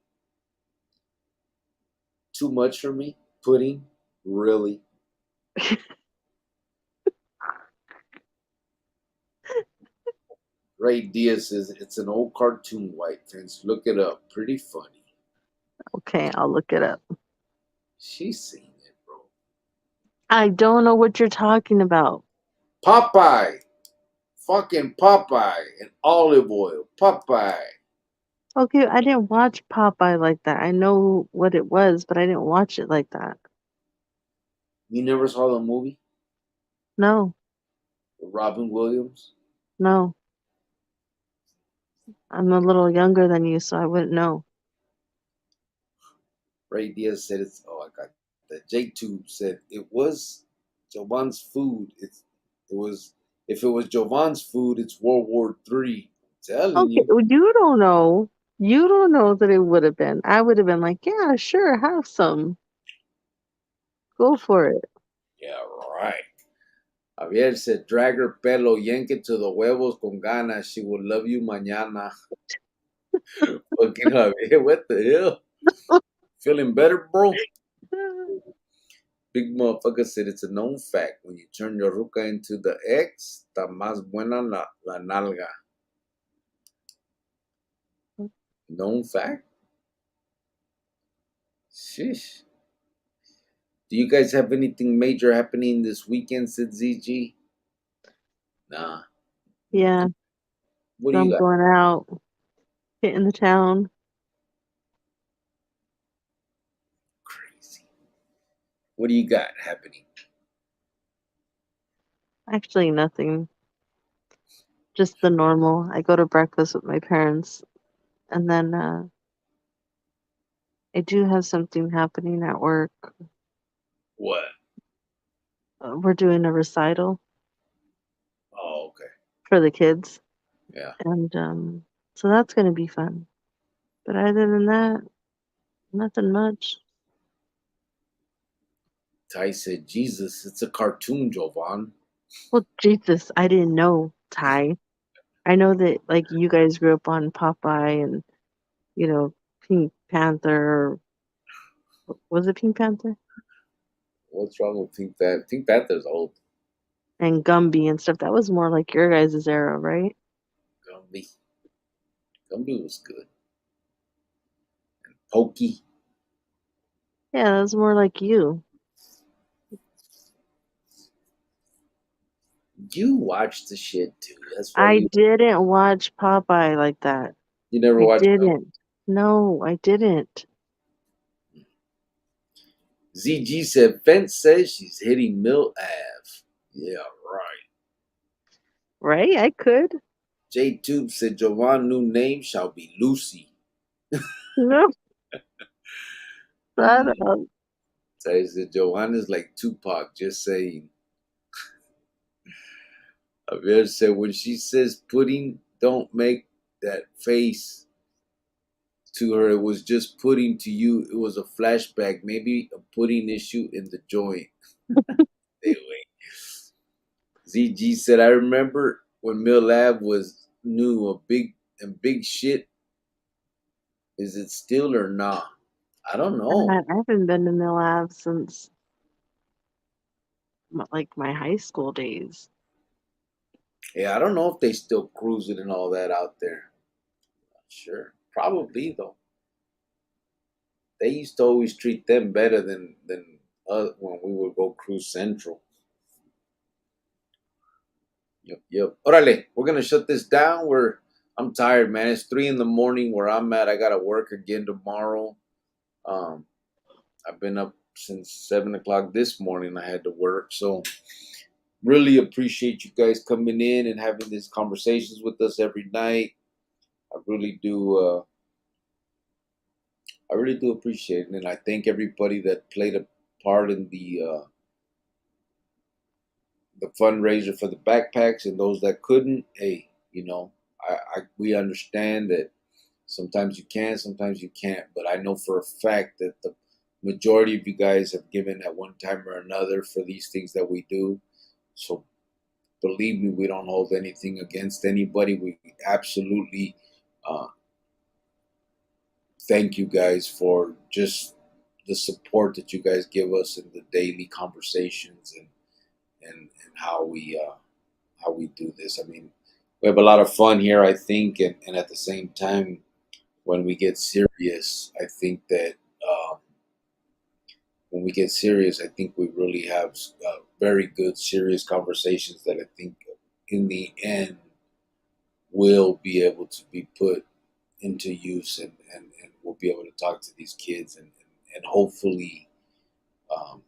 Too much for me? Pudding? Really? Ray Diaz says it's an old cartoon, white fans. Look it up. Pretty funny. Okay, I'll look it up. She's seen it, bro. I don't know what you're talking about. Popeye. Fucking Popeye and olive oil. Popeye. Okay, I didn't watch Popeye like that. I know what it was, but I didn't watch it like that. You never saw the movie? No, With Robin Williams? no. I'm a little younger than you, so I wouldn't know. Ray Diaz said it's. Oh, I got that. J2 said it was Jovan's food. It was. If it was Jovan's food, it's World War III. I'm telling Okay, you. well, you don't know. You don't know that it would have been. I would have been like, yeah, sure, have some. Go for it. Yeah, right. Javier said, drag her pelo, yank it to the huevos con ganas. She will love you mañana. Fucking Javier, what the hell? Feeling better, bro? Big motherfucker said it's a known fact. When you turn your ruca into the ex, está más buena la nalga. Known fact? Sheesh. Do you guys have anything major happening this weekend, said ZG? Nah. Yeah. What So do you I'm got? going out, hitting the town. Crazy. What do you got happening? Actually, nothing. Just the normal. I go to breakfast with my parents, and then I do have something happening at work. What? We're doing a recital Oh, okay. for the kids, Yeah. and so that's going to be fun. But other than that, nothing much. Ty said, Jesus, it's a cartoon, Jovan. Well, Jesus, I didn't know, Ty. I know that like you guys grew up on Popeye and Pink Panther. Was it Pink Panther? What's wrong with Pink Panther? Pink Panther's old. And Gumby and stuff. That was more like your guys' era, right? Gumby. Gumby was good. Pokey. Yeah, that was more like you. You watched the shit too. That's why I you didn't watch Popeye like that. never I watched Gumby. didn't. No, I didn't. ZG said, Fence says she's hitting Mill Ave. Yeah, right. Right? I could. J Tube said, Jovan new name shall be Lucy. No, shut up. Ty said, Jovan is like Tupac, just saying. Javier said, when she says pudding, don't make that face to her. It was just pudding to you. It was a flashback, maybe a pudding issue in the joint. Anyway, ZG said, I remember when Mill Ave was new, a big shit. Is it still or not? I don't know. I haven't been to Mill Ave since like my high school days. Yeah, I don't know if they still cruising and all that out there. Not sure. Probably though. They used to always treat them better than when we would go cruise Central. Yep. Orale, we're gonna shut this down. I'm tired, man. It's 3 in the morning where I'm at. I gotta work again tomorrow. Um, I've been up since 7 o'clock this morning. I had to work, so really appreciate you guys coming in and having these conversations with us every night. I really do. I really do appreciate it, and I thank everybody that played a part in the fundraiser for the backpacks, and those that couldn't. Hey, we understand that sometimes you can, sometimes you can't, but I know for a fact that the majority of you guys have given at one time or another for these things that we do. So believe me, we don't hold anything against anybody. We absolutely uh, thank you guys for just the support that you guys give us in the daily conversations and how we do this. I mean, we have a lot of fun here, I think, and at the same time, when we get serious, I think that when we get serious, I think we really have very good, serious conversations that I think in the end will be able to be put into use and we'll be able to talk to these kids and hopefully um,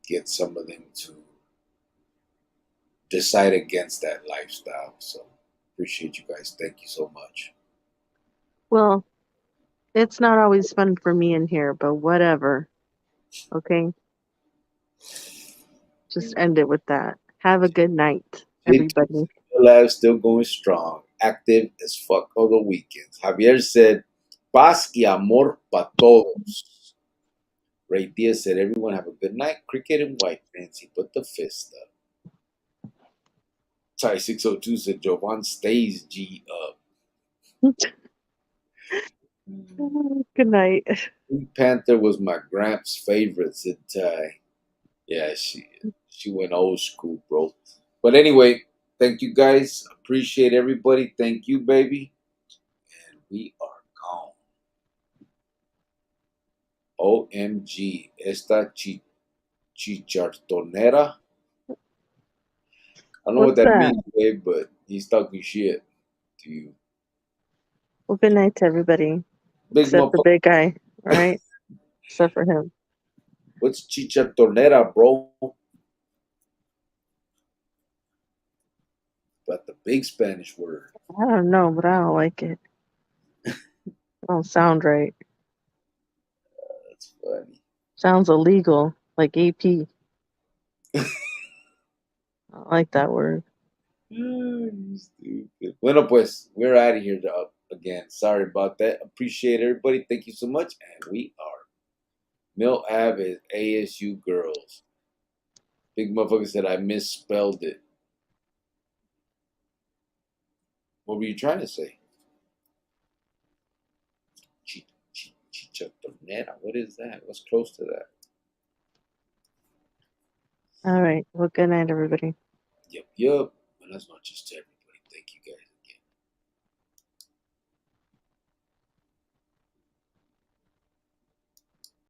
get some of them to decide against that lifestyle. So appreciate you guys. Thank you so much. Well, it's not always fun for me in here, but whatever. Okay? Just end it with that. Have a good night, everybody. Live still going strong, active as fuck all the weekends. Javier said, paz y amor pa todos. Ray Diaz said, everyone have a good night. Cricket and white fancy, put the fist up. Ty 602 said, Jovan stays G up. Good night. Pink Panther was my gramps' favorite, said Ty. Yeah, she went old school, bro. But anyway, thank you guys. Appreciate everybody. Thank you, baby. And we are gone. OMG, esta chichartonera. I don't know what What's that that? means, babe, but he's talking shit to you. Well, good night to everybody. Big Except the motherfucker. big guy, right? Except for him. What's chicharronera, bro? But the big Spanish word. I don't know, but I don't like it. It don't sound right. That's funny. Sounds illegal, like AP. I don't like that word. You stupid. Bueno, pues, we're out of here again. Sorry about that. Appreciate everybody. Thank you so much. And we are Mill Ave is ASU Girls. Big motherfucker said I misspelled it. What were you trying to say? Chicharronera. What is that? What's close to that? All right. Well, good night, everybody. Yup. Buenas noches to everyone.